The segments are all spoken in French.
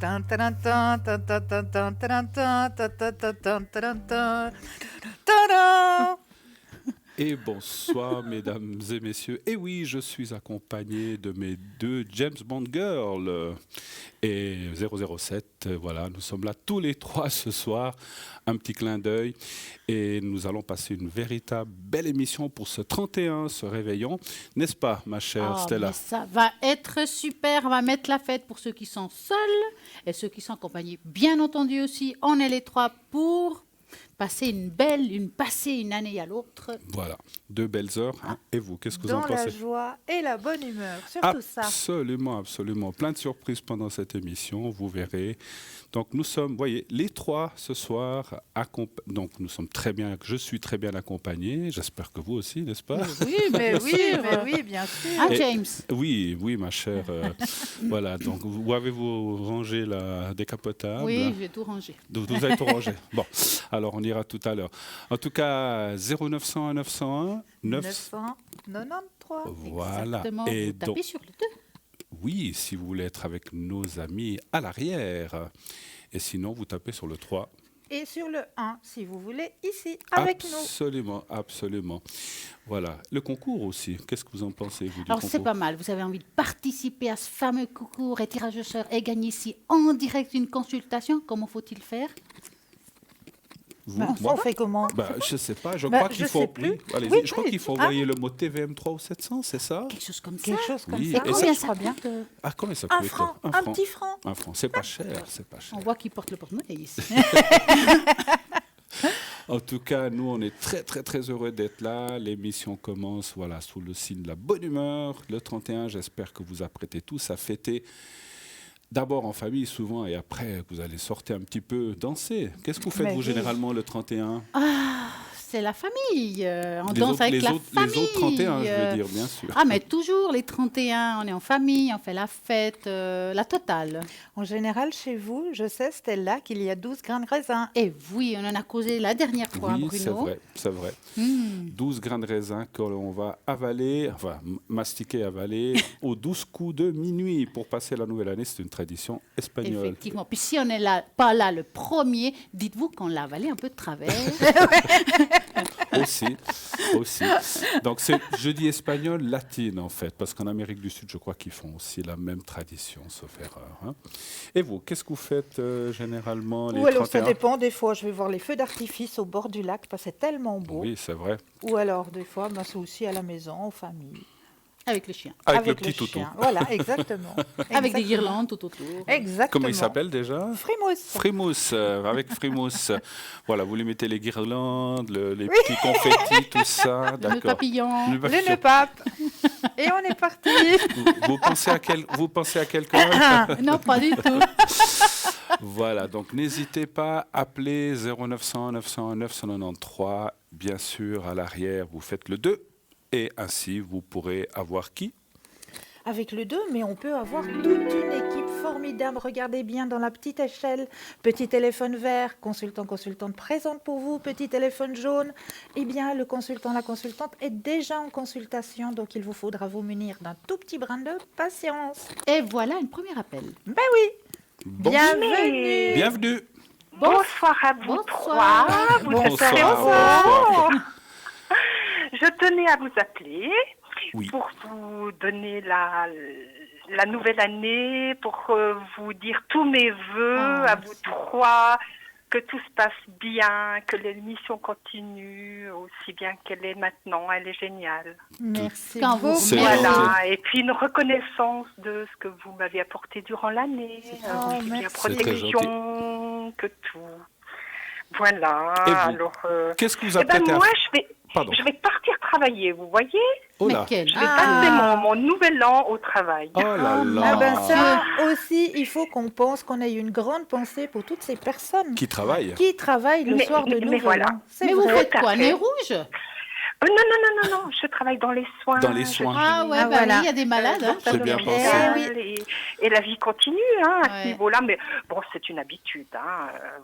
Tan, taran, tan, tan, tan, tan, tan, taran, tan, tan, tan, tan, tan, taran, tan. Tadam. Et bonsoir, mesdames et messieurs. Et oui, je suis accompagné de mes deux James Bond Girls et 007. Voilà, nous sommes là tous les trois ce soir. Un petit clin d'œil. Et nous allons passer une véritable belle émission pour ce 31, ce réveillon. N'est-ce pas, ma chère Stella? Mais ça va être super. On va mettre la fête pour ceux qui sont seuls et ceux qui sont accompagnés. Bien entendu aussi, on est les trois pour passer une année à l'autre. Voilà, 2 belles heures. Hein. Et vous, qu'est-ce que vous en Dans pensez? la joie et la bonne humeur, surtout ça. Absolument, absolument. Plein de surprises pendant cette émission, vous verrez. Donc nous sommes, voyez, les trois ce soir. Donc nous sommes très bien, je suis très bien accompagné. J'espère que vous aussi, n'est-ce pas? Mais oui, bien sûr. Ah, James. Oui, ma chère. Voilà, donc où avez-vous rangé la décapotable? Oui, j'ai tout rangé. Vous avez tout rangé. Bon, alors on ira tout à l'heure. En tout cas, 0901 901 993. Voilà. Exactement. Et Vous tapez donc, sur le 2. oui, si vous voulez être avec nos amis à l'arrière. Et sinon, vous tapez sur le 3. Et sur le 1, si vous voulez, ici, avec nous. Absolument, absolument. Voilà. Le concours aussi, qu'est-ce que vous en pensez, vous, du Alors, concours? c'est pas mal. Vous avez envie de participer à ce fameux concours et tirage au sort et gagner ici en direct une consultation. Comment faut-il faire? Vous, On fait comment? je ne sais pas, je crois qu'il faut... sais plus. Allez-y, Oui, je crois qu'il faut Ah. envoyer le mot TVM3 ou 700, c'est ça? Quelque chose comme ça. Quelque chose comme Oui, ça. et Combien ça- ça coûte? Ah, combien ça Un coûte? franc, un petit franc. Un franc, c'est pas cher, c'est pas cher. On voit qui porte le porte-monnaie ici. En tout cas, nous, on est très, très, très heureux d'être là. L'émission commence, voilà, sous le signe de la bonne humeur. Le 31, j'espère que vous apprêtez tous à fêter. D'abord en famille, souvent, et après, vous allez sortir un petit peu danser. Qu'est-ce que vous faites, Mais vous, oui. généralement, le 31? C'est la famille. On Les danse autres- avec les la autres- famille. Les autres 31, je veux dire, bien sûr. Ah, mais toujours les 31, on est en famille, on fait la fête, la totale. En général, chez vous, je sais, Stella, qu'il y a 12 grains de raisin. Et oui, on en a causé la dernière fois, Oui, Bruno. c'est vrai. Hmm. 12 grains de raisin que l'on va avaler, enfin mastiquer, avaler aux 12 coups de minuit pour passer la nouvelle année. C'est une tradition espagnole. Effectivement. Puis si on n'est pas là le premier, dites-vous qu'on l'a avalé un peu de travers. Aussi. Donc c'est, je dis espagnol, latine en fait, parce qu'en Amérique du Sud, je crois qu'ils font aussi la même tradition, sauf erreur. Hein. Et vous, qu'est-ce que vous faites généralement les Ou alors, ça 31? dépend. Des fois, je vais voir les feux d'artifice au bord du lac, parce que c'est tellement beau. Oui, c'est vrai. Ou alors, des fois, c'est aussi à la maison, en famille. Avec le chien. Avec le petit toutou. chien. Voilà, exactement. Avec des Exactement. guirlandes tout autour. Exactement. Comment il s'appelle déjà? Frimousse. Frimousse, avec Frimousse. Voilà, vous lui mettez les guirlandes, les petits confettis, tout ça. Le D'accord. papillon. Le Le papillon. nœud pape. Et on est parti. Vous pensez à quelqu'un? Non, pas du tout. Voilà, donc n'hésitez pas, appelez 0900 901 993. Bien sûr, à l'arrière, vous faites le 2. Et ainsi, vous pourrez avoir qui? Avec le 2, mais on peut avoir toute une équipe formidable. Regardez bien dans la petite échelle. Petit téléphone vert, consultante présente pour vous. Petit téléphone jaune. Eh bien, le consultant, la consultante est déjà en consultation. Donc, il vous faudra vous munir d'un tout petit brin de patience. Et voilà un premier appel. Ben oui, Bon- bienvenue. Bienvenue. Bonsoir à vous Bonsoir. trois. Bonsoir. Je tenais à vous appeler Oui. pour vous donner la nouvelle année, pour vous dire tous mes vœux à vous trois, que tout se passe bien, que l'émission continue aussi bien qu'elle est maintenant. Elle est géniale. Merci Quand vous- beaucoup. C'est Voilà. Et puis une reconnaissance de ce que vous m'avez apporté durant l'année, Oh, aussi bien merci. protection que tout. Voilà. Et vous, Alors, Qu'est-ce que vous eh ben apprêtez à moi, faire? Pardon. je vais partir travailler, vous voyez. Oh Mais là. quel Je vais passer mon nouvel an au travail. Oh là là. Ah ben ça aussi, il faut qu'on pense qu'on ait une grande pensée pour toutes ces personnes Qui travaille? qui travaillent le Mais- soir de mais Nouvel voilà. An. C'est Mais vous vrai. faites Tout à quoi? fait. Nez rouge? Non, je travaille dans les soins. Dans les Je soins. suis, Ah ouais, Ah, bah voilà. oui, il y a des malades. Hein. J'ai bien dans pensé. l'hôpital et la vie continue à Ouais. ce niveau-là. Mais bon, c'est une habitude.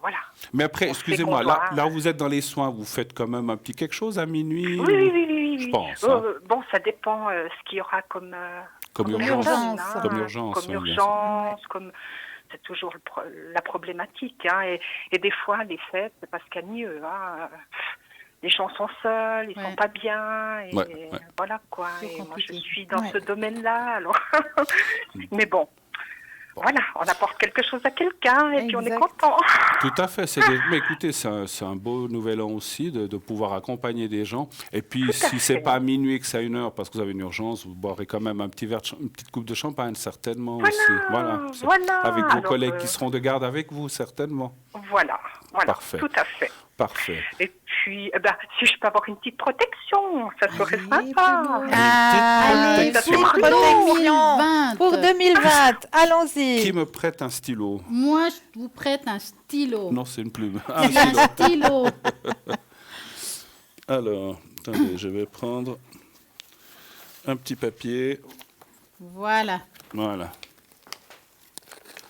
Voilà. Mais après, On fait excusez-moi, qu'on là, doit. là où vous êtes dans les soins, vous faites quand même un petit quelque chose à minuit? Oui. Je pense, hein. Bon, ça dépend ce qu'il y aura comme Comme Comme urgence. urgence. hein, Comme urgence, Comme oui, bien sûr. urgence, comme... c'est toujours la problématique. Hein, et des fois, les fêtes, c'est pas ce qu'il y a de mieux. Hein. Les gens sont seuls, ils sont pas bien, et voilà quoi. Et moi, je suis dans ce domaine-là, alors. Mais bon. Voilà, on apporte quelque chose à quelqu'un et puis on est content. Tout à fait. Mais écoutez, c'est un beau nouvel an aussi de pouvoir accompagner des gens. Et puis, si c'est pas à minuit que c'est à 1h parce que vous avez une urgence, vous boirez quand même un petit verre, une petite coupe de champagne, certainement aussi. Voilà. Avec vos collègues qui seront de garde avec vous, certainement. Voilà. Parfait. Tout à fait. Parfait. Et puis, si je peux avoir une petite protection, ça serait sympa. Allez, petite protection pour 2020. Allons-y. Qui me prête un stylo? Moi, je vous prête un stylo. Non, c'est une plume. Un stylo. Alors, attendez, je vais prendre un petit papier. Voilà.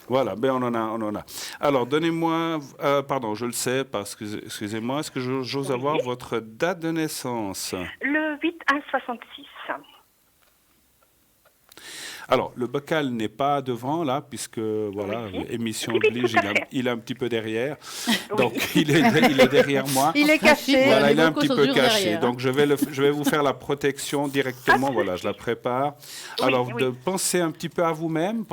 Voilà, ben on en a. Alors, donnez-moi, pardon, je le sais, parce que, excusez-moi, est-ce que j'ose avoir votre date de naissance? Le 8/1/66. Alors, le bocal n'est pas devant, là, puisque, voilà, émission oblige, il est un petit peu derrière. Donc, il est derrière moi. Il est caché. Voilà, il est un petit peu caché. Donc, je vais vous faire la protection directement. Voilà, je la prépare. Alors, pensez un petit peu à vous-même.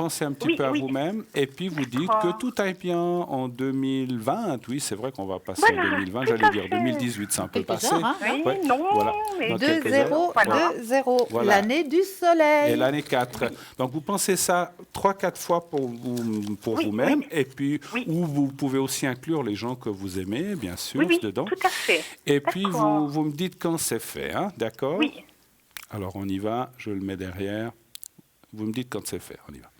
Et puis, vous dites que tout aille bien en 2020. Oui, c'est vrai qu'on va passer en 2020. J'allais dire 2018, c'est un peu passé. Oui, non. Voilà. 2-0. Voilà. L'année du soleil. Et l'année 4. Donc, vous pensez ça 3-4 fois pour vous-même. Et puis, ou vous pouvez aussi inclure les gens que vous aimez, bien sûr, dedans. Tout à fait. Et puis, vous me dites quand c'est fait, hein, d'accord? Oui. Alors, on y va. Je le mets derrière. Vous me dites quand c'est fait. On y va.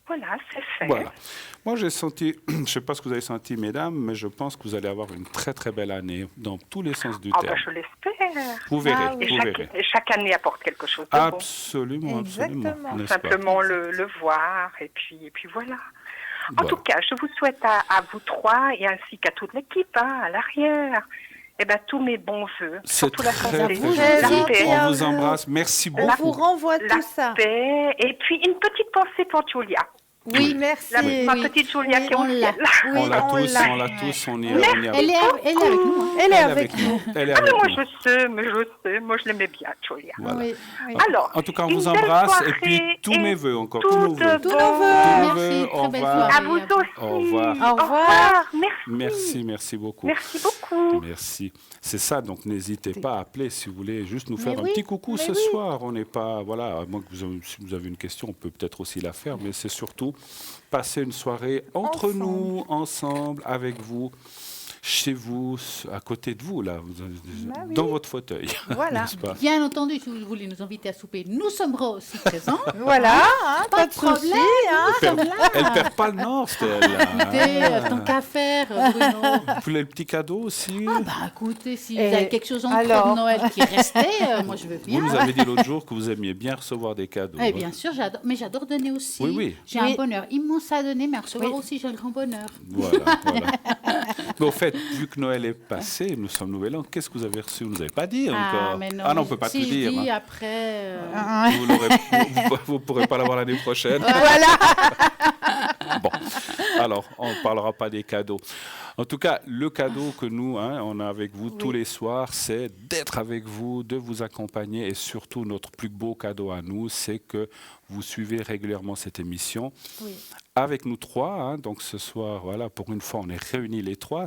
Voilà, c'est fait. Voilà. Moi, j'ai senti, je ne sais pas ce que vous avez senti, mesdames, mais je pense que vous allez avoir une très, très belle année, dans tous les sens du terme. Je l'espère. Vous verrez, Et chaque année apporte quelque chose de absolument, Exactement. bon. Simplement le voir, et puis voilà. En tout cas, je vous souhaite à vous trois, et ainsi qu'à toute l'équipe, à l'arrière, tous mes bons voeux. C'est Surtout la santé, très la paix. On vous embrasse. Merci beaucoup. On vous renvoie tout ça. Paix, et puis une petite pensée pour Julia. Oui, merci. Ma petite Julia qui est au ciel. On l'a tous, on y est. Elle est avec nous. Elle est avec nous. Moi, je sais, moi, je l'aimais bien, Julia. Voilà. Oui. Alors, en tout cas, on vous embrasse, et puis tous mes voeux encore, tous nos voeux. Tous nos voeux. Merci, Au très belle revoir. soirée. à vous aussi. Au revoir. Au revoir. Merci beaucoup. Merci beaucoup. Merci. C'est ça, donc n'hésitez pas à appeler si vous voulez juste nous faire un oui, petit coucou mais ce oui. soir. On n'est pas, voilà, à moins que si vous avez une question, on peut peut-être aussi la faire, mais c'est surtout passer une soirée entre nous, ensemble, avec vous, chez vous, à côté de vous, là, dans votre fauteuil. Voilà. N'est-ce pas? Bien entendu, si vous voulez nous inviter à souper, nous sommes aussi présents. Voilà, pas de problème. souci. Elle perd pas le nord, Stella. Écoutez, tant qu'à faire, Bruno. Vous voulez le petit cadeau aussi? Écoutez, si vous Et avez quelque chose entre alors Noël qui restait, moi je veux bien. Vous nous avez dit l'autre jour que vous aimiez bien recevoir des cadeaux. Eh bien sûr, j'adore, mais j'adore donner aussi. Oui. J'ai un bonheur immense à donner, mais à recevoir aussi, j'ai le grand bonheur. Voilà. Mais au fait, vu que Noël est passé, nous sommes Nouvel An, qu'est-ce que vous avez reçu? Vous nous avez pas dit encore. Mais non, on ne peut pas si tout je dire. dis Hein. après... Vous ne pourrez pas l'avoir l'année prochaine. Bon, alors, on ne parlera pas des cadeaux. En tout cas, le cadeau que nous, on a avec vous tous les soirs, c'est d'être avec vous, de vous accompagner, et surtout, notre plus beau cadeau à nous, c'est que vous suivez régulièrement cette émission. Oui. Avec nous trois, donc ce soir, voilà, pour une fois, on est réunis les trois,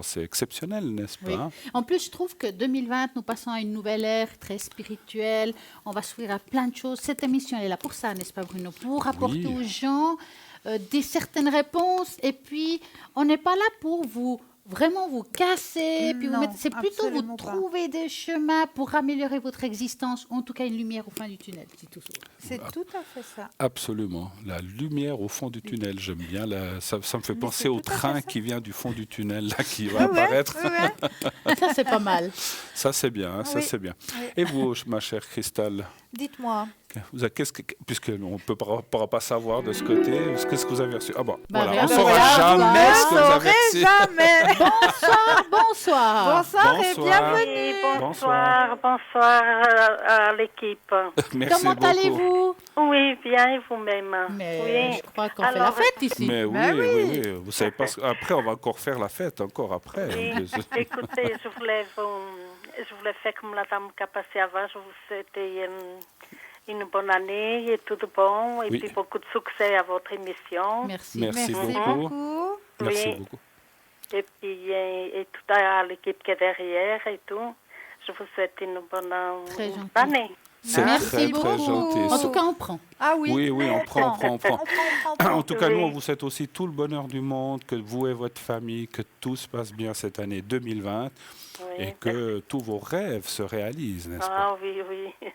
c'est exceptionnel, n'est-ce pas? En plus, je trouve que 2020, nous passons à une nouvelle ère très spirituelle. On va s'ouvrir à plein de choses. Cette émission, elle est là pour ça, n'est-ce pas, Bruno? Pour apporter aux gens certaines réponses. Et puis, on n'est pas là pour vraiment vous casser. Puis c'est plutôt vous trouver des chemins pour améliorer votre existence. En tout cas, une lumière au fin du tunnel. C'est tout à fait ça. Absolument. La lumière au fond du tunnel, j'aime bien. Ça me fait penser au train qui vient du fond du tunnel, là, qui va apparaître. Ça, c'est pas mal. Ça, c'est bien. Ça, c'est bien. Oui. Et vous, ma chère Christelle? Dites-moi. Puisqu'on ne pourra pas savoir de ce côté, qu'est-ce que vous avez reçu? Ah bon, Bah, voilà, rien. on ne saura Voilà, jamais ce que vous avez reçu. jamais. Bonsoir, bonsoir. Bonsoir et Bonsoir. bienvenue. Oui, bonsoir à l'équipe. Merci Comment beaucoup. allez-vous? Oui, bien, et vous-même? Mais Oui. je crois qu'on fait la Alors, fête ici. Mais oui, Ben oui. oui. Vous savez pas. Après, on va encore faire la fête, encore après. Oui. Écoutez, je voulais faire comme la dame qui a passé avant. Je vous souhaite une bonne année et tout de bon. Et Oui. puis beaucoup de succès à votre émission. Merci. Merci Merci beaucoup. beaucoup. Merci Oui. beaucoup. Et puis et tout à l'équipe qui est derrière et tout. Je vous souhaite une bonne Très gentil. année. C'est Merci très, beaucoup. très gentil. En tout cas, on prend. Ah oui. Oui, oui, on prend. On prend. En tout cas, Oui. nous, on vous souhaite aussi tout le bonheur du monde, que vous et votre famille, que tout se passe bien cette année 2020 Oui. et que tous vos rêves se réalisent, n'est-ce pas? Ah oui, oui.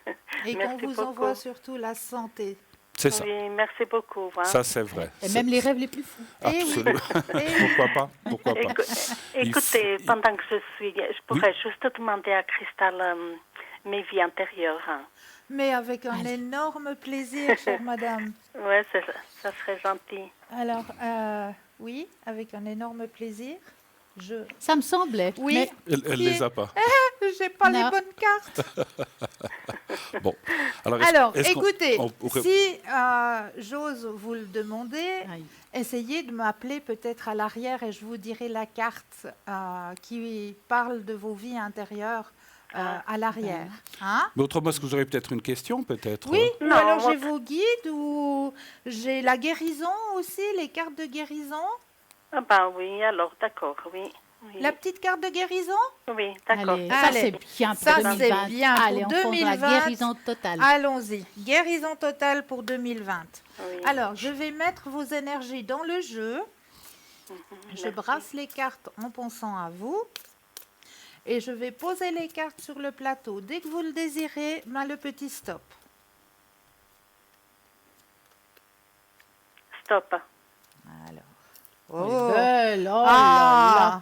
Et qu'on Merci vous beaucoup. envoie surtout la santé. C'est ça. Oui, merci beaucoup. Hein. Ça, c'est vrai. Et même les rêves les plus fous. Eh oui. Absolument. Eh oui. Pourquoi pas? Pourquoi pas? Écoutez, pendant que je pourrais juste demander à Cristal mes vies antérieures. Hein. Mais avec un énorme plaisir, chère madame. Ouais, ça serait gentil. Alors, oui, avec un énorme plaisir. Ça me semblait. Oui. Mais Elle les a pas. J'ai pas Non. les bonnes cartes. Bon. Alors, est-ce qu'on- écoutez, on pourrait- si j'ose vous le demander, Aïe. essayez de m'appeler peut-être à l'arrière et je vous dirai la carte qui parle de vos vies intérieures à l'arrière. Hein? Mais autrement, est-ce que vous aurez peut-être une question, peut-être? Oui, ou Non, alors moi- j'ai vos guides ou j'ai la guérison aussi, les cartes de guérison. Ah ben oui, alors d'accord, oui. Oui, La petite carte de guérison. oui d'accord. Allez, ça Allez. c'est bien pour Ça, c'est 2020. bien pour Allez, on fonce dans la 2020. guérison totale. Allons-y. Guérison totale pour 2020. Oui. Alors, je vais mettre vos énergies dans le jeu. Je Merci. brasse les cartes en pensant à vous. Et je vais poser les cartes sur le plateau. Dès que vous le désirez, le petit stop. Stop. Alors. Oh, belle, oh là Ah,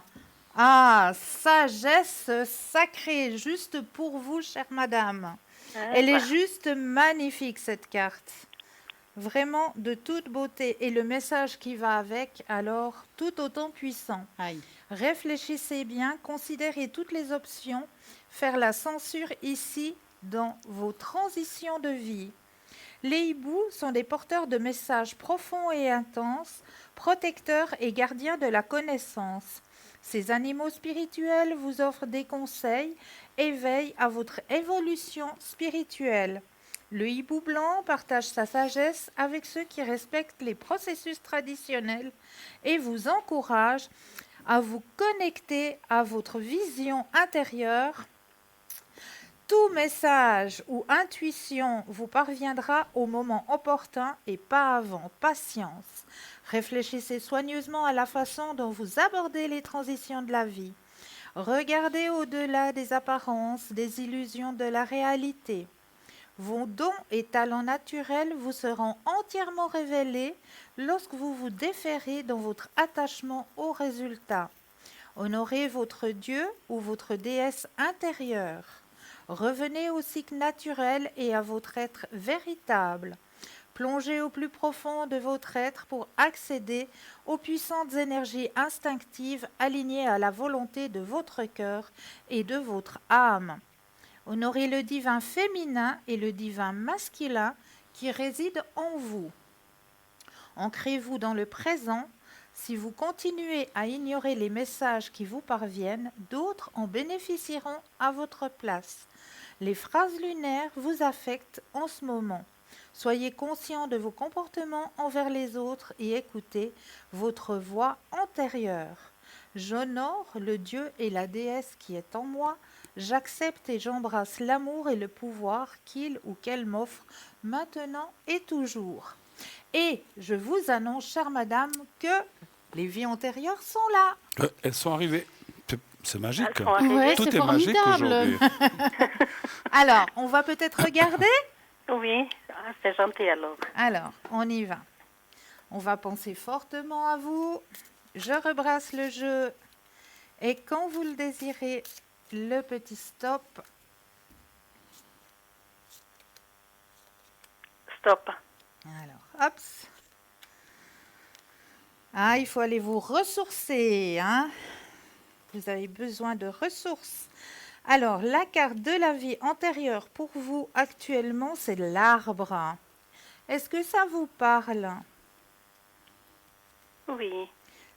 ah, sagesse sacrée, juste pour vous, chère madame. Elle est juste magnifique, cette carte. Vraiment de toute beauté. Et le message qui va avec, alors, tout autant puissant. là. Aïe. Réfléchissez bien, considérez toutes les options, faire la censure ici dans vos transitions de vie. Les hiboux sont des porteurs de messages profonds et intenses, protecteurs et gardiens de la connaissance. Ces animaux spirituels vous offrent des conseils et veillent à votre évolution spirituelle. Le hibou blanc partage sa sagesse avec ceux qui respectent les processus traditionnels et vous encourage à vous connecter à votre vision intérieure. Tout message ou intuition vous parviendra au moment opportun et pas avant. Patience. Réfléchissez soigneusement à la façon dont vous abordez les transitions de la vie. Regardez au-delà des apparences, des illusions de la réalité. Vos dons et talents naturels vous seront entièrement révélés lorsque vous vous déférez dans votre attachement au résultat. Honorez votre Dieu ou votre déesse intérieure. Revenez au cycle naturel et à votre être véritable. Plongez au plus profond de votre être pour accéder aux puissantes énergies instinctives alignées à la volonté de votre cœur et de votre âme. Honorez le divin féminin et le divin masculin qui résident en vous. Ancrez-vous dans le présent. Si vous continuez à ignorer les messages qui vous parviennent, d'autres en bénéficieront à votre place. Les phrases lunaires vous affectent en ce moment. Soyez conscient de vos comportements envers les autres et écoutez votre voix antérieure. J'honore le Dieu et la déesse qui est en moi. J'accepte et j'embrasse l'amour et le pouvoir qu'il ou qu'elle m'offre maintenant et toujours. Et je vous annonce, chère madame, que les vies antérieures sont là. Elles sont arrivées. C'est magique. Elles sont arrivées. Ouais, Tout c'est est magique formidable. aujourd'hui. Alors, on va peut-être regarder. Oui, c'est gentil alors. Alors, on y va. On va penser fortement à vous. Je rebrasse le jeu. Et quand vous le désirez, le petit stop. Top. Alors, hop. Ah, il faut aller vous ressourcer, hein. Vous avez besoin de ressources. Alors, la carte de la vie antérieure pour vous actuellement, c'est l'arbre. Est-ce que ça vous parle? Oui.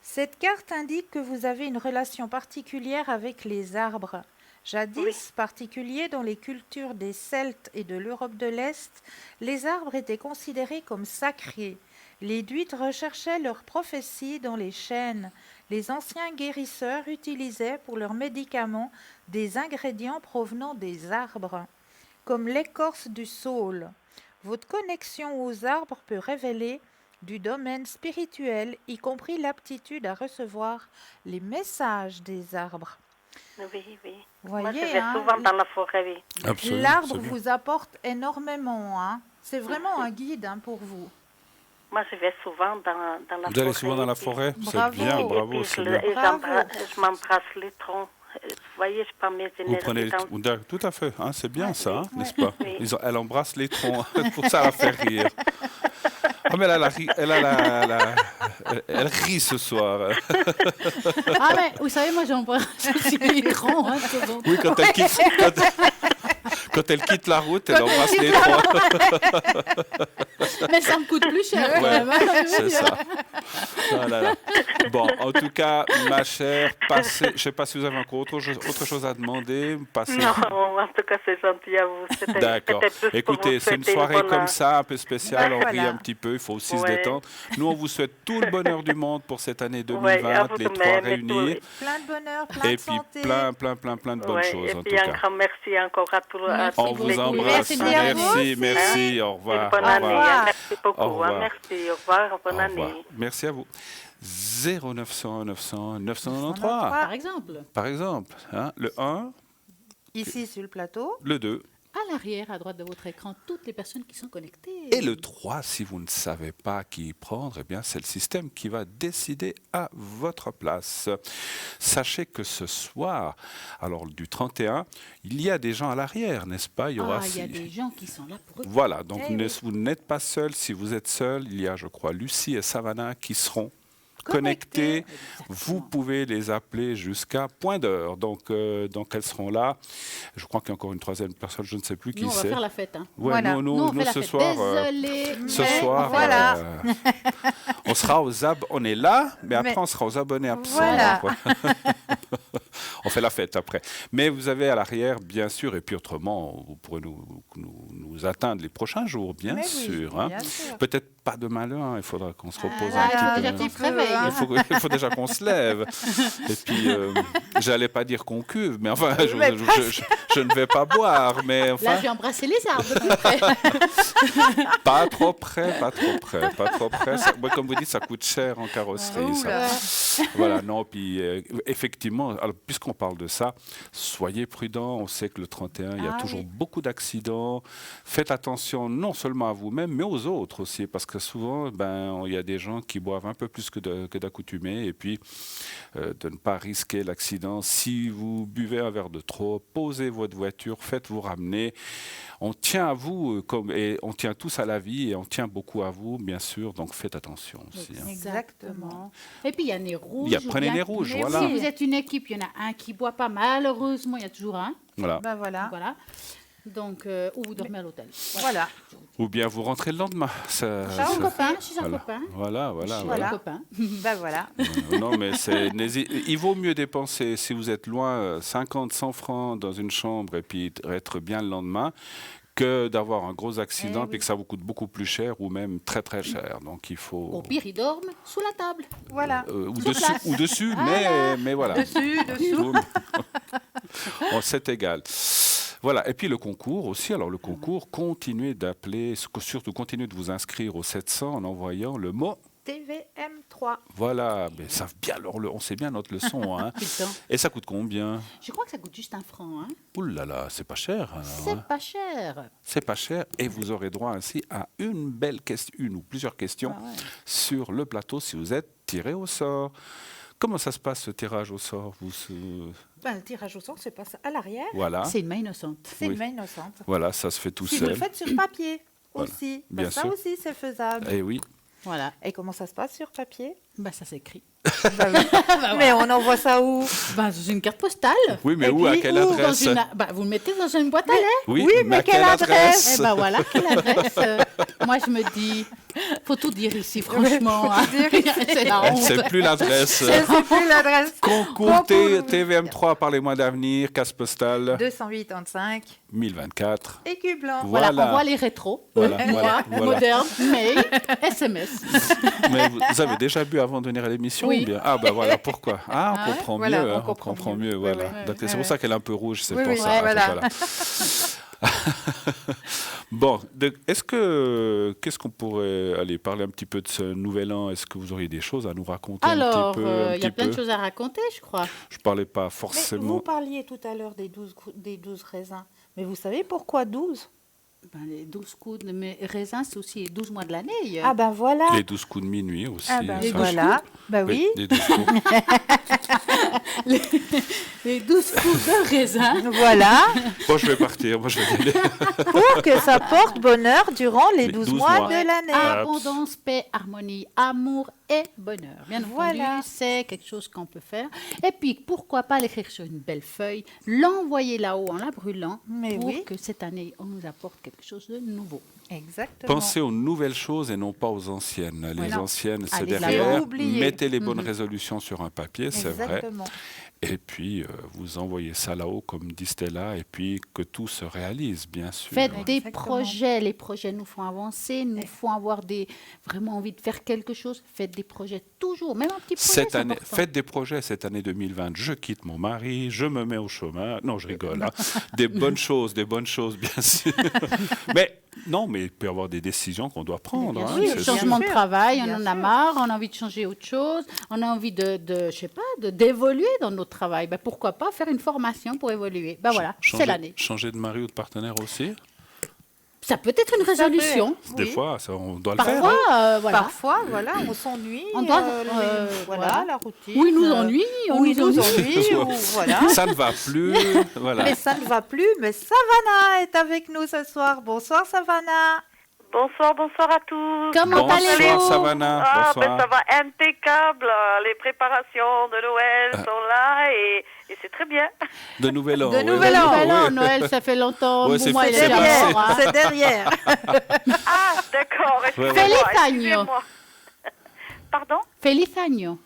Cette carte indique que vous avez une relation particulière avec les arbres. Jadis Oui. particulier dans les cultures des Celtes et de l'Europe de l'Est, les arbres étaient considérés comme sacrés. Les druides recherchaient leurs prophéties dans les chênes. Les anciens guérisseurs utilisaient pour leurs médicaments des ingrédients provenant des arbres, comme l'écorce du saule. Votre connexion aux arbres peut révéler du domaine spirituel, y compris l'aptitude à recevoir les messages des arbres. Oui, oui. Vous Moi, je voyez, vais hein, souvent dans la forêt, oui. Absolument. l'arbre c'est bien. vous apporte énormément, hein. C'est vraiment un guide, hein, pour vous. Moi, je vais souvent dans la forêt. Vous allez souvent dans la puis- forêt? C'est Bravo. bien, Et bravo, puis c'est je, bien. et Bravo. je m'embrasse les troncs. Vous voyez, je prends mes Vous énergies prenez dans... tout à fait, hein, c'est bien Ouais, ça, hein, oui, n'est-ce ouais. pas? Oui. Elle embrasse les troncs, pour ça la fait rire. Ah, mais elle rit ce soir. Ah, mais vous savez, moi, j'embrasse aussi les troncs. Hein, de temps en temps. Oui, quand elle quitte la route, elle embrasse les troncs. Mais ça me coûte plus cher. quand Ouais, même, hein. c'est ça. Ah là là. Bon, en tout cas, ma chère, passez. Je ne sais pas si vous avez encore autre chose à demander. Passez. Non, en tout cas, c'est gentil à vous. D'accord. C'était plus pour Écoutez, vous c'est une souhaiter soirée bonne- comme ça, un peu spéciale. Ben On rit voilà. un petit peu, il faut aussi se Ouais. détendre. Nous, on vous souhaite tout le bonheur du monde pour cette année Ouais, 2020, à vous les de trois même, et réunis. Plein de bonheur, plein Et de puis santé. plein de bonnes Ouais, choses, et en tout puis un cas. grand merci encore à tous. Merci On beaucoup. vous embrasse. Merci à vous aussi. Merci, au revoir. Une bonne Au année. revoir. revoir. Merci beaucoup. Au revoir. Merci. Au revoir. Bonne Au revoir. année. Merci à vous. 0900 900 993, Par exemple, par exemple. Hein, le 1, Ici sur le plateau. le 2 à l'arrière, à droite de votre écran, toutes les personnes qui sont connectées. et le 3. Si vous ne savez pas qui prendre, eh bien, c'est le système qui va décider à votre place. Sachez que ce soir, alors du 31, il y a des gens à l'arrière, n'est-ce pas? Il y aura Ah, il y a des gens qui sont là pour eux. Voilà, donc Eh oui. vous n'êtes pas seul. Si vous êtes seul, il y a, je crois, Lucie et Savannah qui seront connectés. Vous pouvez les appeler jusqu'à point d'heure. Donc elles seront là. Je crois qu'il y a encore une troisième personne, je ne sais plus qui Nous, on va c'est. faire la fête. Hein. Ouais, Voilà. nous, Nous, on fait la ce fête. soir, Désolé. ce mais soir, on fait la voilà. on sera on est là, mais après Mais- on sera aux abonnés absents. Voilà. quoi. On fait la fête après. Mais vous avez à l'arrière, bien sûr, et puis autrement, vous pourrez nous atteindre les prochains jours, bien Mais oui, sûr. Hein. bien sûr. Peut-être pas demain le 1, il faudra qu'on se repose là, un il faut petit déjà peu. qu'on se réveille. Il faut déjà qu'on se lève. Et puis, j'allais pas dire qu'on cuve, mais enfin, Mais je ne vais pas boire, mais Là, enfin, je vais embrasser les arbres. de près. pas trop près, pas trop près, pas trop près. Moi, comme vous dites, ça coûte cher en carrosserie. ça. Oula. Voilà, non, puis effectivement, alors, puisqu'on parle de ça, soyez prudents. On sait que le 31, il y a Ah toujours oui. beaucoup d'accidents. Faites attention non seulement à vous-même, mais aux autres aussi, parce que souvent, il y a des gens qui boivent un peu plus que d'accoutumé, et puis de ne pas risquer l'accident. Si vous buvez un verre de trop, posez votre voiture, faites-vous ramener. On tient à vous, et on tient tous à la vie, et on tient beaucoup à vous, bien sûr, donc faites attention aussi. Hein. Exactement. Et puis, il y a nez rouge. Prenez nez rouge, Mais voilà. Si vous êtes une équipe, il y en a un qui ne boit pas. Malheureusement, il y a toujours un. Voilà. Ben voilà. Voilà. Donc, ou vous dormez à l'hôtel. Voilà. Ou bien vous rentrez le lendemain. Ça, Chez un ça- copain, chez un voilà. copain. Voilà. Chez Voilà. un copain. Ben voilà. Non, mais il vaut mieux dépenser, si vous êtes loin, 50, 100 francs dans une chambre et puis être bien le lendemain, que d'avoir un gros accident Eh oui. et que ça vous coûte beaucoup plus cher ou même très très cher. Donc il faut... Au pire, ils dorment sous la table. Voilà. ou dessus, mais voilà. Dessus, dessous. C'est égal. Voilà, et puis le concours aussi. Alors le concours, continuez d'appeler, surtout continuez de vous inscrire au 700 en envoyant le mot. TVM3. Voilà, mais ça bien, alors, on sait bien notre leçon. Hein. Tout le temps. Et ça coûte combien? Je crois que ça coûte juste 1 franc. Hein. Ouh là là, c'est pas cher. alors, C'est hein. pas cher. C'est pas cher et vous aurez droit ainsi à une belle question, une ou plusieurs questions Ah ouais. sur le plateau si vous êtes tiré au sort. Comment ça se passe ce tirage au sort Ben, le tirage au sort se passe à l'arrière. Voilà, C'est une main innocente. C'est Oui. une main innocente. voilà, ça se fait tout Si vous le seul. faites sur papier. Voilà. aussi. Bien Ça sûr. aussi, c'est faisable. Eh oui. Voilà. Et comment ça se passe sur papier? Ça s'écrit. Bah oui. Mais on envoie ça où? Dans une carte postale. Oui, mais Et où, à puis, quelle où, Dans adresse? vous le mettez dans une boîte à lettres. Oui, mais à quelle adresse? Eh ben voilà, quelle adresse. Moi, je me dis, faut tout dire ici, franchement. hein. C'est la honte. C'est plus l'adresse. Je sais plus l'adresse. Concours Bon, pour- TVM3 par les mois d'avenir, casse postale 285, 1024. écu blanc. Voilà, Voilà. on voit les rétros. Voilà, voilà, voilà. Moderne, mail, SMS. Mais vous avez déjà bu avant de venir à l'émission Oui. ou bien? Ah ben voilà pourquoi. Ah, on comprend Voilà, mieux. on hein, on comprend comprend mieux. mieux. Voilà. Oui, oui. Donc, c'est Oui, pour ça qu'elle est un peu rouge, c'est Oui, pour oui, ça. voilà. Voilà. Bon, qu'est-ce qu'on pourrait aller parler un petit peu de ce nouvel an? Est-ce que vous auriez des choses à nous raconter un Alors, petit peu, un il y a petit plein de peu? choses à raconter, je crois. Je parlais pas Mais vous forcément. parliez tout à l'heure des 12 raisins. Mais vous savez pourquoi 12? Les 12 coups de mes raisins, c'est aussi les 12 mois de l'année. Ah ben voilà. Les 12 coups de minuit aussi. Ah ben ça, voilà. Bah oui. les 12 coups. Les 12 coups de raisin. Voilà. Bon, je vais partir. Moi, je vais y aller. Pour que ça porte bonheur durant les Les 12 12 mois mois. de l'année. Abondance, paix, harmonie, amour et bonheur. Bien Voilà. entendu, c'est quelque chose qu'on peut faire. Et puis, pourquoi pas l'écrire sur une belle feuille, l'envoyer là-haut en la brûlant Mais pour oui. que cette année, on nous apporte quelque chose de nouveau. Exactement. Pensez aux nouvelles choses et non pas aux anciennes. Les Non. anciennes, c'est Allez, derrière. oublier. Mettez les bonnes résolutions sur un papier, c'est vrai. Exactement. Et puis, vous envoyez ça là-haut, comme dit Stella, et puis que tout se réalise, bien sûr. Faites des Exactement. projets. Les projets nous font avancer, nous font avoir vraiment envie de faire quelque chose. Faites des projets toujours, même un petit projet. Cette c'est année, important. faites des projets cette année 2020. Je quitte mon mari, je me mets au chômage. Non, je rigole. hein. Des bonnes choses, bien sûr. Mais non, mais il peut y avoir des décisions qu'on doit prendre. Bien hein, sûr, c'est sûr. changement de sûr. travail, on Bien en a sûr. marre, on a envie de changer autre chose, on a envie je sais pas, d'évoluer dans notre travail. Ben, pourquoi pas faire une formation pour évoluer? Ben voilà, Changer- c'est l'année. Changer de mari ou de partenaire aussi. Ça peut être une résolution. Des Oui. fois, ça, on doit le faire. Parfois, hein. voilà. Parfois, voilà, on s'ennuie. On doit- voilà, voilà. la routine. Ou il nous ennuie, on Ou il nous nous ennuie. ennuie, ou voilà. Ça ne va plus. Voilà. Mais ça ne va plus. Mais Savannah est avec nous ce soir. Bonsoir, Savannah. Bonsoir, bonsoir à tous. Comment Bonsoir, allez-vous? Savannah. Ah, Bonsoir. ben ça va impeccable. Les préparations de Noël sont là et c'est très bien. De Nouvel An. De oui. Nouvel An. Nouvel an, Oui. Noël, ça fait longtemps. Ouais, Bon, c'est moi, fait- il c'est est passé. Derrière, mort, hein. c'est derrière. Ah, d'accord. Excusez-moi, Feliz año. excusez-moi. Pardon? Feliz año.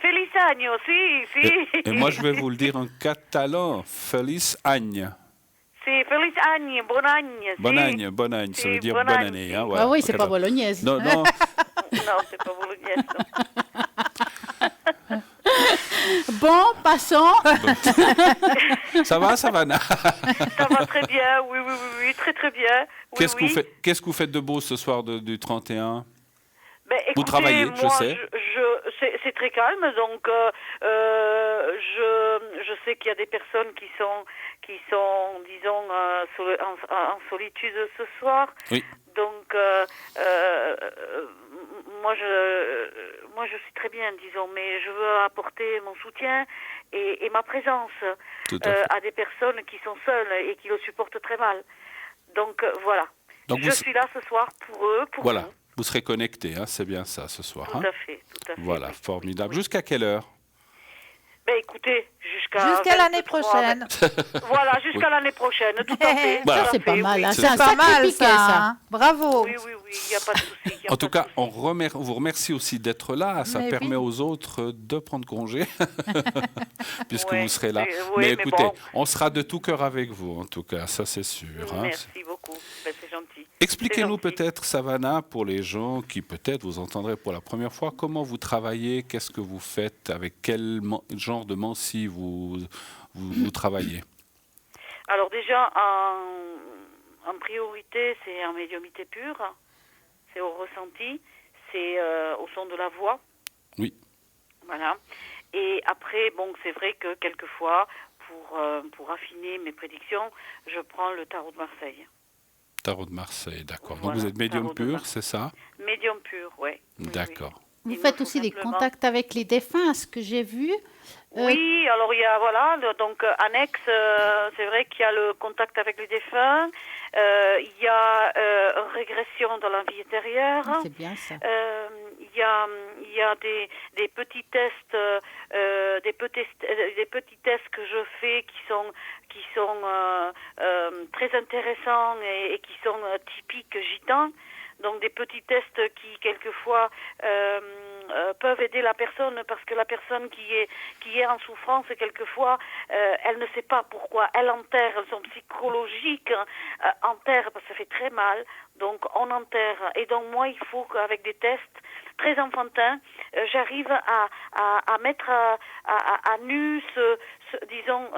Feliz año, si, si. Et moi, je vais vous le dire en catalan. Feliz año. Si, feliz año, bon año. si. Bon año, bon año. Ça Si, veut dire bon bonne año, année. si. Hein, voilà. Ah oui, c'est Ok, pas donc- bolognaise. Non, non. Non, c'est pas bolognaise, non. Bon, passons. Ça va, Savannah? Ça va très bien, oui, oui, oui, oui, très très bien. Oui, Qu'est-ce que oui. qu'est-ce que vous faites de beau ce soir du 31? Ben, écoutez, travaillez, je moi, sais. c'est très calme, donc je sais qu'il y a des personnes qui sont disons, en solitude ce soir. Oui. Donc, moi, je suis très bien, disons, mais je veux apporter mon soutien et ma présence Tout à fait. à des personnes qui sont seules et qui le supportent très mal. Donc, voilà. Donc Je vous- suis là ce soir pour eux, pour Voilà. vous. Vous serez connectés, hein, c'est bien ça ce soir. Tout hein. à fait, tout à fait. Voilà, oui. formidable. Oui. Jusqu'à quelle heure? Ben écoutez, jusqu'à l'année 23, prochaine. Voilà, jusqu'à l'année prochaine, tout à fait. Voilà. tout à Ça, c'est pas fait, mal. oui. Hein. C'est C'est un pas Pas sacré mal piquet, ça. ça. hein. Bravo. Oui, oui, oui, il n'y a pas de souci. y a En tout pas cas, de on souci. vous remercie aussi d'être là. Ça Mais permet oui. aux autres de prendre congé, puisque Ouais, vous serez là. oui, mais mais écoutez, bon. on sera de tout cœur avec vous, en tout cas, ça c'est sûr. hein. Merci beaucoup, ben, c'est gentil. Expliquez-nous C'est gentil. peut-être, Savannah, pour les gens qui peut-être vous entendraient pour la première fois, comment vous travaillez, qu'est-ce que vous faites, avec quel genre de mancie vous travaillez. Alors déjà, en priorité, c'est en médiumnité pure, c'est au ressenti, c'est au son de la voix. Oui. Voilà. Et après, bon, c'est vrai que quelquefois, pour affiner mes prédictions, je prends le tarot de Marseille. Tarot de Marseille, d'accord. Donc Voilà, vous êtes médium tarot de pur, Marseille. c'est ça? Médium pur, ouais. Oui, oui. D'accord. Vous Il me faites faut aussi des simplement- contacts avec les défunts, ce que j'ai vu. Oui, alors il y a, voilà, donc annexe, c'est vrai qu'il y a le contact avec les défunts, Il y a régression dans la vie intérieure. C'est bien ça. Il y a des petits tests, des petits tests que je fais qui sont très intéressants et qui sont typiques gitans. Donc des petits tests qui quelquefois peuvent aider la personne, parce que la personne qui est en souffrance, quelquefois elle ne sait pas pourquoi, elle enterre, son psychologique enterre parce que ça fait très mal, donc on enterre. Et donc moi il faut qu'avec des tests très enfantins, j'arrive à mettre à nu disons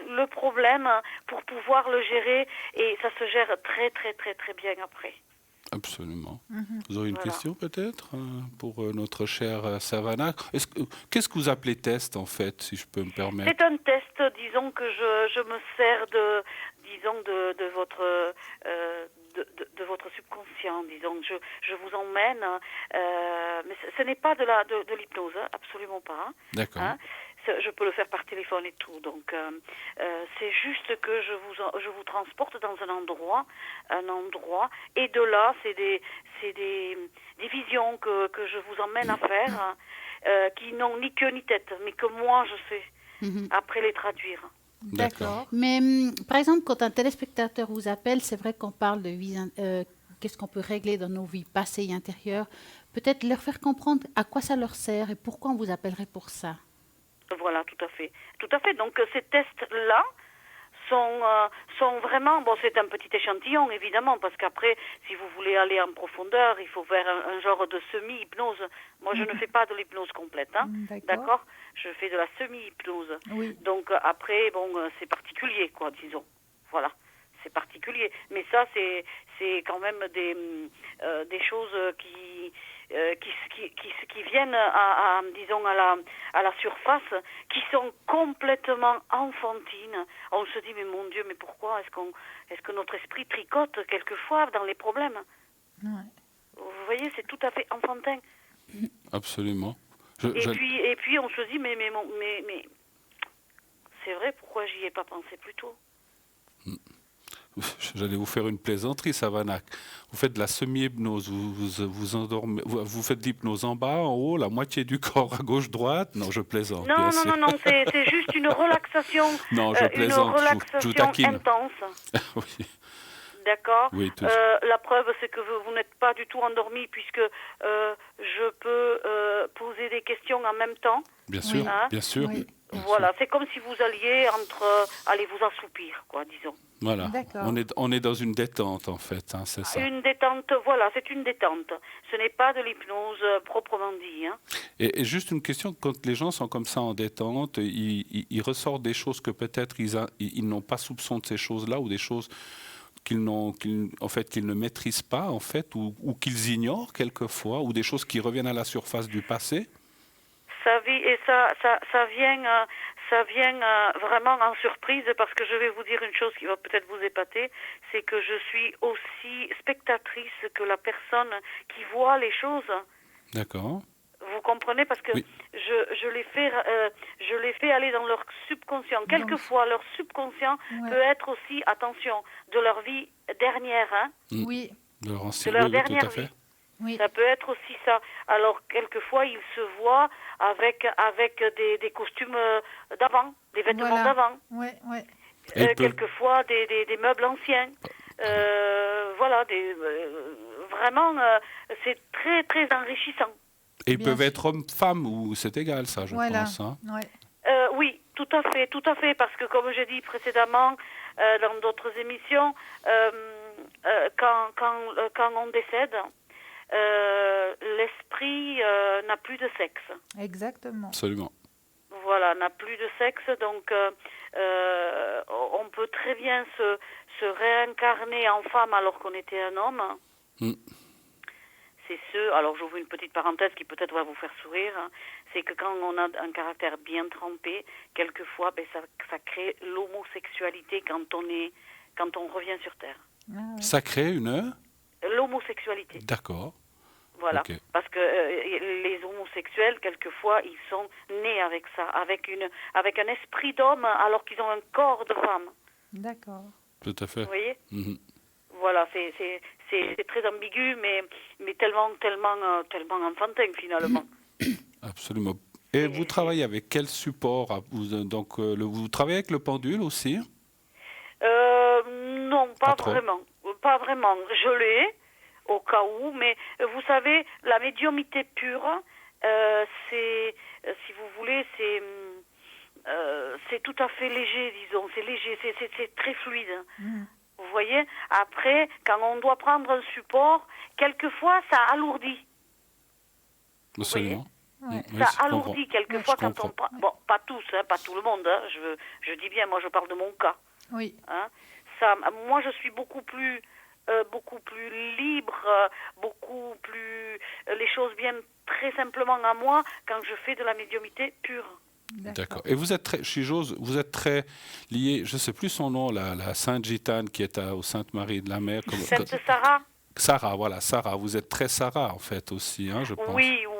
le problème pour pouvoir le gérer, et ça se gère très très très très bien après. Absolument. Vous aurez une question peut-être pour notre chère Savannah. Qu'est-ce que vous appelez test en fait, si je peux me permettre? C'est un test, disons que je me sers de votre subconscient, disons. Je vous emmène, mais ce n'est pas de l'hypnose, absolument pas. D'accord. Hein. Je peux le faire par téléphone et tout, donc c'est juste que je vous transporte dans un endroit, et de là c'est des visions que je vous emmène à faire, qui n'ont ni queue ni tête, mais que moi je sais après les traduire. D'accord. Mais par exemple, quand un téléspectateur vous appelle, c'est vrai qu'on parle de qu'est-ce qu'on peut régler dans nos vies passées et antérieures. Peut-être leur faire comprendre à quoi ça leur sert et pourquoi on vous appellerait pour ça. Voilà, tout à fait. Tout à fait. Donc ces tests-là sont vraiment... Bon, c'est un petit échantillon, évidemment, parce qu'après, si vous voulez aller en profondeur, il faut faire un genre de semi-hypnose. Moi, je ne fais pas de l'hypnose complète, hein. D'accord. Je fais de la semi-hypnose. Oui. Donc après, bon, c'est particulier, quoi, disons. Voilà. C'est particulier. Mais ça, c'est quand même des choses qui viennent disons à la surface, qui sont complètement enfantines. On se dit mais mon Dieu, mais pourquoi est-ce que notre esprit tricote quelquefois dans les problèmes? Ouais. Vous voyez, c'est tout à fait enfantin. Absolument. Et puis on se dit mais c'est vrai, pourquoi j'y ai pas pensé plus tôt? J'allais vous faire une plaisanterie, Savannah. Vous faites de la semi-hypnose, vous endormez, vous faites de l'hypnose en bas, en haut, la moitié du corps à gauche, droite. Non, je plaisante. Non, c'est juste une relaxation. Non, je plaisante. Une relaxation je taquine. intense. Oui. D'accord. Oui, la preuve, c'est que vous n'êtes pas du tout endormi, puisque je peux poser des questions en même temps. Bien sûr, hein. bien sûr. Oui. Voilà, c'est comme si vous alliez allez vous assoupir, quoi, disons. Voilà. D'accord. On est dans une détente, en fait, hein, c'est ça. Une détente, voilà, c'est une détente. Ce n'est pas de l'hypnose proprement dit. Hein. Et juste une question, quand les gens sont comme ça en détente, ils ressortent des choses que peut-être ils n'ont pas soupçon de ces choses-là, ou des choses qu'ils ne maîtrisent pas, en fait, ou qu'ils ignorent quelquefois, ou des choses qui reviennent à la surface du passé. Ça vient vraiment en surprise, parce que je vais vous dire une chose qui va peut-être vous épater, c'est que je suis aussi spectatrice que la personne qui voit les choses. D'accord. Vous comprenez, parce que oui. je les fais aller dans leur subconscient. Quelquefois, leur subconscient peut être aussi, attention, de leur vie dernière. Hein, Oui. De leur dernière tout à fait. vie. Oui. Ça peut être aussi ça. Alors, quelquefois, ils se voient avec des costumes d'avant, des vêtements d'avant. Ouais. Quelquefois, des meubles anciens. Voilà, vraiment, c'est très, très enrichissant. Et ils peuvent être hommes-femmes, ou c'est égal, ça, je pense. Hein. Ouais. Oui, tout à fait, parce que comme j'ai dit précédemment dans d'autres émissions, quand on décède, l'esprit n'a plus de sexe. Exactement. Absolument. Voilà, n'a plus de sexe, donc on peut très bien se réincarner en femme alors qu'on était un homme. C'est alors j'ouvre une petite parenthèse qui peut-être va vous faire sourire, hein, c'est que quand on a un caractère bien trempé, quelquefois ça crée l'homosexualité quand on revient sur Terre. Ça crée l'homosexualité. D'accord. Voilà, okay. Parce que les homosexuels, quelquefois, ils sont nés avec ça, avec un esprit d'homme alors qu'ils ont un corps de femme. D'accord. Tout à fait. Vous voyez? Mhm. Voilà, c'est très ambigu, mais tellement enfantin finalement. Absolument. Et vous travaillez avec quel support donc, vous travaillez avec le pendule aussi? Non, pas trop. vraiment. Pas vraiment. Je l'ai, au cas où, mais vous savez, la médiumnité pure, si vous voulez, c'est tout à fait léger, disons. C'est léger, c'est très fluide. Vous voyez? Après, quand on doit prendre un support, quelquefois, ça alourdit. Absolument. Ouais. Oui, Ça je alourdit comprends. quelquefois Je quand on comprends. prend... Bon, pas tous, hein, pas tout le monde. Hein, je dis bien, moi je parle de mon cas. Oui. Hein. Ça, moi je suis beaucoup plus libre, beaucoup plus... les choses viennent très simplement à moi quand je fais de la médiumnité pure. D'accord. Et vous êtes très, chez Jose, vous êtes très lié, je ne sais plus son nom, la Sainte Gitane qui est au Sainte-Marie de la Mer. Sainte Sarah? Sarah, voilà, Sarah. Vous êtes très Sarah, en fait, aussi, hein, je pense.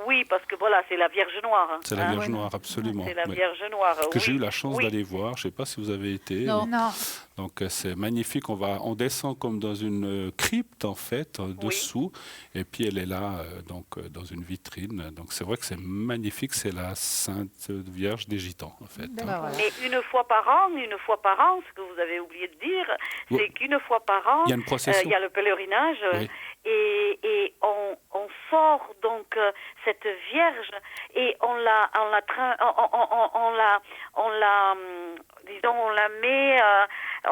Oui, parce que voilà, c'est la Vierge Noire. Hein. C'est la Vierge Noire, absolument. C'est la Oui. Vierge Noire, Que j'ai oui. eu la chance Oui. d'aller voir. Je ne sais pas si vous avez été. Non. Non. Donc c'est magnifique. On descend comme dans une crypte en fait dessous, et puis elle est là dans une vitrine. Donc c'est vrai que c'est magnifique. C'est la Sainte Vierge des Gitans en fait. D'accord. Voilà. Mais une fois par an, ce que vous avez oublié de dire, Oui. c'est qu'une fois par an, Il y a une procession. il y a le pèlerinage, Oui. et on sort donc cette Vierge et on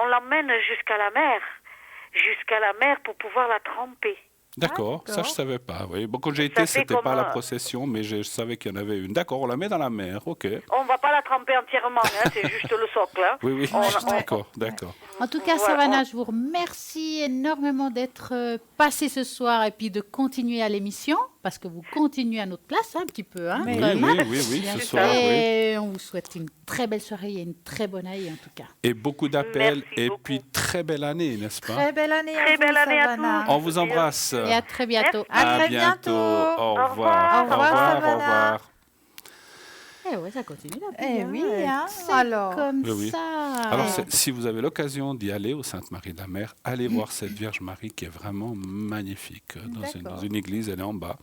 l'emmène jusqu'à la mer pour pouvoir la tremper. D'accord, ça je d'accord. savais pas. Oui. Bon, quand j'ai Ça été, fait c'était pas comme, la procession, mais je savais qu'il y en avait une. D'accord, on la met dans la mer. Ok. On va pas la tremper entièrement, hein, c'est juste le socle. Hein. Oui, oui. On- D'accord, d'accord. En tout cas, Voilà, Savannah, je vous remercie énormément d'être passée ce soir et puis de continuer à l'émission, parce que vous continuez à notre place un petit peu. Hein, Mais quand Oui, même. oui, Bien ce sûr. soir. Oui. Et on vous souhaite une très belle soirée et une très bonne année en tout cas. Et beaucoup d'appels, Merci et beaucoup. puis très belle année, n'est-ce pas? Très belle année Très à vous, belle année à Savannah. tous. On vous embrasse. Et à très bientôt. À très bientôt. Au Au revoir. revoir. Au revoir, Savannah. Eh ouais, ça continue là. Eh oui, hein, C'est alors. comme Oui, oui. ça. Alors, si vous avez l'occasion d'y aller au Sainte-Marie de la Mer, allez voir cette Vierge Marie qui est vraiment magnifique. Dans une église, elle est en bas.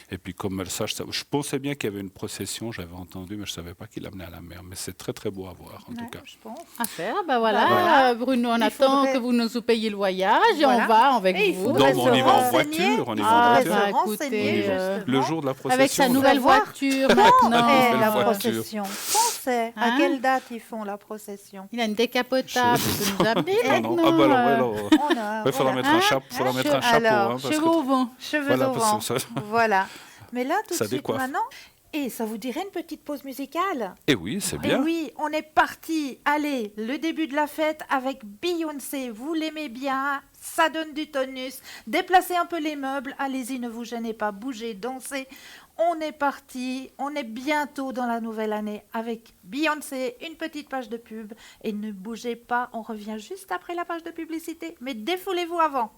Et puis, comme ça, je pensais bien qu'il y avait une procession, j'avais entendu, mais je ne savais pas qu'il l'amenait à la mer. Mais c'est très, très beau à voir, en tout Ouais, cas. je pense. À faire, ben voilà. Voilà. Bruno, on Il attend faudrait- que vous nous payez le voyage et Voilà. on va avec Et il vous. faudrait Non, se on y va en renseigner. voiture. On y va en Ah, voiture. bah, se renseigner, écoutez, justement. Le jour de la procession. Avec sa là. nouvelle voir. voiture maintenant. Eh, Belle la voiture. procession. Pensez, à Hein quelle date ils font la procession? Il a une décapotable, il peut nous amener Non, non. maintenant. Ah, bah alors, On a, il faudra voilà. mettre un chapeau. Faudra mettre un chapeau. Alors, Hein, parce Cheveux que- au vent. Cheveux Voilà, au parce vent. que ça- Voilà. Mais là, tout Ça de suite décoiffe. maintenant, et ça vous dirait une petite pause musicale? Eh oui, c'est Et bien. oui, on est parti. Allez, le début de la fête avec Beyoncé. Vous l'aimez bien, ça donne du tonus. Déplacez un peu les meubles. Allez-y, ne vous gênez pas, bougez, dansez. On est parti. On est bientôt dans la nouvelle année avec Beyoncé. Une petite page de pub. Et ne bougez pas, on revient juste après la page de publicité. Mais défoulez-vous avant.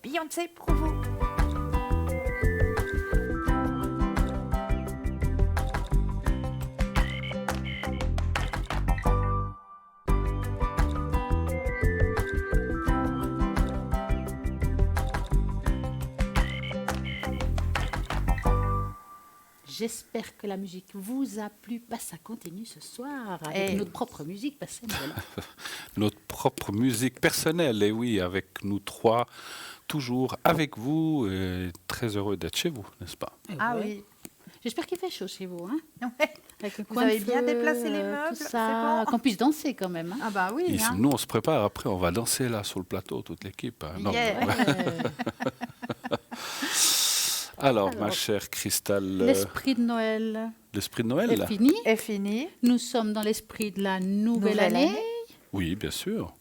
Beyoncé pour vous. J'espère que la musique vous a plu. Bah, ça continue ce soir avec Eh notre propre musique. Bah, c'est voilà. Notre propre musique personnelle, et oui, avec nous trois, toujours avec vous, et très heureux d'être chez vous, n'est-ce pas? Eh Ah ouais. oui. J'espère qu'il fait chaud chez vous. Hein, Ouais. avec un Vous coin de avez bien feu, déplacé les tout meubles, ça, c'est bon qu'on puisse danser quand même. Hein. Ah bah oui. Ici, hein. nous, on se prépare, après, on va danser là, sur le plateau, toute l'équipe. Hein. Non, Yeah. mais- Ouais. Alors, ma chère Cristal, L'esprit de Noël l'esprit de Noël, est là? fini. Est fini. Nous sommes dans l'esprit de la nouvelle Nouvelle année. année. Oui, bien sûr.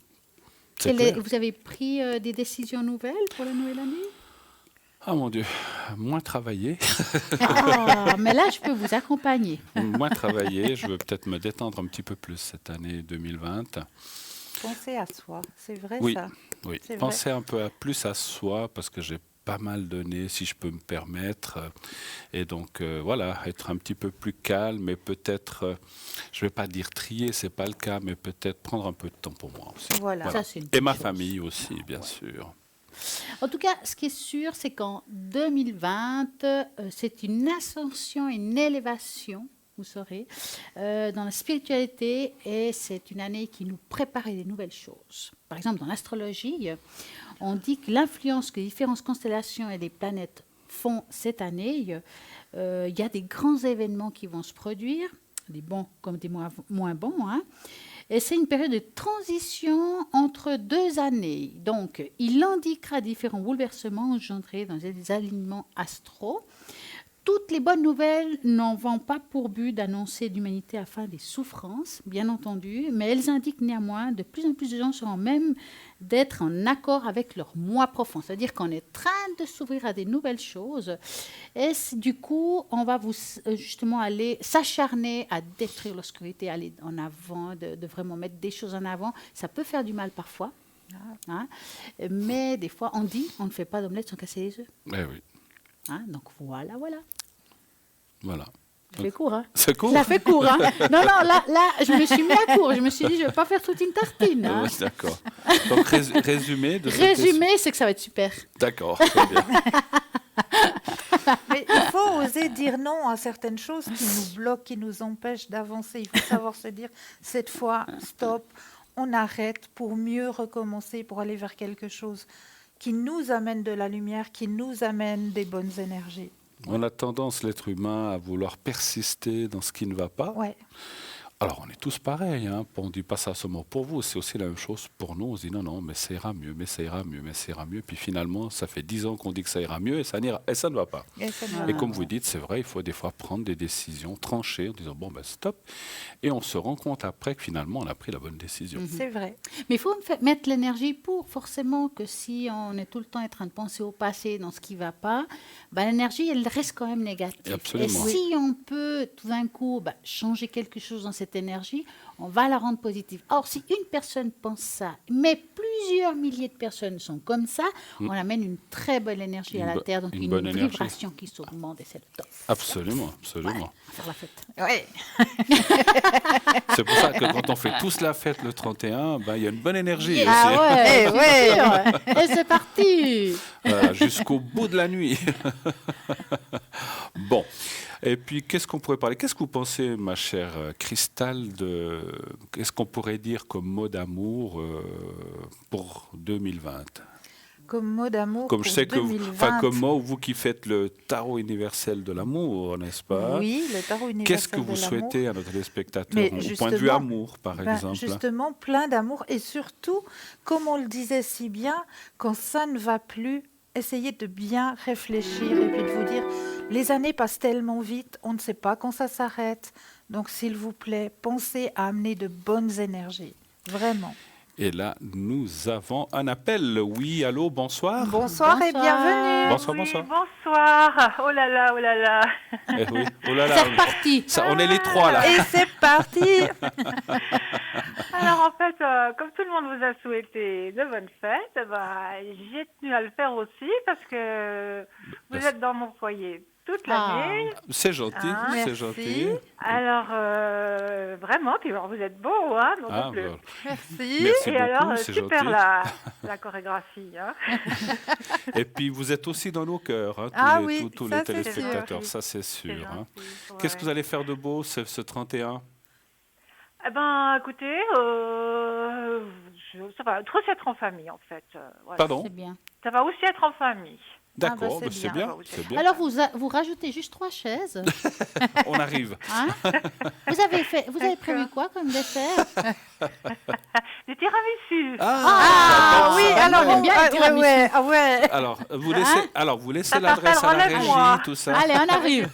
Et C'est clair. vous avez pris des décisions nouvelles pour la nouvelle année? Ah mon Dieu, moins travailler, Ah, mais là, je peux vous accompagner. moins travailler. Je veux peut-être me détendre un petit peu plus cette année 2020. Pensez à soi. C'est vrai Oui. ça. Oui, C'est vrai. penser un peu plus à soi parce que j'ai pas mal donné, si je peux me permettre. Et donc, voilà, être un petit peu plus calme et peut-être, je ne vais pas dire trier, ce n'est pas le cas, mais peut-être prendre un peu de temps pour moi aussi. Voilà. Ça, c'est une Et bonne ma chose. famille aussi, bien sûr. En tout cas, ce qui est sûr, c'est qu'en 2020, c'est une ascension, une élévation, vous saurez, dans la spiritualité, et c'est une année qui nous prépare à des nouvelles choses. Par exemple, dans l'astrologie, on dit que l'influence que les différentes constellations et les planètes font cette année, il y a des grands événements qui vont se produire, des bons comme des moins bons, hein. Et c'est une période de transition entre 2 années. Donc, il indiquera différents bouleversements engendrés dans des alignements astraux. Toutes les bonnes nouvelles n'en vont pas pour but d'annoncer l'humanité à la fin des souffrances, bien entendu, mais elles indiquent néanmoins de plus en plus de gens seront même d'être en accord avec leur moi profond. C'est-à-dire qu'on est en train de s'ouvrir à des nouvelles choses. Et du coup, on va justement aller s'acharner à détruire l'obscurité, aller en avant, de vraiment mettre des choses en avant. Ça peut faire du mal parfois, hein, mais des fois, on dit on ne fait pas d'omelette sans casser les œufs. Eh oui, Hein, donc voilà. voilà. Ça fait court, hein. C'est court. Ça fait court, hein. Non, là, je me suis mis à court. Je me suis dit, je ne vais pas faire toute une tartine. Hein. Oui, d'accord. Donc, résumé de cette Résumé, c'est que ça va être super. D'accord, très bien. Mais il faut oser dire non à certaines choses qui nous bloquent, qui nous empêchent d'avancer. Il faut savoir se dire, cette fois, stop, on arrête pour mieux recommencer, pour aller vers quelque chose qui nous amène de la lumière, qui nous amène des bonnes énergies. On a tendance, l'être humain, à vouloir persister dans ce qui ne va pas. Ouais. Alors, on est tous pareils, hein. On ne dit pas ça seulement pour vous, c'est aussi la même chose pour nous. On se dit non, mais ça ira mieux, mais ça ira mieux, mais ça ira mieux. Puis finalement, ça fait 10 ans qu'on dit que ça ira mieux et ça ne va pas. Et comme vous dites, c'est vrai, il faut des fois prendre des décisions tranchées en disant bon, ben stop. Et on se rend compte après que finalement, on a pris la bonne décision. C'est vrai. Mais il faut mettre l'énergie pour, forcément, que si on est tout le temps en train de penser au passé, dans ce qui ne va pas, ben, l'énergie, elle reste quand même négative. Absolument. Et si on peut, tout d'un coup, changer quelque chose dans cette énergie, on va la rendre positive. Or, si une personne pense ça, mais plusieurs milliers de personnes sont comme ça, on amène une très bonne énergie à la Terre, donc une bonne énergie. vibration qui s'augmente et c'est le top. Absolument, absolument. On va faire la fête. Oui. C'est pour ça que quand on fait tous la fête le 31, ben, il y a une bonne énergie aussi. Ah ouais, ouais. sûr. Et c'est parti. Voilà, jusqu'au bout de la nuit. Bon. Et puis, qu'est-ce qu'on pourrait parler? Qu'est-ce que vous pensez, ma chère Cristal, qu'est-ce qu'on pourrait dire comme mot d'amour pour 2020? Comme mot d'amour Comme pour je sais que 2020. comme moi, vous qui faites le tarot universel de l'amour, n'est-ce pas? Oui, le tarot universel Qu'est-ce que de vous l'amour. souhaitez à nos téléspectateurs Mais au point de vue justement, amour, par exemple? Justement, plein d'amour et surtout, comme on le disait si bien, quand ça ne va plus, essayez de bien réfléchir et puis de vous dire, les années passent tellement vite, on ne sait pas quand ça s'arrête. Donc, s'il vous plaît, pensez à amener de bonnes énergies. Vraiment. Et là, nous avons un appel. Oui, allô, bonsoir. Bonsoir et Bonsoir. bienvenue. Bonsoir, Oui, bonsoir. bonsoir. Oh là là, oh là là. Eh oui. Oh là là. C'est reparti. Ça, on est les trois là. Et c'est parti. Alors en fait, comme tout le monde vous a souhaité de bonnes fêtes, j'ai tenu à le faire aussi parce que vous êtes dans mon foyer toute l'année. C'est gentil, Ah, c'est merci. gentil. Alors vraiment, puis alors, vous êtes beau, hein, donc Ah, en plus. voilà. Merci. Merci Et alors, beaucoup, c'est super gentil. la chorégraphie. Hein. Et puis vous êtes aussi dans nos cœurs, hein, tous Ah les, oui, tous ça, les c'est téléspectateurs, sûr. ça c'est C'est sûr. Hein. gentil, ouais. Qu'est-ce que vous allez faire de beau ce 31? Eh ben, écoutez, ça va aussi être en famille, en fait. Voilà. Pardon? C'est bien. Ça va aussi être en famille. D'accord, c'est c'est bien. bien, c'est bien. Alors, vous rajoutez juste 3 chaises. On arrive. Hein. Vous avez prévu quoi comme dessert? Des tiramisu. Ah oui, ça, alors on aime bien les tiramisu. ouais. Alors, vous laissez Ça l'adresse à la s'appelle régie, Relève-moi. tout ça. Allez, on arrive.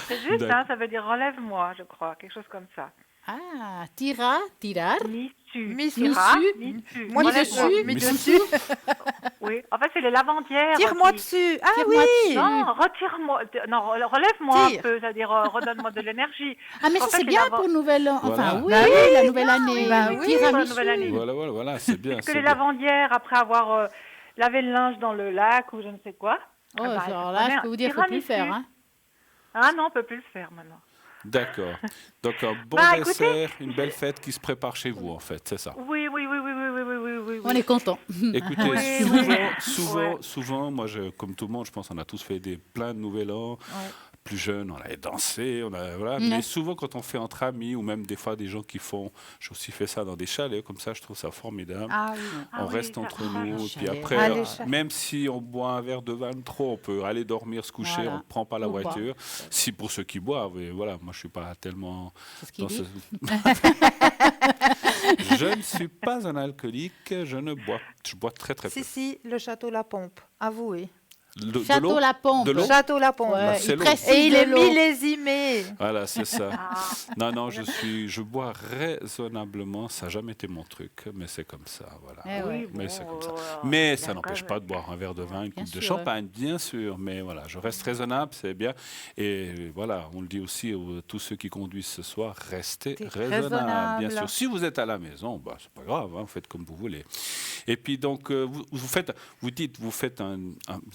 C'est juste, D'accord. hein, ça veut dire relève-moi, je crois, quelque chose comme ça. Ah, tirar. Missu. Missu. Tira, Missu. missu. Moi Mis Relève-moi. dessus. mis Mais dessus. Oui, en fait, c'est les lavandières. Tire-moi qui- dessus. Ah Tire-moi oui. dessus. Non, retire-moi. Non, relève-moi Tire. un peu, c'est-à-dire redonne-moi de l'énergie. Ah, mais En ça, fait, c'est les bien lavand- pour Nouvelle An. Enfin, Voilà. oui, Bah oui, la nouvelle année. bah oui, Tiramisu. pour la nouvelle année. Voilà, c'est bien. Que c'est les bien. lavandières, après avoir laver le linge dans le lac ou je ne sais quoi. Oh, Ah bah, alors il là, faut je un peux vous dire, il ne faut plus le tiramisu. faire. Hein. Ah non, on peut plus le faire maintenant. D'accord. Donc un bon Bah, écoutez, dessert, une belle fête qui se prépare chez vous, en fait, c'est ça. Oui. On est content. Écoutez, Oui, souvent, moi, comme tout le monde, je pense qu'on a tous fait plein de nouvel an. Plus jeunes, on allait danser, voilà. Mais souvent, quand on fait entre amis, ou même des fois des gens qui font, j'ai aussi fait ça dans des chalets, comme ça, je trouve ça formidable. Ah oui. On reste entre nous, et puis chalet. après, Ah, les chalets. même si on boit un verre de vin de trop, on peut aller dormir, se coucher, Voilà. on ne prend pas la Ou pas. voiture. Si pour ceux qui boivent, et voilà, moi je suis pas tellement. C'est ce qu'il dit. Je ne suis pas un alcoolique, je bois très très peu. Si, le château La Pompe, avouez. De Château l'eau La Pompe. De l'eau Château La Pompe. Ouais, Bah, c'est il l'eau. précise Et il de est l'eau. millésimé. Voilà, c'est ça. Ah. Non, je bois raisonnablement, ça n'a jamais été mon truc, mais c'est comme ça, voilà. Eh ouais. Mais c'est comme ça. voilà. Mais Il y ça a n'empêche quand pas même- de boire un verre de vin, une Bien coupe de sûr, champagne, bien sûr, mais voilà, je reste raisonnable, c'est bien. Et voilà, on le dit aussi à tous ceux qui conduisent ce soir, restez T'es raisonnable, bien raisonnable. sûr. Si vous êtes à la maison, bah, c'est pas grave, hein, vous faites comme vous voulez. Et puis donc, vous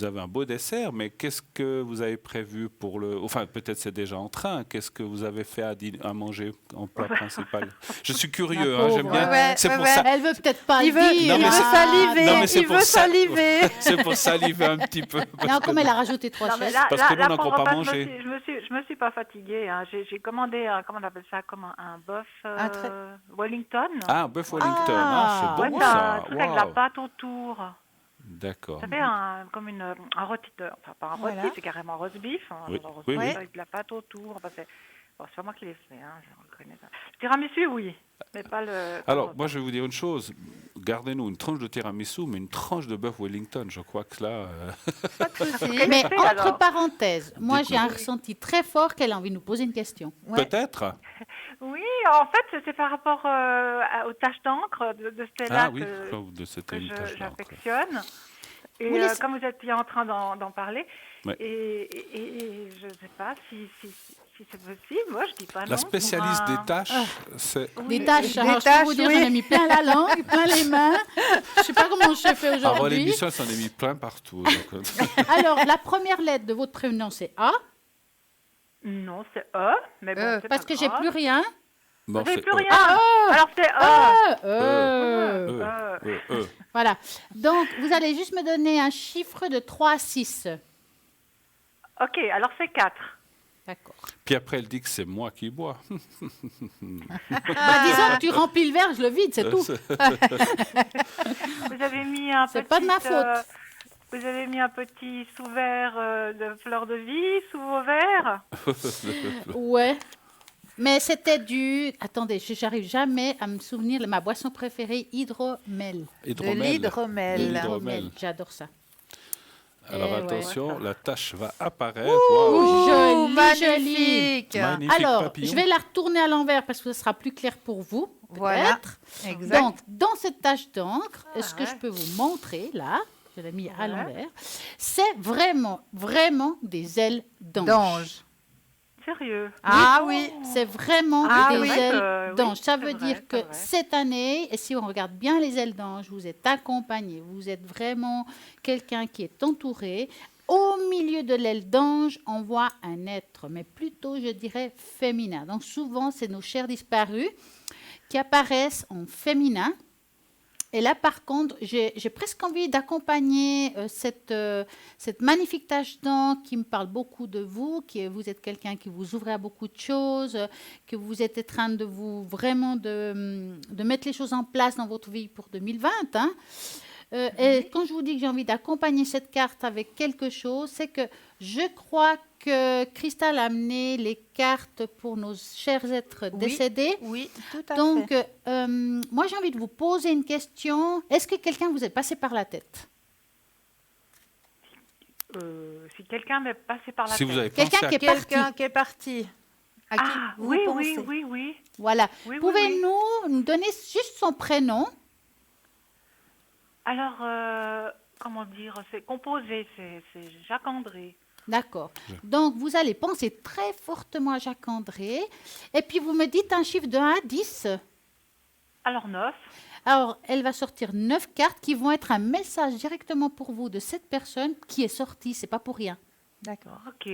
avez un beau dessert, mais qu'est-ce que vous avez prévu pour enfin, peut-être c'est déjà en train. Qu'est-ce que vous avez fait à manger en plat principal? Je suis curieux, La hein, pauvre. j'aime bien. Ouais, c'est ouais, pour ouais. ça. Elle veut peut-être pas Il le veut, dire. Non, mais il veut c'est- saliver. Non, mais c'est Il pour veut ça. saliver. C'est pour saliver un petit peu. Non, comme elle a rajouté 3 Non, mais chaises. là, Parce que nous, on n'a pour encore pas repas, mangé. Je me suis pas fatiguée. Hein. J'ai commandé, comment on appelle ça, comme un bœuf Un trait- Wellington. Ah, bœuf Wellington. Ah, C'est Ouais, bon t'as un ça. truc avec la Waouh. pâte autour. D'accord. Ça fait comme un rôti, enfin pas un Voilà. rôti, c'est carrément un roast beef. Oui, Un roast oui, beef oui. avec de la pâte autour. Enfin, c'est pas moi qui l'ai fait, hein, je reconnais ça. Le tiramisu, oui, mais pas le... Alors, moi, je vais vous dire une chose. Gardez-nous une tranche de tiramisu, mais une tranche de bœuf Wellington. Je crois que là... Pas de souci. Mais fait, entre alors parenthèses, moi j'ai Dites-nous. un ressenti très fort qu'elle a envie de nous poser une question. Ouais. Peut-être. Oui, en fait, c'est par rapport aux taches d'encre de Stella Ah oui, c'était que une tache d'encre. j'affectionne. Et Vous laissez- comme vous êtes bien en train d'en parler, Ouais. et je ne sais pas si c'est possible, moi je dis pas non. La spécialiste pour un- des taches, c'est... Des Oui, tâches, des alors je tâches, peux vous dire, oui. j'en ai mis plein la langue, plein les mains. Je sais pas comment je fais Avant aujourd'hui. l'émission, elle s'en est mis plein partout. donc, Alors, la première lettre de votre prénom, c'est A, Non, c'est E, mais bon, c'est parce pas que j'ai grave. plus rien. bon, Vous n'avez c'est plus E. rien. Ah, Alors c'est E. E. Voilà. Donc, vous allez juste me donner un chiffre de 3 à 6. Ok, alors c'est 4. D'accord. Puis après, elle dit que c'est moi qui bois. Bah, disons que tu remplis le verre, je le vide, c'est tout. Vous avez mis un C'est petit... pas de ma faute. Vous avez mis un petit sous-verre de fleur de vie sous vos verres. Ouais. Mais c'était du... Attendez, j'arrive jamais à me souvenir de ma boisson préférée, hydromel. De Hydromel. l'hydromel. L'hydromel. J'adore ça. Alors Eh ouais. attention, la tache va apparaître. Ouh, Waouh. joli, magnifique. Magnifique Alors, papillon. je vais la retourner à l'envers parce que ce sera plus clair pour vous, Voilà. peut-être. Exact. Donc, dans cette tache d'encre, ce que ouais. je peux vous montrer, là, je l'ai mis à Ouais. l'envers, c'est vraiment, vraiment des ailes d'ange. D'ange. Sérieux. Ah oui. C'est vraiment Ah des oui. ailes Oui, d'ange. Ça c'est veut vrai, dire que c'est vrai. cette année, et si on regarde bien les ailes d'ange, vous êtes accompagné, vous êtes vraiment quelqu'un qui est entouré. Au milieu de l'aile d'ange, on voit un être, mais plutôt, je dirais, féminin. Donc souvent, c'est nos chers disparus qui apparaissent en féminin. Et là, par contre, j'ai presque envie d'accompagner cette magnifique tache d'encre qui me parle beaucoup de vous, vous êtes quelqu'un qui vous ouvre à beaucoup de choses, que vous êtes en train de vous vraiment de mettre les choses en place dans votre vie pour 2020. Hein. Et quand je vous dis que j'ai envie d'accompagner cette carte avec quelque chose, c'est que je crois que Christelle a amené les cartes pour nos chers êtres Oui. décédés. Oui, tout à Donc, fait. moi, j'ai envie de vous poser une question. Est-ce que quelqu'un vous est passé par la tête? Si quelqu'un m'est passé par la Si tête. vous avez pensé Quelqu'un à... qui est parti. Quelqu'un qui est parti. À qui Ah, vous oui, pensez? oui. Voilà. Oui, oui, Pouvez-nous nous donner juste son prénom? Alors, comment dire, c'est composé, c'est Jacques André. D'accord. Donc, vous allez penser très fortement à Jacques André. Et puis, vous me dites un chiffre de 1 à 10. Alors 9. Alors, elle va sortir 9 cartes qui vont être un message directement pour vous de cette personne qui est sortie. C'est pas pour rien. D'accord. Ok.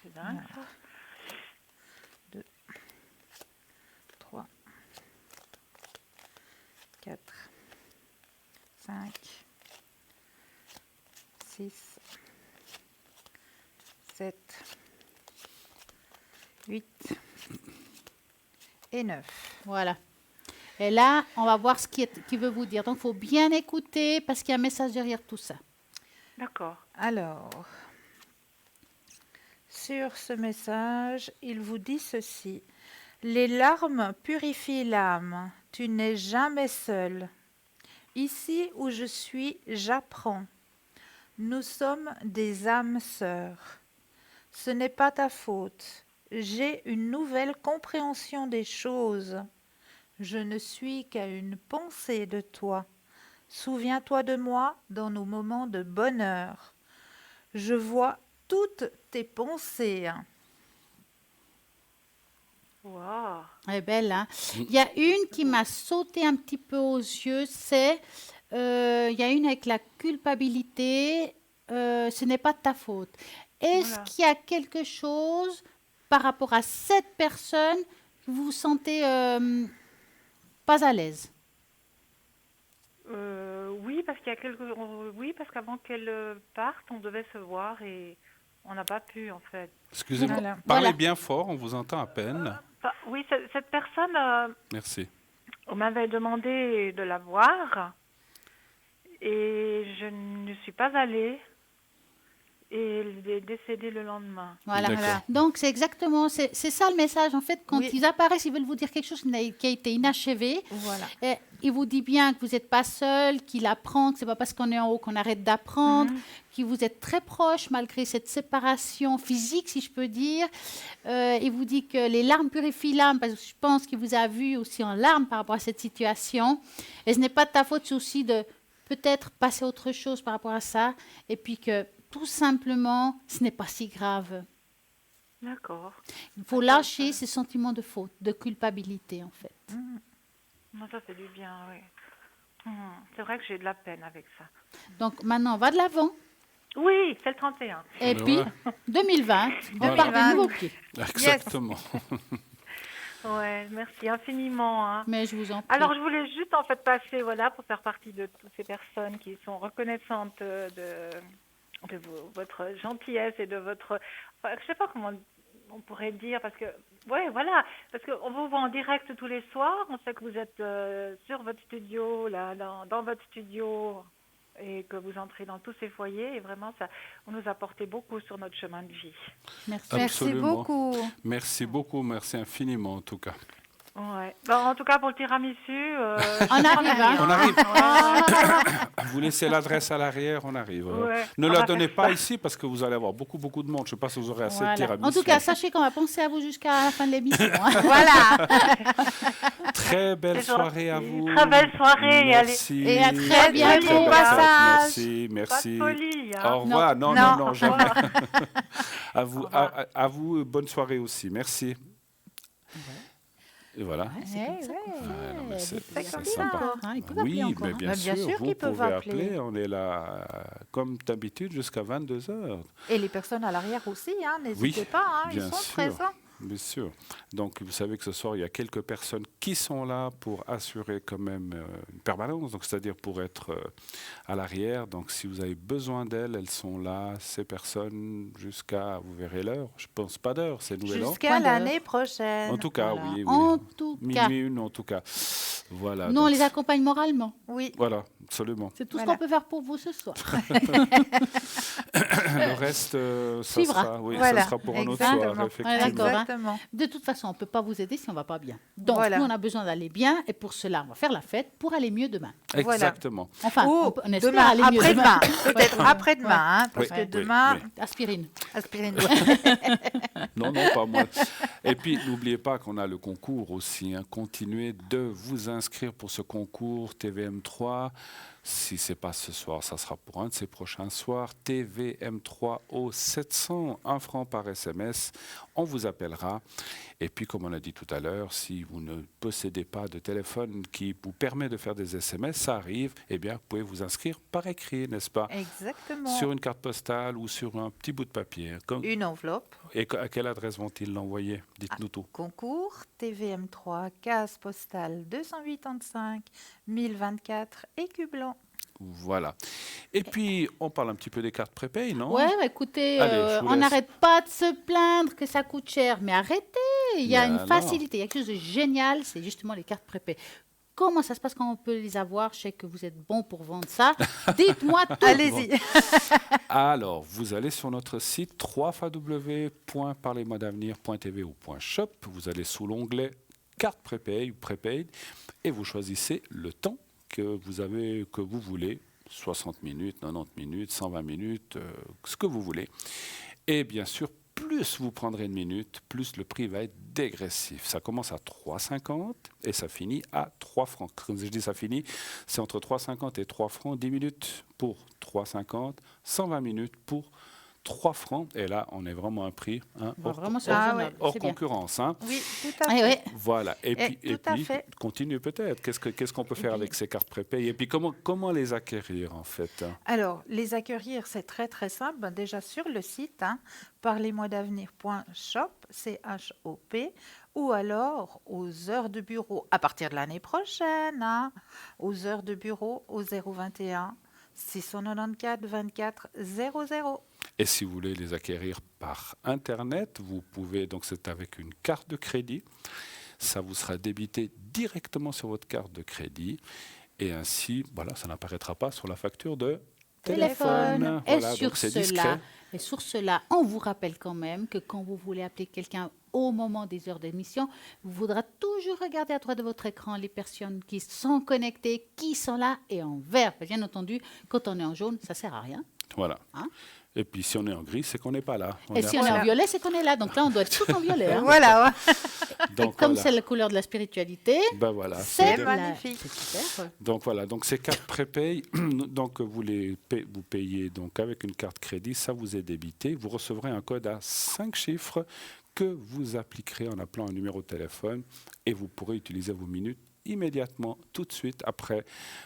C'est dingue. 2, 3, 4, 5, 6, 7, 8 et 9. Voilà. Et là, on va voir ce qui veut vous dire. Donc, il faut bien écouter parce qu'il y a un message derrière tout ça. D'accord. Alors, sur ce message, il vous dit ceci. Les larmes purifient l'âme. Tu n'es jamais seul. Ici où je suis, j'apprends. Nous sommes des âmes sœurs. Ce n'est pas ta faute. J'ai une nouvelle compréhension des choses. Je ne suis qu'à une pensée de toi. Souviens-toi de moi dans nos moments de bonheur. Je vois toutes tes pensées. Wow. Elle est belle, hein? Il y a une qui m'a sauté un petit peu aux yeux, il y a une avec la culpabilité, ce n'est pas de ta faute. Est-ce Voilà. qu'il y a quelque chose par rapport à cette personne que vous vous sentez pas à l'aise? Oui, parce qu'il y a oui, parce qu'avant qu'elle parte, on devait se voir et on n'a pas pu en fait. Excusez-moi, Voilà. parlez Voilà. bien fort, on vous entend à peine. Oui, cette personne, Merci. on m'avait demandé de la voir et je ne suis pas allée et elle est décédée le lendemain. Voilà. D'accord. Donc, c'est exactement, c'est ça le message. En fait, quand Oui. ils apparaissent, ils veulent vous dire quelque chose qui a été inachevé. Voilà. Et il vous dit bien que vous n'êtes pas seul, qu'il apprend, que ce n'est pas parce qu'on est en haut qu'on arrête d'apprendre, que vous êtes très proche malgré cette séparation physique, si je peux dire. Il vous dit que les larmes purifient l'âme, parce que je pense qu'il vous a vu aussi en larmes par rapport à cette situation. Et ce n'est pas de ta faute, c'est aussi de peut-être passer à autre chose par rapport à ça. Et puis que tout simplement, ce n'est pas si grave. D'accord. Il faut lâcher ces sentiments de faute, de culpabilité, en fait. Non, ça fait du bien, oui. C'est vrai que j'ai de la peine avec ça. Donc maintenant, on va de l'avant. Oui, c'est le 31. Et puis, Ouais. 2020, on Voilà. part de nouveau pied. Exactement. Ouais, merci infiniment. Hein. Mais je vous en prie. Alors, je voulais juste en fait passer, voilà, pour faire partie de toutes ces personnes qui sont reconnaissantes de votre gentillesse et de votre, enfin, je sais pas comment on pourrait dire, parce que, ouais, voilà, parce qu'on vous voit en direct tous les soirs, on sait que vous êtes sur votre studio, là, dans votre studio, et que vous entrez dans tous ces foyers, et vraiment, ça, on nous a apporté beaucoup sur notre chemin de vie. Merci. Merci Absolument. beaucoup. Merci beaucoup, merci infiniment en tout cas. Ouais. Bon, en tout cas, pour le tiramisu, On arrive, hein. On arrive. Ouais. Vous laissez l'adresse à l'arrière, on arrive. Ouais. Ne On la va donnez faire pas ça. ici parce que vous allez avoir beaucoup de monde. Je ne sais pas si vous aurez assez de Voilà. tiramisu. En tout cas, sachez qu'on va penser à vous jusqu'à la fin de l'émission. hein. Voilà. Très belle C'est soirée à gentil. vous. Très belle soirée, Merci. Et à très bientôt. Très belle Passage. fête. Merci, Pas merci. de folie. Hein. Au revoir. Non, Non. non, jamais. À vous, Au revoir. à vous, bonne soirée aussi. Merci. Et voilà. C'est comme ça qu'on fait. Ouais, non, mais c'est Vous sympa. pouvez encore, hein. Ils peuvent appeler Oui, encore, mais hein. bien Bah, bien sûr, sûr vous qu'ils peuvent pouvez appeler. appeler. On est là, comme d'habitude, jusqu'à 22h. Et les personnes à l'arrière aussi, hein, n'hésitez Oui, pas, hein, ils bien sont sûr. présents. Bien sûr. Donc, vous savez que ce soir, il y a quelques personnes qui sont là pour assurer quand même une permanence, donc c'est-à-dire pour être à l'arrière. Donc, si vous avez besoin d'elles, elles sont là, ces personnes, jusqu'à, vous verrez l'heure. Je ne pense pas d'heure, c'est Nouvel An. Jusqu'à Point d'heure. l'année prochaine. En tout cas, Voilà. oui, oui. En tout cas. Minuit une, en tout cas. Voilà. Nous, on donc, les accompagne moralement. Oui. Voilà, absolument. C'est tout ce Voilà. qu'on peut faire pour vous ce soir. Le reste, ça Suivra. sera, oui, Voilà, ça sera pour un autre exactement. soir, effectivement. D'accord, hein. Exactement. De toute façon, on ne peut pas vous aider si on ne va pas bien. Donc, Voilà. nous, on a besoin d'aller bien. Et pour cela, on va faire la fête pour aller mieux demain. Voilà. Exactement. Enfin, Ou on espère demain, aller mieux après-demain. demain. Peut-être Ouais. après-demain, hein, parce Oui, que oui, demain, oui. Aspirine. aspirine. Non, pas moi. Et puis, n'oubliez pas qu'on a le concours aussi. Continuez de vous inscrire pour ce concours TVM3. Si ce n'est pas ce soir, ça sera pour un de ces prochains soirs. TVM3 au 700, 1 franc par SMS. On vous appellera. Et puis, comme on a dit tout à l'heure, si vous ne possédez pas de téléphone qui vous permet de faire des SMS, ça arrive, eh bien, vous pouvez vous inscrire par écrit, n'est-ce pas? Exactement. Sur une carte postale ou sur un petit bout de papier. Une enveloppe. Et à quelle adresse vont-ils l'envoyer? Dites-nous tout. Concours TVM3, case postale 285 1024 Écu-Blanc. Voilà. Et puis, on parle un petit peu des cartes prépay, non? Ouais, écoutez, Allez, je vous on laisse. n'arrête pas de se plaindre que ça coûte cher, mais arrêtez, il y a Mais une alors facilité, il y a quelque chose de génial, c'est justement les cartes prépay. Comment ça se passe quand on peut les avoir? Je sais que vous êtes bon pour vendre ça. Dites-moi tout. Allez-y. Alors, vous allez sur notre site www.parlez-moi-d'avenir.tv ou .shop. Vous allez sous l'onglet carte prépay ou prépaid et vous choisissez le temps que vous voulez, 60 minutes, 90 minutes, 120 minutes, ce que vous voulez. Et bien sûr, plus vous prendrez une minute, plus le prix va être dégressif. Ça commence à 3,50 et ça finit à 3 francs. Quand je dis ça finit, c'est entre 3,50 et 3 francs, 10 minutes pour 3,50, 120 minutes pour 3 francs. Et là, on est vraiment à un prix Vraiment, c'est Ah raisonnable, hors c'est bien. concurrence. Hein. Oui, tout à Ah, fait. ouais. Voilà. Et Et puis, tout à fait. continue peut-être. Qu'est-ce qu'on peut faire avec ces cartes prépay? Et puis, comment les acquérir, en fait? Alors, les acquérir, c'est très très simple. Ben, déjà sur le site, parlez-moi-d'avenir.shop, C-H-O-P, ou alors aux heures de bureau, à partir de l'année prochaine, aux heures de bureau au 021 694 24 00. Et si vous voulez les acquérir par Internet, vous pouvez, donc c'est avec une carte de crédit, ça vous sera débité directement sur votre carte de crédit et ainsi, voilà, ça n'apparaîtra pas sur la facture de téléphone. Et Voilà, sur donc c'est cela, discret. on vous rappelle quand même que quand vous voulez appeler quelqu'un au moment des heures d'émission, vous voudra toujours regarder à droite de votre écran les personnes qui sont connectées, qui sont là et en vert. Bien entendu, quand on est en jaune, ça sert à rien. Voilà. Hein? Et puis si on est en gris, c'est qu'on n'est pas là. Et si on est en violet, c'est qu'on est là. Donc là, on doit être tous en violet. Hein. Voilà, ouais. Donc, Comme voilà. c'est la couleur de la spiritualité, Ben voilà, c'est de- magnifique. C'est super. Donc voilà, donc ces cartes prépay, donc vous payez donc avec une carte crédit, ça vous est débité. Vous recevrez un code à 5 chiffres que vous appliquerez en appelant un numéro de téléphone et vous pourrez utiliser vos minutes immédiatement, tout de suite après,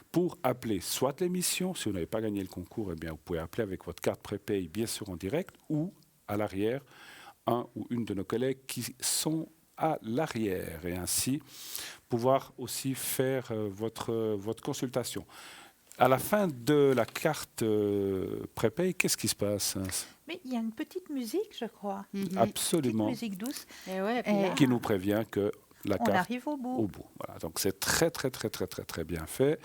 pour appeler soit l'émission, si vous n'avez pas gagné le concours, eh bien vous pouvez appeler avec votre carte prépay, bien sûr en direct, ou à l'arrière, un ou une de nos collègues qui sont à l'arrière, et ainsi pouvoir aussi faire votre consultation. À la fin de la carte prépay, qu'est-ce qui se passe? Mais il y a une petite musique, je crois. Mhm. Absolument, Petite musique douce. Et ouais, puis Et- là, qui nous prévient que la On carte arrive au bout. au bout. Voilà. Donc c'est très bien fait.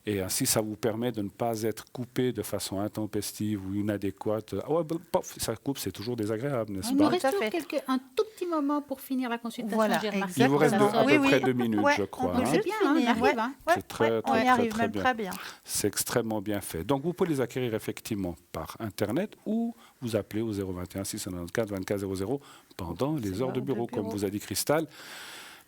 Et ainsi, ça vous permet de ne pas être coupé de façon intempestive ou inadéquate. Ah ouais, pof, ça coupe, c'est toujours désagréable, n'est-ce il nous pas? reste Tout à toujours fait. un tout petit moment pour finir la consultation. Voilà, j'ai remarqué. Il vous reste exactement. à peu Oui, près oui. 2 minutes, Ouais, je on crois. peut hein. C'est juste bien, hein, on finir, arrive. ouais. Hein. Ouais, C'est très, ouais, très, on y très, arrive très même bien. très bien. C'est extrêmement bien fait. Donc, vous pouvez les acquérir effectivement par Internet ou vous appelez au 021 694 24 00 pendant les heures de bureau, comme vous a dit Cristal.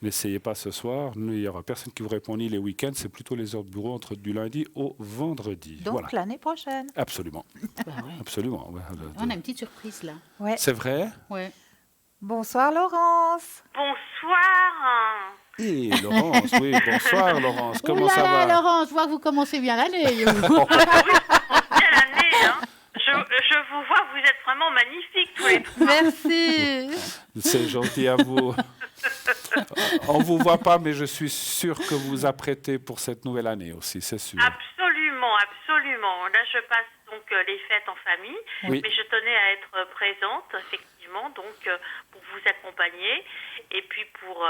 N'essayez pas ce soir. Il n'y aura personne qui vous répond ni les week-ends. C'est plutôt les heures de bureau entre du lundi au vendredi. Donc Voilà. l'année prochaine. Absolument. Bah ouais. Absolument. Ouais. On a une petite surprise là. Ouais. C'est vrai? Ouais. Bonsoir Laurence. Bonsoir. Et Laurence, oui, bonsoir Laurence. Comment Ouh là ça là, va? Laurence, je vois que vous commencez bien l'année. Quelle année, hein. Je vous vois, vous êtes vraiment magnifiques tous les trois. Merci. C'est gentil à vous. On ne vous voit pas, mais je suis sûr que vous apprêtez pour cette nouvelle année aussi, c'est sûr. Absolument, absolument. Là, je passe donc les fêtes en famille, Oui. mais je tenais à être présente, effectivement, donc pour vous accompagner et puis pour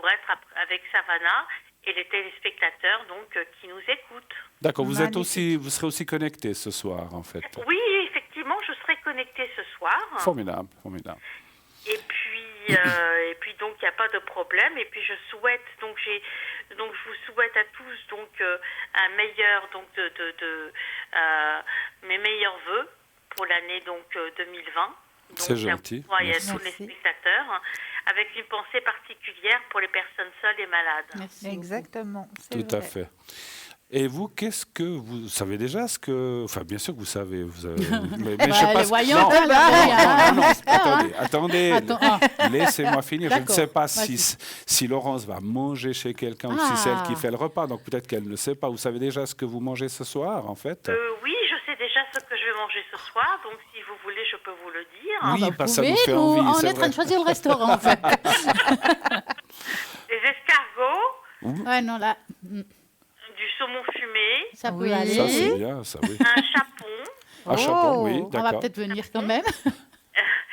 être avec Savannah et les téléspectateurs donc qui nous écoutent. D'accord, vous Magnifique. serez aussi connecté ce soir, en fait. Oui, effectivement, je serai connectée ce soir. Formidable, formidable. Et puis donc il n'y a pas de problème. Et puis je souhaite donc je vous souhaite à tous donc un meilleur donc mes meilleurs vœux pour l'année donc 2020. C'est gentil. Pour tous les Merci. spectateurs, avec une pensée particulière pour les personnes seules et malades. Merci. Exactement. c'est Tout à vrai. fait. Et vous, qu'est-ce que vous savez déjà ce que... Enfin, bien sûr que vous savez. Mais je sais pas les ce- voyantes, Non, elles le savent bien, non, hein. attendez. Attends, ah. Laissez-moi finir. Je ne D'accord, sais pas vas-y. si Laurence va manger chez quelqu'un ou si c'est elle qui fait le repas. Donc peut-être qu'elle ne sait pas. Vous savez déjà ce que vous mangez ce soir, en fait? Oui, je sais déjà ce que je vais manger ce soir, donc si vous voulez, je peux vous le dire. Oui, Vous parce que ça pouvez, nous fait nous, envie. on c'est est en train vrai. de choisir le restaurant, en fait. Des escargots, Ouais, non, là, du saumon fumé, ça peut Oui. aller. Ça, c'est bien, ça, oui. un chapon Un chapon, oui, On va d'accord. peut-être venir quand même.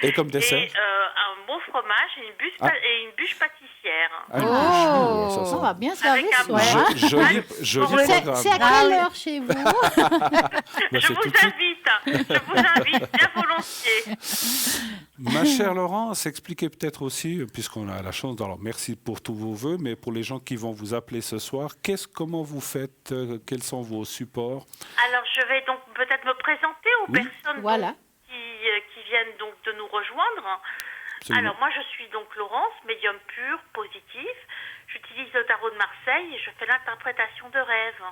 Et comme dessert? et un bon fromage et une bûche pâtissière. Ah, une Oh. bûche, oui, ça, On va bien se laver Avec ce un soir. hein. Joli programme. C'est à quelle heure chez vous? Bah, Je c'est vous tout de suite. invite bien volontiers. Ma chère Laurence, expliquez peut-être aussi, puisqu'on a la chance, alors merci pour tous vos vœux, mais pour les gens qui vont vous appeler ce soir, comment vous faites, quels sont vos supports? Alors, je vais donc peut-être me présenter aux Oui. personnes Voilà. donc, qui viennent donc de nous rejoindre. Absolument. Alors, moi, je suis donc Laurence, médium pur, positif. J'utilise le tarot de Marseille et je fais l'interprétation de rêves.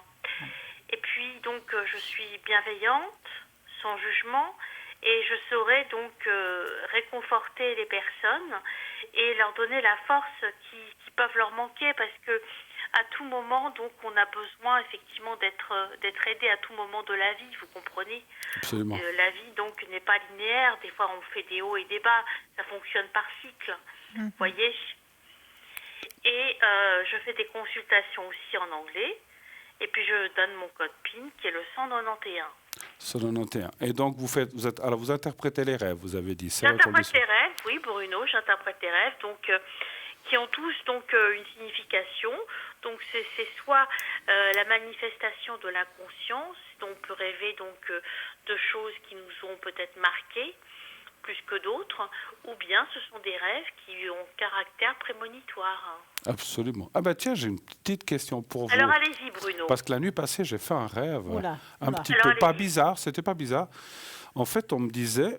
Et puis, donc, je suis bienveillante, sans jugement, et je saurai donc réconforter les personnes et leur donner la force qui peuvent leur manquer, parce que à tout moment, donc, on a besoin effectivement d'être aidé à tout moment de la vie, vous comprenez. Absolument. La vie, donc, n'est pas linéaire. Des fois, on fait des hauts et des bas. Ça fonctionne par cycle, voyez. Et je fais des consultations aussi en anglais. Et puis, je donne mon code PIN, qui est le 191. 191. Et donc, alors vous interprétez les rêves, vous avez dit. C'est la J'interprète condition. les rêves, oui, Bruno, j'interprète les rêves, donc, qui ont tous donc une signification. Donc, c'est soit la manifestation de l'inconscience, dont on peut rêver donc de choses qui nous ont peut-être marquées, plus que d'autres, ou bien ce sont des rêves qui ont caractère prémonitoire. Absolument. Ah ben tiens, j'ai une petite question pour vous. Alors, allez-y, Bruno. Parce que la nuit passée, j'ai fait un rêve Oula, un oula. petit Alors, peu allez-y. pas bizarre, c'était pas bizarre. En fait, on me disait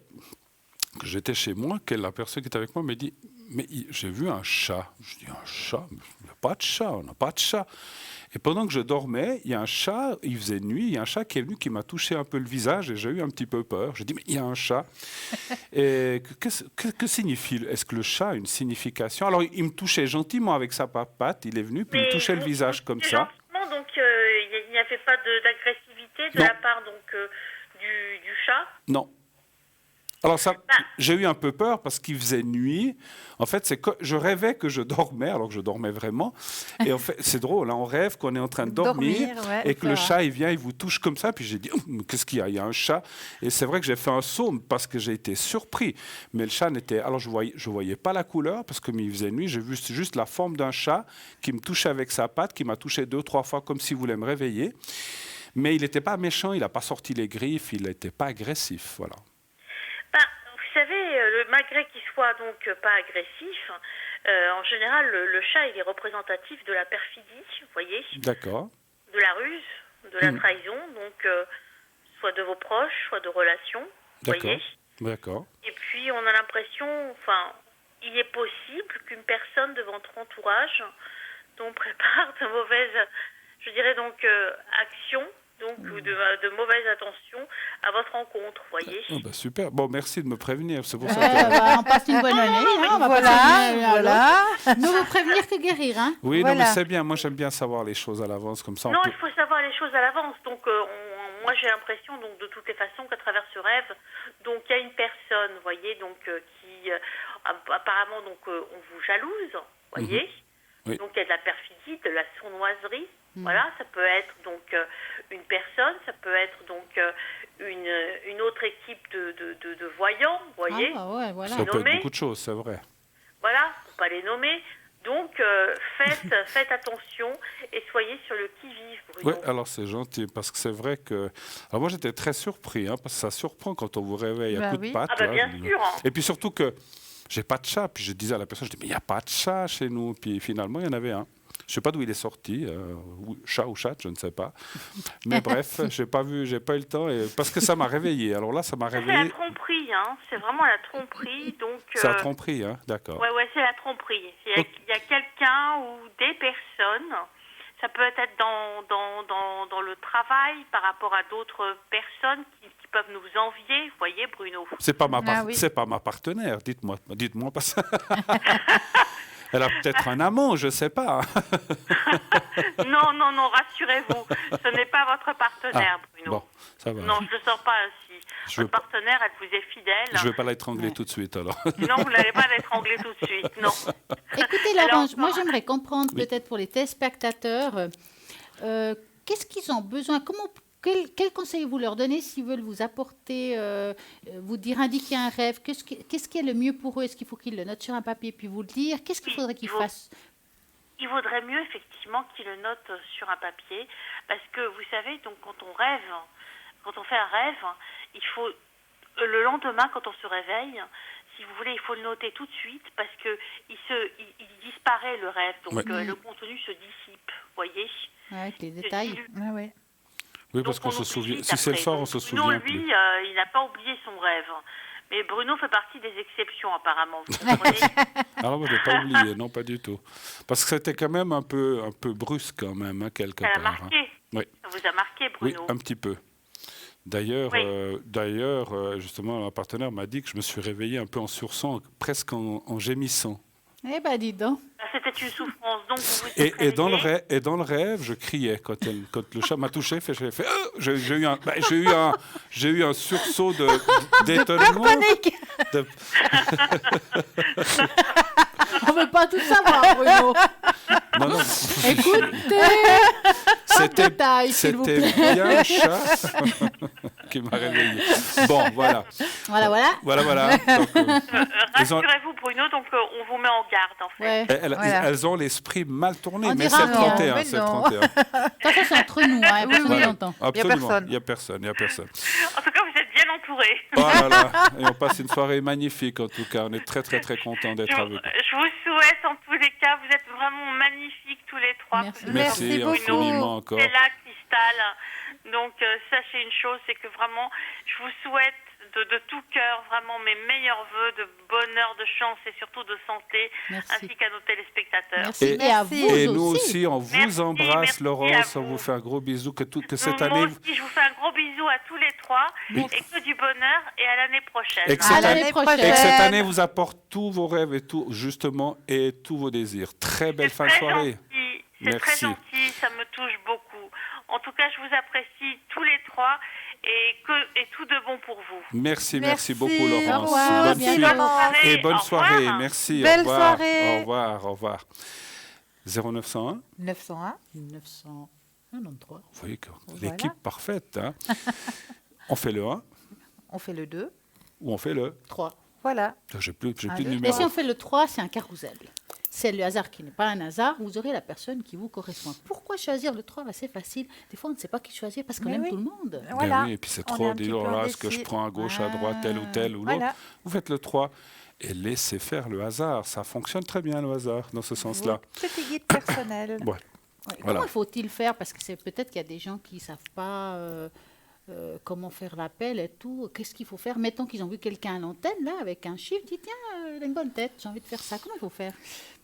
que j'étais chez moi, que la personne qui était avec moi me dit « Mais j'ai vu un chat ». Je dis « Un chat? Il n'y a pas de chat, on n'a pas de chat ». Et pendant que je dormais, il y a un chat, il faisait nuit, il y a un chat qui est venu, qui m'a touché un peu le visage et j'ai eu un petit peu peur. J'ai dit « Mais il y a un chat ». Et que signifie? Est-ce que le chat a une signification? Alors, il me touchait gentiment avec sa patte, il est venu, puis il me touchait le vous- visage vous comme dites ça. gentiment, donc il n'y avait pas d'agressivité de Non. la part donc du chat. Non. Alors ça, j'ai eu un peu peur parce qu'il faisait nuit. En fait, je rêvais que je dormais, alors que je dormais vraiment. Et en fait, c'est drôle, hein, on rêve qu'on est en train de dormir, ouais, et que le ça. chat, il vient, il vous touche comme ça. Puis j'ai dit, mais qu'est-ce qu'il y a? Il y a un chat. Et c'est vrai que j'ai fait un saut parce que j'ai été surpris. Mais le chat n'était... Alors je voyais pas la couleur parce que il faisait nuit. J'ai vu juste la forme d'un chat qui me touchait avec sa patte, qui m'a touché 2-3 fois comme s'il voulait me réveiller. Mais il n'était pas méchant, il n'a pas sorti les griffes, il n'était pas agressif, voilà. Ben, vous savez, malgré qu'il soit donc pas agressif, en général, le chat, il est représentatif de la perfidie, vous voyez, D'accord. de la ruse, de la trahison, donc soit de vos proches, soit de relations, vous D'accord. voyez. D'accord. Et puis, on a l'impression, enfin, il est possible qu'une personne de votre entourage donc prépare de mauvaises, je dirais donc, actions, donc ou de mauvaises attentions à votre rencontre, voyez. Oh, bah, super. Bon, merci de me prévenir. C'est pour ça On passe une bonne année. hein, on va Voilà, passer une- voilà. Nous vous prévenir que guérir. Hein. Oui, non, Voilà. mais c'est bien. Moi, j'aime bien savoir les choses à l'avance, comme ça. Non, il faut savoir les choses à l'avance. Donc, moi, j'ai l'impression, donc, de toutes les façons, qu'à travers ce rêve, donc, il y a une personne, vous voyez, donc, qui, apparemment, donc, on vous jalouse, vous voyez. Oui. Donc, il y a de la perfidie, de la sournoiserie. Voilà, ça peut être, donc, une personne, ça peut être, donc, une autre équipe de voyants, vous voyez. Ah ouais, voilà. Ça peut être nommé. beaucoup de choses, c'est vrai. Voilà, faut pas les nommer. Donc, faites attention et soyez sur le qui-vive, Oui, Bruno. alors c'est gentil, parce que c'est vrai que... Alors moi, j'étais très surpris, hein, parce que ça surprend quand on vous réveille à Bah coups oui. de patte. Ah bah, là. bien sûr. Et puis surtout que j'ai pas de chat. Puis je disais à la personne, je dis, mais il n'y a pas de chat chez nous. Puis finalement, il y en avait un. Je ne sais pas d'où il est sorti, chat ou chatte, je ne sais pas. Mais bref, j'ai pas eu le temps, parce que ça m'a réveillé. Alors là, ça m'a C'est la réveillé. tromperie, hein. C'est vraiment la tromperie. Donc, C'est la tromperie, hein, d'accord. ouais, c'est la tromperie. Il y a quelqu'un ou des personnes, ça peut être dans le travail par rapport à d'autres personnes qui peuvent nous envier. Vous voyez, Bruno? C'est pas oui. c'est pas ma partenaire, dites-moi pas ça. Elle a peut-être un amant, je ne sais pas. Non, rassurez-vous. Ce n'est pas votre partenaire, Bruno. Bon, ça va. Non, je ne le sors pas ainsi. Je veux Votre partenaire, elle vous est fidèle. Je ne vais pas l'étrangler tout de suite, alors. Non, vous n'allez pas l'étrangler tout de suite, non. Écoutez, Laurence, moi j'aimerais comprendre peut-être pour les téléspectateurs, qu'est-ce qu'ils ont besoin, quel conseil vous leur donnez s'ils veulent vous apporter, vous dire, indiquer un rêve, qu'est-ce qui est le mieux pour eux? Est-ce qu'il faut qu'ils le notent sur un papier puis vous le dire? Qu'est-ce qu'il faudrait qu'ils fassent? Il vaudrait mieux effectivement qu'ils le notent sur un papier, parce que vous savez, donc quand on fait un rêve, il faut le lendemain quand on se réveille, si vous voulez, il faut le noter tout de suite parce que il disparaît le rêve, donc le contenu se dissipe, voyez. Avec les détails. Ah ouais. Oui, parce qu'on se souvient. Si c'est le soir, on se souvient Bruno, plus. lui, il n'a pas oublié son rêve. Mais Bruno fait partie des exceptions, apparemment. Vous comprenez? Alors, moi, je ne l'ai pas oublié, non, pas du tout. Parce que c'était quand même un peu brusque, quand même, hein, quelque Ça part. l'a marqué. Hein. Oui. Ça vous a marqué, Oui, Bruno? un petit peu. D'ailleurs, Oui. Justement, ma partenaire m'a dit que je me suis réveillé un peu en sursaut, presque en gémissant. Eh ben, dis donc. C'était une souffrance, donc vous vous êtes Et dans le réveillé. rêve, je criais quand le chat m'a touché. J'ai fait, j'ai eu un sursaut d'étonnement. Panique. On ne veut pas tout savoir, Bruno. Non. Écoutez, C'était détail, s'il vous plaît. bien le chat qui m'a réveillé. Bon, voilà. Voilà. Donc, Rassurez-vous, Bruno, donc on vous met en garde, en fait. Ouais. elles ont l'esprit mal tourné, On mais dira c'est le non, 31. mais C'est le non. 31. De toute façon, c'est entre nous, hein, personne oui. ne l'entend. Absolument. Il y a personne. Il y a personne. En tout cas, vous êtes bien entourés. Oh là là. Et on passe une soirée magnifique, en tout cas. On est très, très, très contents d'être avec vous. Je vous souhaite, en tous les cas, vous êtes vraiment magnifiques tous les trois. Merci. Merci beaucoup. infiniment encore. C'est là, Cristal. Donc, sachez une chose, c'est que vraiment, je vous souhaite de tout cœur, vraiment mes meilleurs vœux de bonheur, de chance et surtout de santé, Merci. ainsi qu'à nos téléspectateurs. Merci. Et- Et à vous Et nous aussi. aussi, on vous Merci, embrasse, merci Laurence. à On vous. vous fait un gros bisou. Que cette Moi année. aussi, je vous fais un gros bisou à tous les trois et que du bonheur et à l'année prochaine. Et que À cette l'année année, prochaine. et que cette année vous apporte tous vos rêves et tout, justement, et tous vos désirs. Très belle fin de soirée. C'est très Merci. gentil, ça me touche beaucoup. En tout cas, je vous apprécie tous les trois et tout de bon pour vous. Merci beaucoup, Au Laurence. revoir, Bonne bientôt. suite. Laurence. Et bonne Au soirée. revoir. Merci. Belle au revoir. soirée. Au revoir. 0901. 901. 993. Vous voyez que Voilà. l'équipe parfaite. Hein. On fait le 1 On fait le 2. ou on fait le... 3. Voilà. J'ai plus de deux. Et numéro. si on fait le 3, c'est un carrousel. C'est le hasard qui n'est pas un hasard. Vous aurez la personne qui vous correspond. Pourquoi choisir le 3? C'est facile. Des fois, on ne sait pas qui choisir parce qu'on Mais aime oui. tout le monde. Ben Voilà. oui, et puis c'est On est trop, un dis petit donc, peu là, est-ce que je indécis. prends à gauche, à droite, tel ou tel ou Voilà. l'autre. Vous faites le 3 et laissez faire le hasard. Ça fonctionne très bien, le hasard, dans ce sens-là. Petit guide personnel. Ouais. Ouais, Voilà. Comment faut-il faire? Parce que c'est peut-être qu'il y a des gens qui ne savent pas comment faire l'appel et tout. Qu'est-ce qu'il faut faire? Mettons qu'ils ont vu quelqu'un à l'antenne, là, avec un chiffre, dit tiens, il a une bonne tête, j'ai envie de faire ça. Comment il faut faire?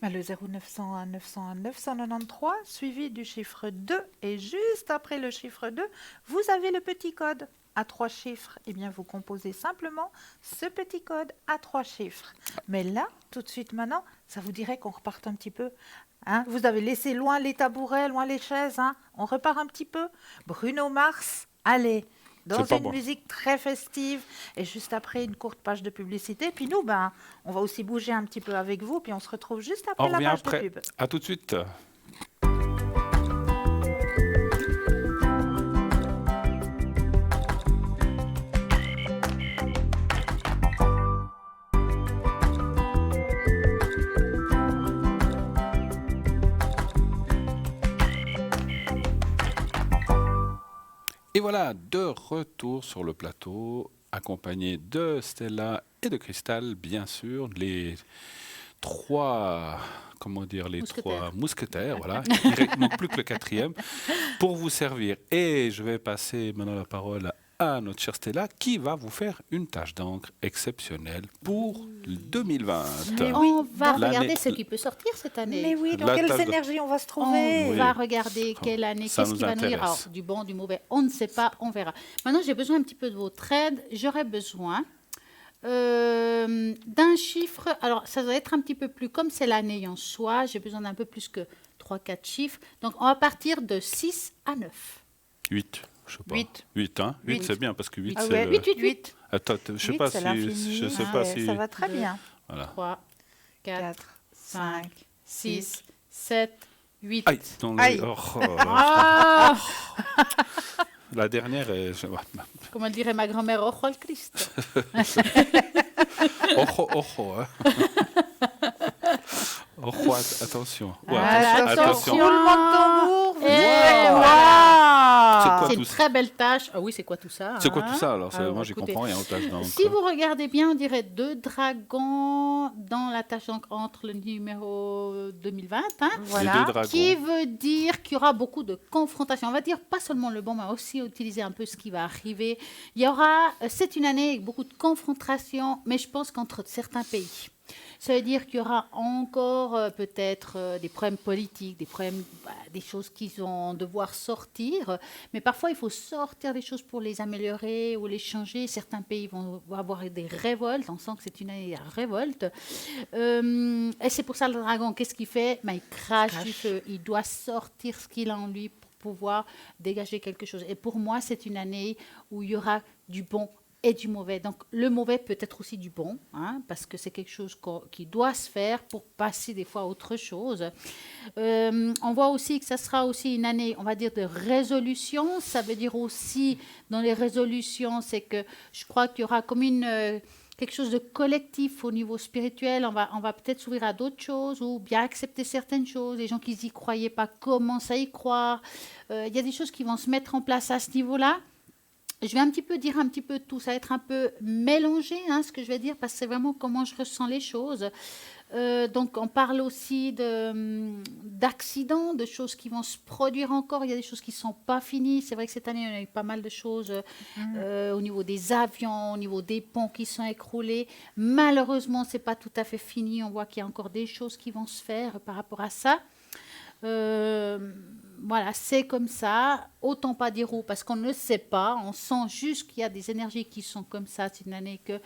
Ben, le 0901 901 993 suivi du chiffre 2 et juste après le chiffre 2, vous avez le petit code à 3 chiffres. Eh bien, vous composez simplement ce petit code à 3 chiffres. Mais là, tout de suite maintenant, ça vous dirait qu'on reparte un petit peu. Hein, vous avez laissé loin les tabourets, loin les chaises. Hein. On repart un petit peu. Bruno Mars, allez, dans C'est pas une bon. musique très festive. Et juste après, une courte page de publicité. Puis nous, ben, on va aussi bouger un petit peu avec vous. Puis on se retrouve juste On après la revient page après. de pub. À tout de suite. Et voilà, de retour sur le plateau, accompagné de Stella et de Cristal, bien sûr, les trois, comment dire, les Mousquetaires. trois mousquetaires, voilà. Il ne manque plus que le quatrième, pour vous servir. Et je vais passer maintenant la parole à notre chère Stella, qui va vous faire une tâche d'encre exceptionnelle pour 2020. Mais oui, On va l'année- regarder ce qui peut sortir cette année. Mais oui, dans La quelles tâche de- énergies on va se On trouver? Oui. va regarder quelle année, Ça qu'est-ce nous qui va nous dire. intéresse. Alors, du bon, du mauvais, on ne sait pas, on verra. Maintenant, j'ai besoin un petit peu de votre aide. J'aurais besoin d'un chiffre. Alors, ça doit être un petit peu plus, comme c'est l'année en soi, j'ai besoin d'un peu plus que 3-4 chiffres. Donc, on va partir de 6 à 9. 8, je sais pas. 8. 8, hein 8, Huit. c'est bien, parce que 8, Ah c'est ouais, le... 8, 8, 8. Attends, je sais pas si... Je sais pas si... Ça va très Deux. bien. Voilà. 3, 4, 4, 5, 5, 6, 7, 8. Aïe, dans le- Aïe. oh, Ah, la dernière est... comme dirait ma grand-mère, ojo al Christ. Ojo, ojo, hein. Ojo, attention. Ouais, Voilà, attention. Roulement de tambour. vous Et êtes- voilà. C'est quoi C'est tout une ça très belle tâche. Ah oui, c'est quoi tout ça? C'est quoi hein tout ça alors Alors, moi, j'y écoutez, comprends rien aux tâches d'encre. Si vous regardez bien, on dirait 2 dragons dans la tâche d'encre entre le numéro 2020, hein, Les Voilà. deux dragons. qui veut dire qu'il y aura beaucoup de confrontations. On va dire pas seulement le bon, mais aussi utiliser un peu ce qui va arriver. Il y aura, c'est une année avec beaucoup de confrontations, mais je pense qu'entre certains pays. Ça veut dire qu'il y aura encore peut-être des problèmes politiques, des problèmes, des choses qui vont devoir sortir. Mais parfois, il faut sortir des choses pour les améliorer ou les changer. Certains pays vont avoir des révoltes. On sent que c'est une année de révolte. Et c'est pour ça le dragon, qu'est-ce qu'il fait? Il crache du feu. Il doit sortir ce qu'il a en lui pour pouvoir dégager quelque chose. Et pour moi, c'est une année où il y aura du bon et du mauvais. Donc, le mauvais peut être aussi du bon, hein, parce que c'est quelque chose qui doit se faire pour passer des fois à autre chose. On voit aussi que ça sera aussi une année, on va dire, de résolution. Ça veut dire aussi, dans les résolutions, c'est que je crois qu'il y aura comme quelque chose de collectif au niveau spirituel. On va peut-être s'ouvrir à d'autres choses ou bien accepter certaines choses. Les gens qui n'y croyaient pas commencent à y croire. Il y a des choses qui vont se mettre en place à ce niveau-là. Je vais dire un petit peu tout. Ça va être un peu mélangé, hein, ce que je vais dire, parce que c'est vraiment comment je ressens les choses. Donc, on parle aussi d'accidents, de choses qui vont se produire encore. Il y a des choses qui ne sont pas finies. C'est vrai que cette année, on a eu pas mal de choses au niveau des avions, au niveau des ponts qui sont écroulés. Malheureusement, ce n'est pas tout à fait fini. On voit qu'il y a encore des choses qui vont se faire par rapport à ça. Voilà, c'est comme ça. Autant pas dire où, parce qu'on ne sait pas. On sent juste qu'il y a des énergies qui sont comme ça. C'est une année que,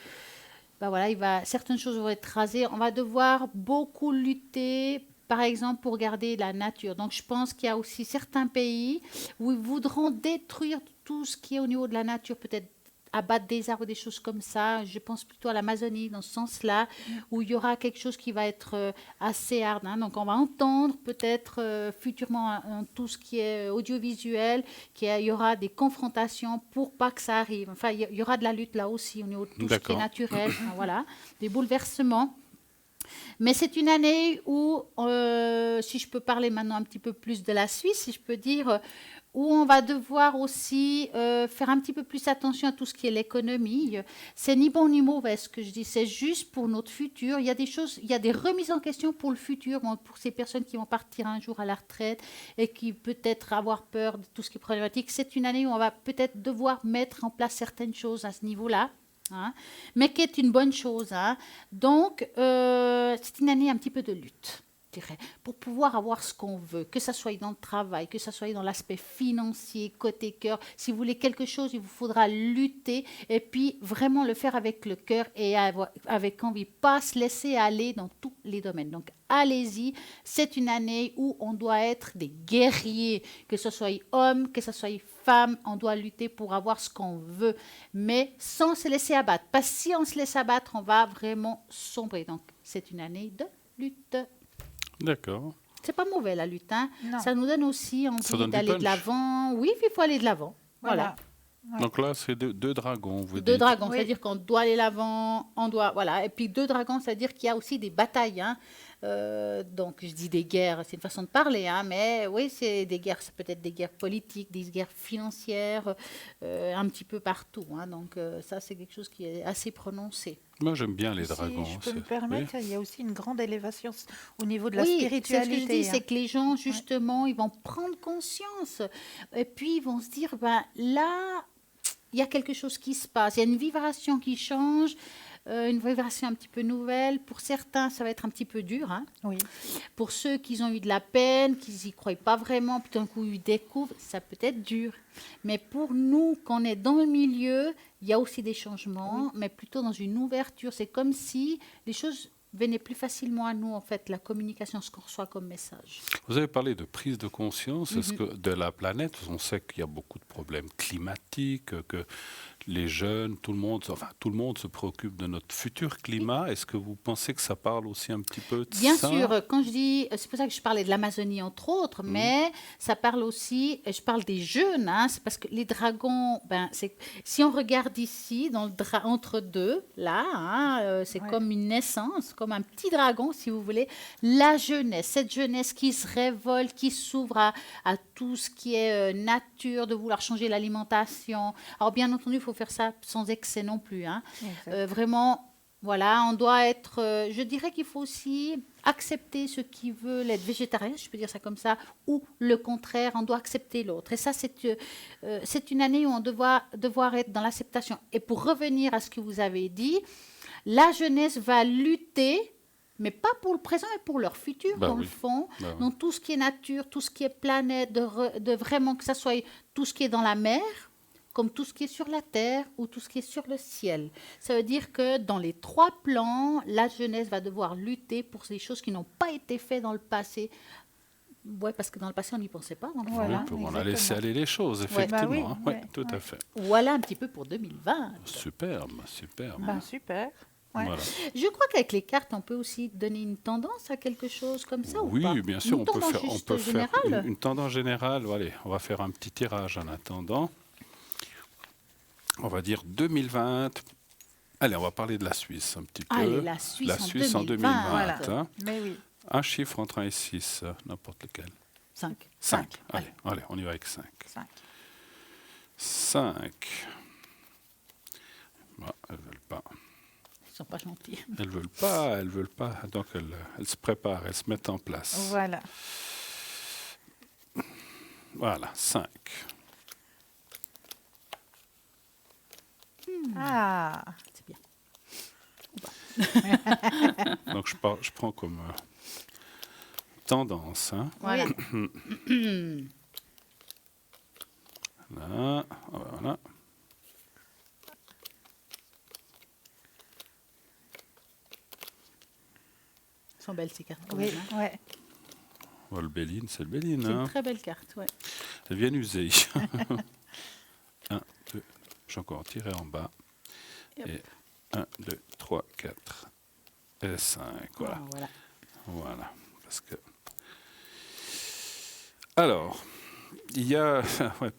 voilà, certaines choses vont être rasées. On va devoir beaucoup lutter, par exemple, pour garder la nature. Donc, je pense qu'il y a aussi certains pays où ils voudront détruire tout ce qui est au niveau de la nature, peut-être abattre des arbres, des choses comme ça. Je pense plutôt à l'Amazonie, dans ce sens-là, où il y aura quelque chose qui va être assez hard. Hein. Donc, on va entendre peut-être futurement tout ce qui est audiovisuel, qu'il y aura des confrontations pour pas que ça arrive. Enfin, il y aura de la lutte là aussi, au niveau de tout ce qui est naturel. Enfin, voilà, des bouleversements. Mais c'est une année où, si je peux parler maintenant un petit peu plus de la Suisse, si je peux dire, où on va devoir aussi faire un petit peu plus attention à tout ce qui est l'économie. C'est ni bon ni mauvais ce que je dis, c'est juste pour notre futur. Il y a des choses, il y a des remises en question pour le futur, bon, pour ces personnes qui vont partir un jour à la retraite et qui peut-être avoir peur de tout ce qui est problématique. C'est une année où on va peut-être devoir mettre en place certaines choses à ce niveau-là. Hein, mais qui est une bonne chose. Hein. Donc, c'est une année un petit peu de lutte, je dirais, pour pouvoir avoir ce qu'on veut, que ça soit dans le travail, que ça soit dans l'aspect financier, côté cœur. Si vous voulez quelque chose, il vous faudra lutter et puis vraiment le faire avec le cœur et avec envie, pas se laisser aller dans tous les domaines. Donc, allez-y, c'est une année où on doit être des guerriers, que ce soit hommes, que ce soit femmes, on doit lutter pour avoir ce qu'on veut, mais sans se laisser abattre. Parce que si on se laisse abattre, on va vraiment sombrer. Donc, c'est une année de lutte. D'accord. C'est pas mauvais la lutte, hein. Non. Ça nous donne aussi envie d'aller de l'avant. Oui, il faut aller de l'avant. Voilà. Ouais. Donc là, c'est deux dragons, vous Deux dites. dragons, Oui. c'est-à-dire qu'on doit aller de l'avant, on doit, voilà. Et puis 2 dragons, c'est-à-dire qu'il y a aussi des batailles, hein. Donc je dis des guerres, c'est une façon de parler, hein, mais oui, c'est des guerres, c'est peut-être des guerres politiques, des guerres financières, un petit peu partout, hein. Donc ça, c'est quelque chose qui est assez prononcé. Moi, j'aime bien les Si dragons. je peux me Oui. permettre, il y a aussi une grande élévation au niveau de la Oui, c'est ce que je spiritualité. dis, c'est que les gens, justement, ils vont prendre conscience et puis ils vont se dire, ben là, il y a quelque chose qui se passe, il y a une vibration qui change, une vibration un petit peu nouvelle. Pour certains, ça va être un petit peu dur, hein. Oui. Pour ceux qui ont eu de la peine, qui n'y croient pas vraiment, puis d'un coup ils découvrent, ça peut être dur. Mais pour nous, quand on est dans le milieu, il y a aussi des changements, mais plutôt dans une ouverture. C'est comme si les choses venaient plus facilement à nous, en fait, la communication, ce qu'on reçoit comme message. Vous avez parlé de prise de conscience est-ce que de la planète. On sait qu'il y a beaucoup de problèmes climatiques, que les jeunes, tout le monde se préoccupe de notre futur climat. Est-ce que vous pensez que ça parle aussi un petit peu de Bien ça? sûr, quand je dis, c'est pour ça que je parlais de l'Amazonie entre autres, mais ça parle aussi, je parle des jeunes, hein, c'est parce que les dragons, si on regarde ici, entre deux, là, hein, c'est comme une naissance, comme un petit dragon, si vous voulez, la jeunesse, cette jeunesse qui se révolte, qui s'ouvre à tout ce qui est nature, de vouloir changer l'alimentation. Alors bien entendu, il faut faire ça sans excès non plus, hein. Vraiment. Voilà, on doit être. Je dirais qu'il faut aussi accepter ceux qui veulent être végétariens, je peux dire ça comme ça, ou le contraire, on doit accepter l'autre. Et ça, c'est une année où on doit devoir être dans l'acceptation. Et pour revenir à ce que vous avez dit, la jeunesse va lutter, mais pas pour le présent, mais pour leur futur, dans le fond. Donc tout ce qui est nature, tout ce qui est planète, de vraiment que ça soit tout ce qui est dans la mer, comme tout ce qui est sur la terre ou tout ce qui est sur le ciel. Ça veut dire que dans les trois plans, la jeunesse va devoir lutter pour ces choses qui n'ont pas été faites dans le passé. Oui, parce que dans le passé, on n'y pensait pas. Donc Voilà, on a laissé aller les choses, effectivement. Tout à fait. Voilà un petit peu pour 2020. Superbe, superbe. Super. Ouais. Voilà. Je crois qu'avec les cartes, on peut aussi donner une tendance à quelque chose comme ça ou pas? Oui, bien sûr, Une on peut tendance faire, juste générale. une tendance générale. Allez, on va faire un petit tirage en attendant. On va dire 2020. Allez, on va parler de la Suisse un petit peu. Allez, la Suisse en 2020. Voilà. Hein. Mais oui. Un chiffre entre 1 et 6, n'importe lequel. 5. 5. Allez, on y va avec 5. 5. 5. Bah, elles ne veulent pas. Ils sont pas gentils. Elles veulent pas. Donc elles se préparent, elles se mettent en place. Voilà. Voilà, 5. Ah. C'est bien. Donc je prends comme tendance. Hein. Voilà. Là, voilà. Elles sont belles ces cartes. Oui, ouais. Oh, le Béline, c'est le Béline. C'est une Hein. très belle carte, ouais. Elles viennent usées. 1, 2, j'ai encore tiré en bas. Et 1, 2, 3, 4 et 5. Voilà. Oh, voilà. Voilà. Parce que... Alors, il y a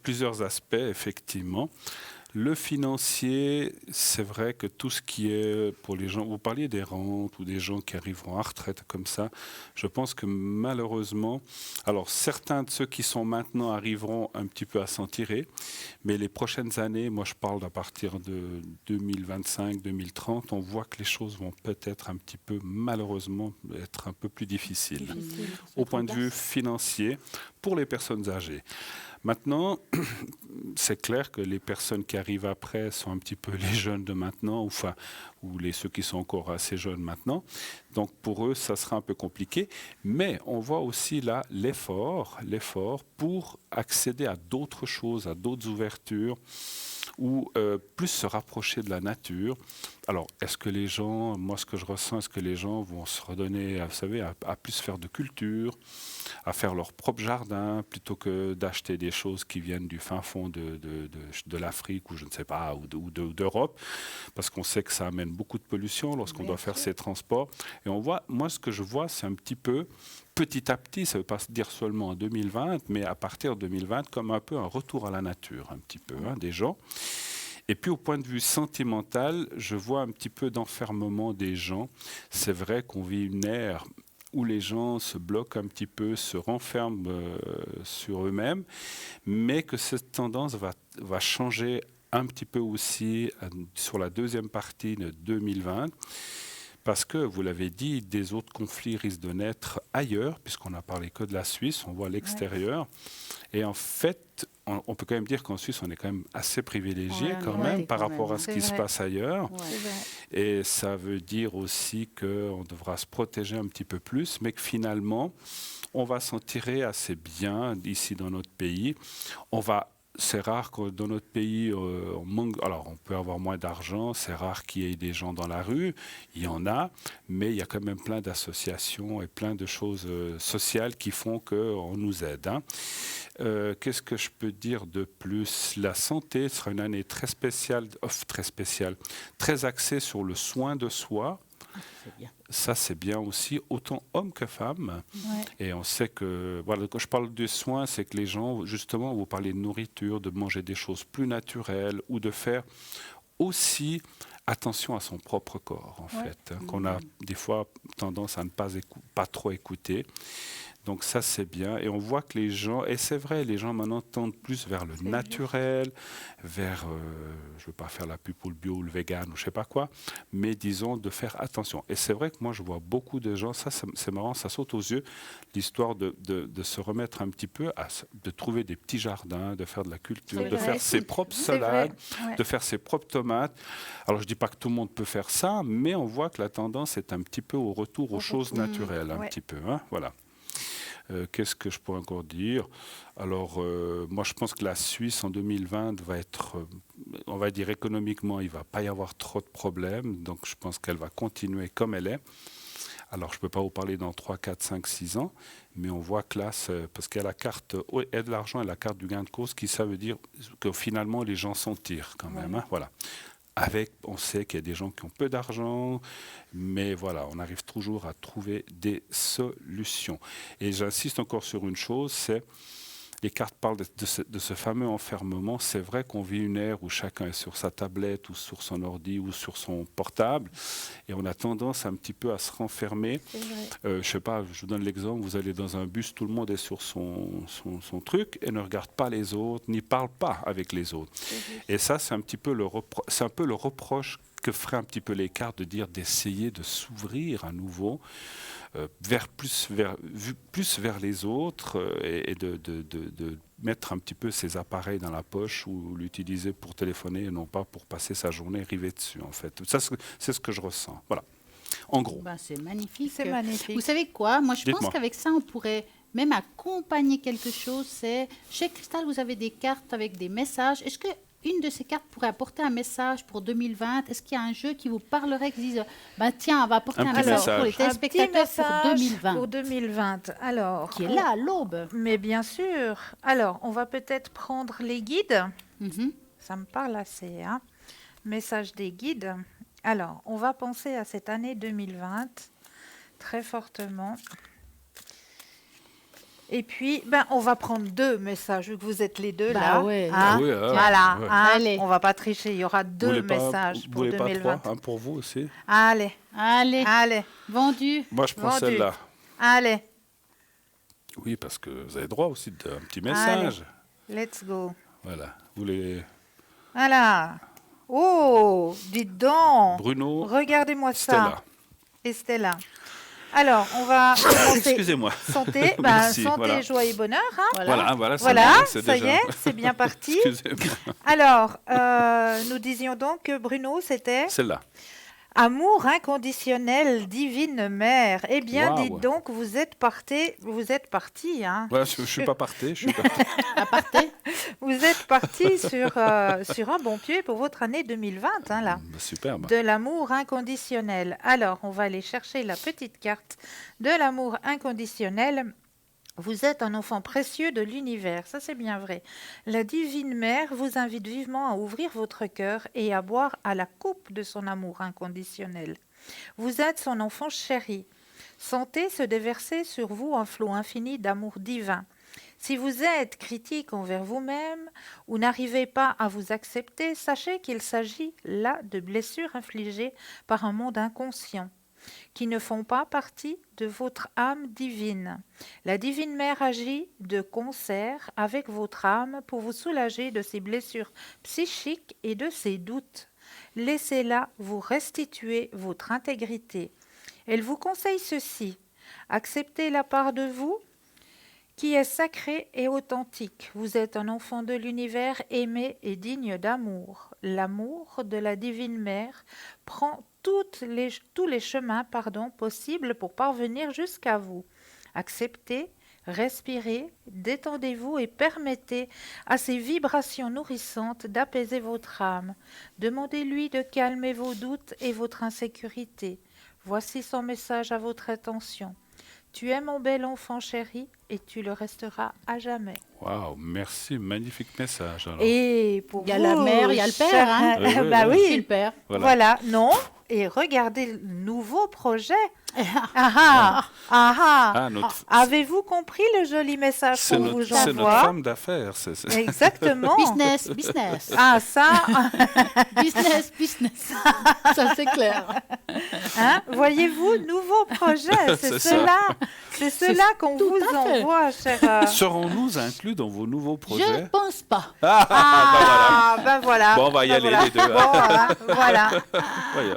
plusieurs aspects, effectivement. Le financier, c'est vrai que tout ce qui est pour les gens, vous parliez des rentes ou des gens qui arriveront à retraite comme ça, je pense que malheureusement, alors certains de ceux qui sont maintenant arriveront un petit peu à s'en tirer, mais les prochaines années, moi je parle à partir de 2025-2030, on voit que les choses vont peut-être un petit peu, malheureusement, être un peu plus difficiles au point de vue financier pour les personnes âgées. Maintenant, c'est clair que les personnes qui arrivent après sont un petit peu les jeunes de maintenant, ou ceux qui sont encore assez jeunes maintenant. Donc pour eux, ça sera un peu compliqué. Mais on voit aussi là l'effort pour accéder à d'autres choses, à d'autres ouvertures, ou plus se rapprocher de la nature. Alors, est-ce que les gens, moi ce que je ressens, est-ce que les gens vont se redonner, vous savez, à plus faire de culture, à faire leur propre jardin, plutôt que d'acheter des choses qui viennent du fin fond de l'Afrique, ou je ne sais pas, ou d'Europe, parce qu'on sait que ça amène beaucoup de pollution lorsqu'on doit faire ces transports. Et on voit, moi ce que je vois, c'est un petit peu, petit à petit, ça ne veut pas dire seulement en 2020, mais à partir de 2020, comme un peu un retour à la nature, un petit peu, des gens. Et puis au point de vue sentimental, je vois un petit peu d'enfermement des gens. C'est vrai qu'on vit une ère où les gens se bloquent un petit peu, se renferment sur eux-mêmes, mais que cette tendance va changer un petit peu aussi sur la deuxième partie de 2020. Parce que, vous l'avez dit, des autres conflits risquent de naître ailleurs, puisqu'on n'a parlé que de la Suisse, on voit l'extérieur. Et en fait, on peut quand même dire qu'en Suisse, on est quand même assez privilégié par rapport à ce qui se passe ailleurs. Ouais. Et ça veut dire aussi qu'on devra se protéger un petit peu plus, mais que finalement, on va s'en tirer assez bien ici dans notre pays. C'est rare que dans notre pays, on manque. Alors, on peut avoir moins d'argent, c'est rare qu'il y ait des gens dans la rue, il y en a, mais il y a quand même plein d'associations et plein de choses sociales qui font qu'on nous aide. Qu'est-ce que je peux dire de plus? La santé sera une année très spéciale, très axée sur le soin de soi. C'est bien. Ça, c'est bien aussi, autant hommes que femmes. Ouais. Et on sait que, voilà, quand je parle de soins, c'est que les gens, justement, vous parlez de nourriture, de manger des choses plus naturelles ou de faire aussi attention à son propre corps, en fait, qu'on a des fois tendance à ne pas trop écouter. Donc ça, c'est bien. Et on voit que les gens, et c'est vrai, les gens maintenant tendent plus vers le naturel, vers, je ne veux pas faire la pub pour le bio ou le vegan ou je ne sais pas quoi, mais disons de faire attention. Et c'est vrai que moi, je vois beaucoup de gens, ça c'est marrant, ça saute aux yeux, l'histoire de se remettre un petit peu, de trouver des petits jardins, de faire de la culture, de faire ses propres salades, de faire ses propres tomates. Alors, je ne dis pas que tout le monde peut faire ça, mais on voit que la tendance est un petit peu au retour aux choses naturelles, un petit peu, voilà. Qu'est-ce que je pourrais encore dire? Alors, moi, je pense que la Suisse, en 2020, va être, on va dire économiquement, il ne va pas y avoir trop de problèmes. Donc, je pense qu'elle va continuer comme elle est. Alors, je ne peux pas vous parler dans 3, 4, 5, 6 ans, mais on voit que là, parce qu'il y a la carte aide l'argent et la carte du gain de cause, ça veut dire que finalement, les gens s'en tirent quand même. Voilà. On sait qu'il y a des gens qui ont peu d'argent, mais voilà, on arrive toujours à trouver des solutions. Et j'insiste encore sur une chose, c'est les cartes parlent de ce fameux enfermement. C'est vrai qu'on vit une ère où chacun est sur sa tablette ou sur son ordi ou sur son portable et on a tendance un petit peu à se renfermer. Je sais pas, je vous donne l'exemple, vous allez dans un bus, tout le monde est sur son truc et ne regarde pas les autres, n'y parle pas avec les autres. Et ça, c'est un petit peu le reproche que ferait un petit peu les cartes d'essayer de s'ouvrir à nouveau plus vers les autres et de mettre un petit peu ses appareils dans la poche ou l'utiliser pour téléphoner et non pas pour passer sa journée rivée dessus, en fait. Ça, c'est ce que je ressens. Voilà. En gros. C'est magnifique. C'est magnifique. Vous savez quoi? Moi, je pense qu'avec ça, on pourrait même accompagner quelque chose. Chez Cristal, vous avez des cartes avec des messages. Est-ce que une de ces cartes pourrait apporter un message pour 2020? Est-ce qu'il y a un jeu qui vous parlerait, qui dise tiens, on va apporter un message pour les téléspectateurs pour 2020? Pour 2020. Alors, qui est là à l'aube. Mais bien sûr. Alors, on va peut-être prendre les guides. Ça me parle assez. Message des guides. Alors, on va penser à cette année 2020 très fortement. Et puis, on va prendre 2 messages, vu que vous êtes les deux là. Ouais. Voilà. Ouais. Allez. On ne va pas tricher, il y aura 2 messages pour 2020. Vous voulez pas 3, un pour vous aussi? Allez. Vendu. Moi, je prends celle-là. Allez. Oui, parce que vous avez droit aussi d'un petit message. Allez. Let's go. Voilà. Vous les... Voilà. Oh, dites donc. Bruno. Regardez-moi Stella. ça. Et Stella. Alors, on va commencer. Excusez-moi. Santé, Merci, santé, joie et bonheur. Voilà, ça y est, c'est bien parti. Excusez-moi. Alors, nous disions donc que Bruno, c'était celle-là. Amour inconditionnel, divine mère. Eh bien, Wow. dites donc, vous êtes parti. Ouais, je suis pas parti. Vous êtes parti sur un bon pied pour votre année 2020, là. Superbe. De l'amour inconditionnel. Alors, on va aller chercher la petite carte de l'amour inconditionnel. Vous êtes un enfant précieux de l'univers, ça c'est bien vrai. La divine mère vous invite vivement à ouvrir votre cœur et à boire à la coupe de son amour inconditionnel. Vous êtes son enfant chéri. Sentez se déverser sur vous un flot infini d'amour divin. Si vous êtes critique envers vous-même ou n'arrivez pas à vous accepter, sachez qu'il s'agit là de blessures infligées par un monde inconscient. qui ne font pas partie de votre âme divine. La divine mère agit de concert avec votre âme pour vous soulager de ses blessures psychiques et de ses doutes. Laissez-la vous restituer votre intégrité. Elle vous conseille ceci. Acceptez la part de vous qui est sacrée et authentique. Vous êtes un enfant de l'univers aimé et digne d'amour. L'amour de la divine mère prend tous les chemins possibles pour parvenir jusqu'à vous. Acceptez, respirez, détendez-vous et permettez à ces vibrations nourrissantes d'apaiser votre âme. Demandez-lui de calmer vos doutes et votre insécurité. Voici son message à votre attention. Tu es mon bel enfant chéri et tu le resteras à jamais. Waouh, merci, magnifique message. Alors. Et pour Il y a vous, la mère, il y a le père. Hein. Oui, bah oui. C'est oui, le père. voilà, non. Et regardez le nouveau projet. Avez-vous compris le joli message C'est qu'on notre, vous c'est notre envoie? femme d'affaires. Exactement. Business. Ah ça, business. Ça, c'est clair. hein, voyez-vous, nouveau projet, C'est c'est cela qu'on tout vous à fait. envoie, cher. Serons-nous inclus dans vos nouveaux Je projets? pense pas. Ben voilà. Bon, on va y aller les deux. Bon, voilà.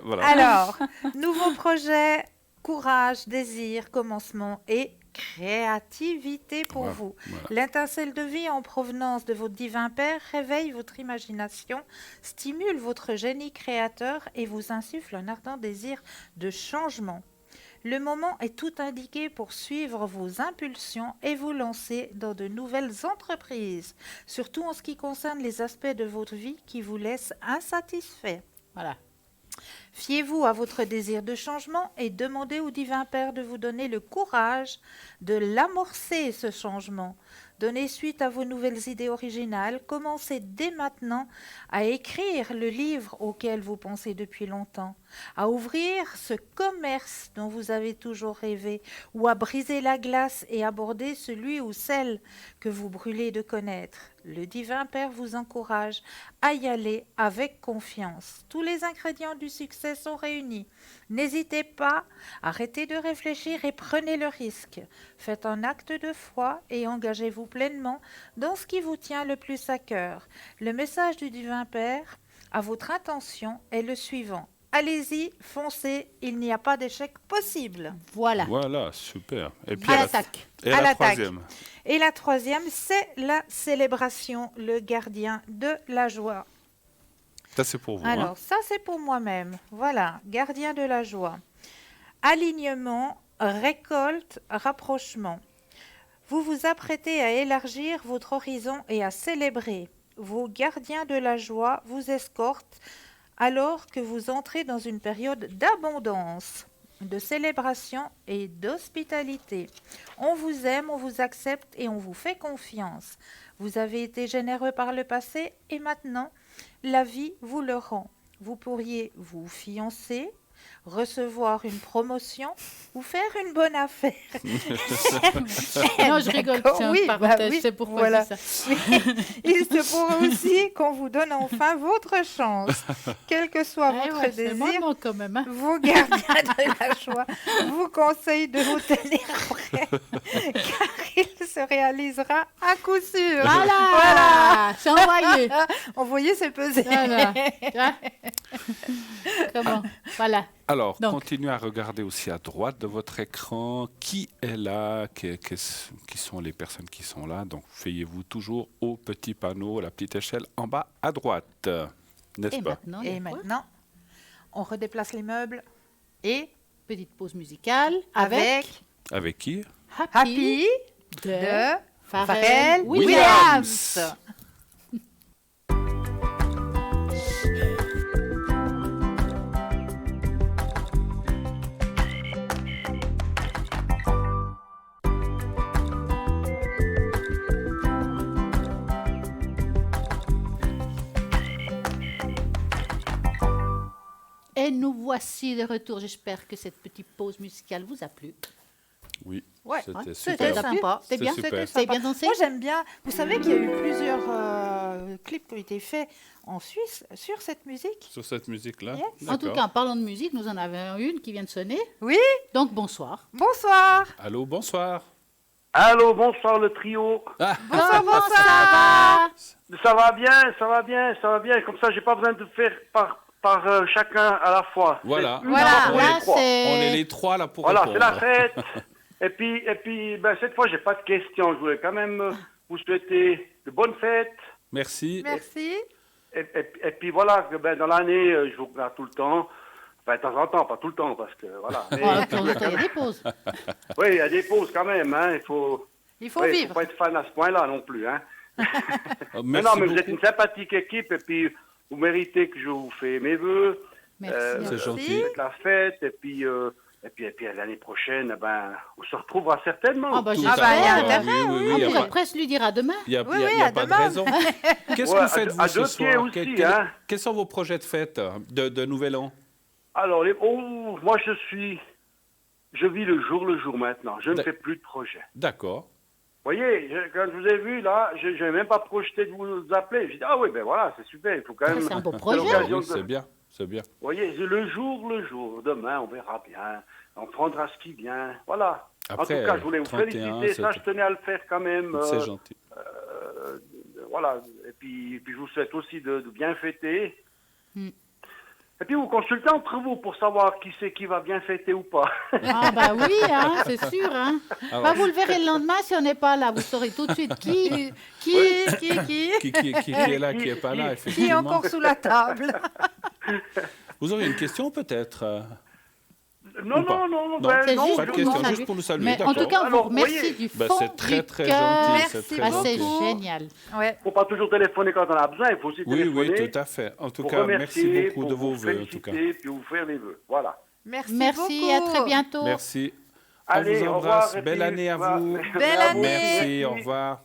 Voilà. Alors, nouveau projet, courage, désir, commencement et créativité pour Voilà, vous. voilà. L'étincelle de vie en provenance de votre divin Père réveille votre imagination, stimule votre génie créateur et vous insuffle un ardent désir de changement. Le moment est tout indiqué pour suivre vos impulsions et vous lancer dans de nouvelles entreprises, surtout en ce qui concerne les aspects de votre vie qui vous laissent insatisfaits. Voilà. Fiez-vous à votre désir de changement et demandez au divin Père de vous donner le courage de l'amorcer, ce changement. Donnez suite à vos nouvelles idées originales. Commencez dès maintenant à écrire le livre auquel vous pensez depuis longtemps, à ouvrir ce commerce dont vous avez toujours rêvé, ou à briser la glace et aborder celui ou celle que vous brûlez de connaître. Le divin Père vous encourage à y aller avec confiance. Tous les ingrédients du succès sont réunis. N'hésitez pas, arrêtez de réfléchir et prenez le risque. Faites un acte de foi et engagez-vous pleinement dans ce qui vous tient le plus à cœur. Le message du divin Père à votre intention est le suivant. Allez-y, foncez, il n'y a pas d'échec possible. Voilà. Voilà, super. Et puis À l'attaque. Et À la l'attaque. troisième. Et la troisième, c'est la célébration, le gardien de la joie. Ça, c'est pour vous. Alors, ça, c'est pour moi-même. Voilà, gardien de la joie. Alignement, récolte, rapprochement. Vous vous apprêtez à élargir votre horizon et à célébrer. Vos gardiens de la joie vous escortent alors que vous entrez dans une période d'abondance, de célébration et d'hospitalité. On vous aime, on vous accepte et on vous fait confiance. Vous avez été généreux par le passé et maintenant, la vie vous le rend. Vous pourriez vous fiancer, recevoir une promotion ou faire une bonne affaire. Non, je rigole. D'accord, C'est une oui, parenthèse. bah oui, C'est pourquoi voilà. je dis ça. Il se pourrait aussi qu'on vous donne enfin votre chance. Quel que soit Eh votre ouais, c'est désir, vraiment quand même. Hein. vos gardiens de la joie vous conseillent de vous tenir prêt, car il se réalisera à coup sûr. Voilà. C'est envoyé. Envoyer, c'est peser. Voilà. Hein. Comment? Voilà. Alors, Donc. continuez à regarder aussi à droite de votre écran. Qui est là? Qui sont les personnes qui sont là? Donc, fiez-vous toujours au petit panneau, la petite échelle en bas à droite. N'est-ce Et pas? maintenant, il y Et a quoi? maintenant, on redéplace les meubles et Petite pause musicale avec Avec qui? Happy de de Pharrell Pharrell Williams. Williams. Et nous voici de retour. J'espère que cette petite pause musicale vous a plu. Oui, Ouais, c'était C'était super. sympa. C'est bien. super. C'était C'est sympa. bien dansé. Moi, j'aime bien. Vous savez qu'il y a eu plusieurs clips qui ont été faits en Suisse sur cette musique. Sur cette musique-là. Yes. En tout D'accord. cas, en parlant de musique, nous en avons une qui vient de sonner. Oui, Donc, bonsoir. bonsoir. Allô, bonsoir. Allô, bonsoir le trio. Bonsoir, Comment bonsoir. ça va? Ça va bien, ça va bien, ça va bien. Comme ça, j'ai pas besoin de faire par chacun à la fois. Voilà. C'est une Voilà, fois pour là, les trois. On est c'est... les trois là pour Voilà, répondre. c'est la fête. et puis, cette fois, j'ai pas de questions. Je voulais quand même vous souhaiter de bonnes fêtes. Merci. Merci. Et puis voilà, que, dans l'année, je vous regarde tout le temps. Enfin, de temps en temps, pas tout le temps, parce que voilà. Mais, Oh, de temps en temps, il y a des pauses. oui, il y a des pauses quand même. Hein. Il faut Vivre. pas être fan à ce point-là non plus. Hein. Merci non, mais beaucoup. vous êtes une sympathique équipe et puis vous méritez que je vous fais mes voeux. Merci. C'est gentil. Faites la fête et puis l'année prochaine, on se retrouvera certainement. Ah bah, Tout j'espère. à il y a fait. intérêt, Oui, oui, oui. On Il y a pourrait pas- presque lui dire à demain. il y a, Oui, il y a- oui, il y a à pas de demain. raison. Qu'est-ce Ouais, que vous faites, vous, à ce deux soir pieds aussi, hein. Quels sont vos projets de fête de Nouvel An? Alors, moi je vis le jour maintenant. Je ne fais plus de projet. D'accord. Vous voyez, quand je vous ai vu là, je n'ai même pas projeté de vous appeler. J'ai dit, ah oui, ben voilà, c'est super, il faut quand même... C'est un beau c'est projet. l'occasion Oui, de- c'est bien. C'est bien. Vous voyez, le jour. Demain, on verra bien. On prendra ce qui vient. Voilà. Après, en tout cas, je voulais vous 31, féliciter. Ça, je tenais à le faire quand même. C'est gentil. Voilà. Et puis, je vous souhaite aussi de bien fêter. Hmm. Et puis, vous consultez entre vous pour savoir qui c'est qui va bien fêter ou pas. Ah bah oui, hein, c'est sûr. Hein. Alors, Bah, vous le verrez le lendemain si on n'est pas là. Vous saurez tout de suite qui. Qui qui est là, qui n'est pas là, Qui est effectivement. encore sous la table? Vous auriez une question peut-être Non, Ou pas? non, Non, ben, c'est non, juste pas de pour question, nous saluer. juste pour nous saluer. Mais en tout d'accord. cas, on vous Alors, remercie voyez, du Ben, fond c'est très, du très cœur. gentil. Merci C'est très Ah, c'est gentil. génial. Ouais. faut pas toujours téléphoner quand on a besoin. Il faut aussi Oui, téléphoner. oui, tout à fait. En tout pour cas, remercier, merci beaucoup pour de vos vous vœux. En tout cas. féliciter, puis vous faire les vœux. Voilà. Merci Merci, beaucoup. à très bientôt. Merci. Allez, On vous au embrasse. revoir, et Belle puis, année à voilà. vous. Belle année. Merci, au revoir.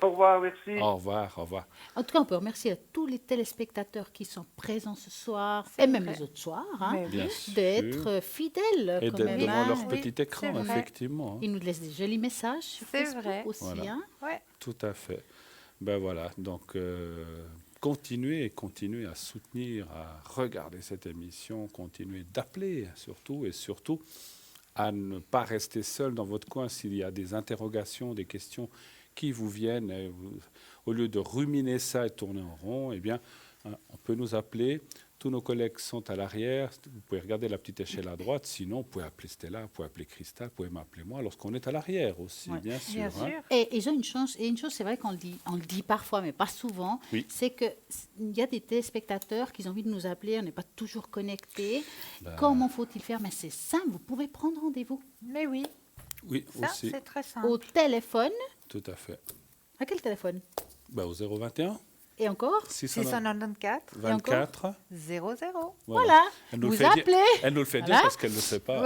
Au revoir, merci. Au revoir, au revoir. En tout cas, on peut remercier à tous les téléspectateurs qui sont présents ce soir, et même vrai. les autres soirs, hein, Mais Bien d'être sûr. fidèles Et quand d'être même. devant hein. leur Oui, petit écran, c'est vrai. effectivement. hein. Ils nous laissent des jolis messages sur C'est Facebook vrai. aussi. Voilà. Hein. Ouais. Tout à fait. Ben voilà, donc continuez à soutenir, à regarder cette émission, continuez d'appeler surtout, et surtout à ne pas rester seul dans votre coin s'il y a des interrogations, des questions qui vous viennent. Au lieu de ruminer ça et tourner en rond, eh bien, on peut nous appeler. Tous nos collègues sont à l'arrière. Vous pouvez regarder la petite échelle à droite. Sinon, vous pouvez appeler Stella, vous pouvez appeler Christa, vous pouvez m'appeler moi lorsqu'on est à l'arrière aussi, Ouais. bien sûr. Bien hein. sûr. Et ils ont une chance, c'est vrai qu'on le dit parfois, mais pas souvent, Oui. c'est qu'il y a des téléspectateurs qui ont envie de nous appeler, on n'est pas toujours connectés. Ben. Comment faut-il faire? Mais c'est simple, vous pouvez prendre rendez-vous Mais oui, Oui, ça, aussi, c'est très simple. au téléphone. tout à fait. À quel téléphone? Ben, au 021 Et encore? 694 24. 00. Voilà, Elle nous vous le fait dire- appelez. Elle nous le fait dire Voilà. parce qu'elle ne le sait pas.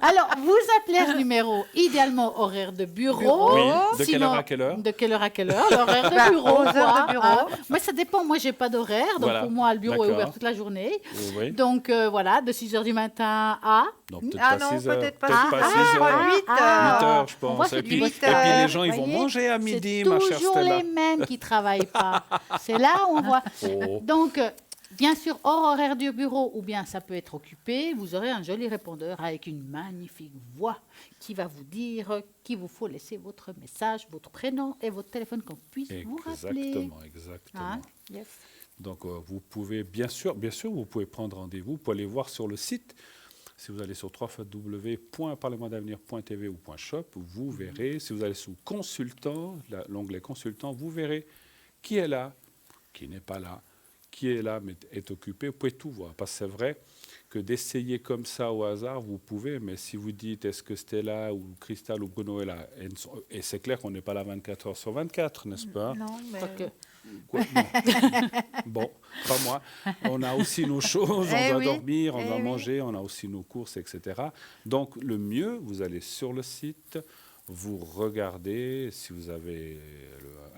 Alors, vous appelez à ce numéro, idéalement horaire de bureau. Oui, de quelle Sinon, heure à quelle heure? De quelle heure à quelle heure? L'horaire de Bah, bureau. aux heures quoi, de bureau. hein. Moi, ça dépend. Moi, j'ai pas d'horaire. Donc, Voilà. pour moi, le bureau est D'accord. ouvert toute la journée. Oui. Donc, voilà, de 6 heures du matin à... Non, peut-être Ah pas non, 6 heures. peut-être pas Peut-être 6 pas heures. 6 heures. 8 Ah, 8 heures, je on voit pense. que Et du puis, 8 et puis les gens, ils vont voyez, manger à midi, c'est ma chère toujours Stella. les mêmes qui travaillent pas. C'est là où on voit. Oh. Donc, bien sûr, hors horaire du bureau, ou bien ça peut être occupé, vous aurez un joli répondeur avec une magnifique voix qui va vous dire qu'il vous faut laisser votre message, votre prénom et votre téléphone qu'on puisse vous rappeler. Exactement. Hein? Yes. Donc, vous pouvez, bien sûr, vous pouvez prendre rendez-vous. Vous pouvez aller voir sur le site. Si vous allez sur www.parlementdavenir.tv ou .shop, vous verrez. Si vous allez sous consultant, l'onglet consultant, vous verrez qui est là, qui n'est pas là, qui est là mais est occupé. Vous pouvez tout voir. Parce que c'est vrai que d'essayer comme ça au hasard, vous pouvez. Mais si vous dites est-ce que Stella ou Christelle ou Bruno est là, et c'est clair qu'on n'est pas là 24 heures sur 24, n'est-ce pas? Non, mais... Quoique. Quoi, non. Bon, pas moi. On a aussi nos choses, on Eh doit oui, dormir, on eh doit oui. manger, on a aussi nos courses, etc. Donc, le mieux, vous allez sur le site, vous regardez, si vous avez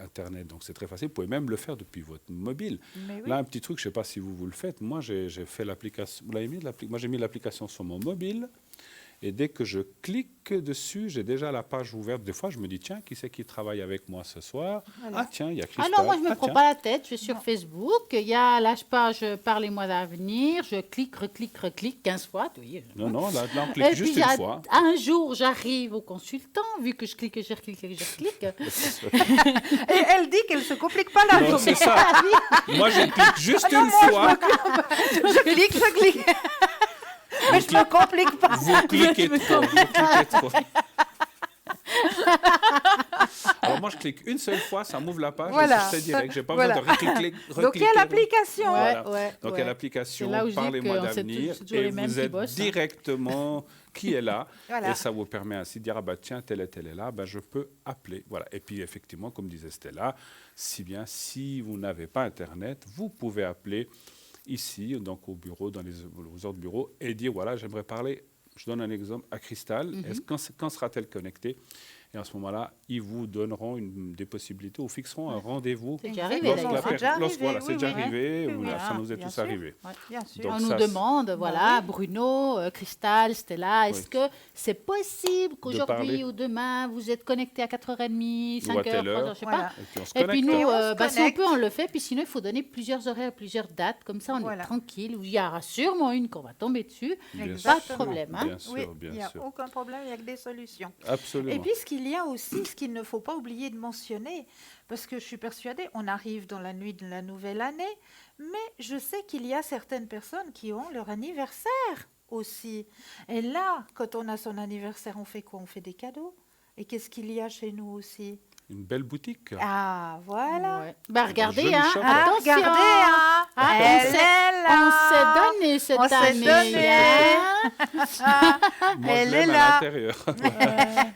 Internet, donc c'est très facile. Vous pouvez même le faire depuis votre mobile. Mais oui. Là, un petit truc, je ne sais pas si vous le faites. Moi, j'ai fait l'application. Vous l'avez mis, moi, j'ai mis l'application sur mon mobile. Et dès que je clique dessus, j'ai déjà la page ouverte. Des fois, je me dis, tiens, qui c'est qui travaille avec moi ce soir? Voilà. Ah tiens, il y a Christophe. Ah non, moi je me prends tiens. pas la tête, je vais sur Facebook, il y a la page Parlez-moi d'avenir, je clique, reclique 15 fois. Oui. Non, non, là on Et clique puis juste une fois. un jour j'arrive au consultant, vu que je clique, je reclique, je reclique. Et elle dit qu'elle ne se complique pas la Non, journée. c'est ça. Moi, je clique juste une fois. Je clique. Mais je ne me complique pas. Vous cliquez trop. Vous cliquez trop. Alors moi, je clique une seule fois, ça m'ouvre la page Voilà. et c'est direct. J'ai pas Voilà. besoin de recliquer. Donc il y a l'application. Ouais, Voilà. ouais, Donc il y ouais. a l'application C'est là où je dis Parlez-moi qu'on sait d'avenir c'est toujours et les mêmes vous qui êtes bossent, hein. directement qui est là Voilà. et ça vous permet ainsi de dire ah bah tiens tel et tel est là, bah, je peux appeler. Voilà. Et puis effectivement, comme disait Stella, si vous n'avez pas Internet, vous pouvez appeler ici, donc au bureau, dans aux autres bureaux et dire voilà, j'aimerais parler. Je donne un exemple à Cristal. Quand sera-t-elle connectée? Et à ce moment-là, ils vous donneront des possibilités ou fixeront un rendez-vous. C'est déjà arrivé, Lorsque d'ailleurs. la per- déjà lorsque- arrivé, voilà, c'est oui, déjà oui, arrivé, oui, voilà, oui. ça nous est Bien tous sûr. arrivé. Bien sûr. Donc On nous ça, demande, voilà, oui. Bruno, Cristal, Stella, est-ce Oui. que c'est possible qu'aujourd'hui parler. ou demain, vous êtes connectés à 4h30, Ou à 5h, telle 3h, heure. je sais Voilà. pas. Et puis on se Et puis connecte. nous, Et on se si on connecte. peut, on le fait. Puis sinon, il faut donner plusieurs horaires, plusieurs dates. Comme ça, on Voilà. est tranquille. Il y aura sûrement une qu'on va tomber dessus. Bien Exactement. sûr, problème, hein. Bien sûr, Oui, bien il n'y a sûr. aucun problème, il n'y a que des solutions. Absolument. Et puis, ce qu'il y a aussi, ce qu'il ne faut pas oublier de mentionner, parce que je suis persuadée, on arrive dans la nuit de la nouvelle année, mais je sais qu'il y a certaines personnes qui ont leur anniversaire aussi. Et là, quand on a son anniversaire, on fait quoi? On fait des cadeaux. Et qu'est-ce qu'il y a chez nous aussi? Une belle boutique. Ah, voilà. Ouais. Bah, regardez, joli hein. shop. Ah, Attention. regardez, hein. Ah, Elle on s'est- est là. On s'est donné cette On s'est année. donné. hein. Moi, Elle je est l'aime là. à l'intérieur.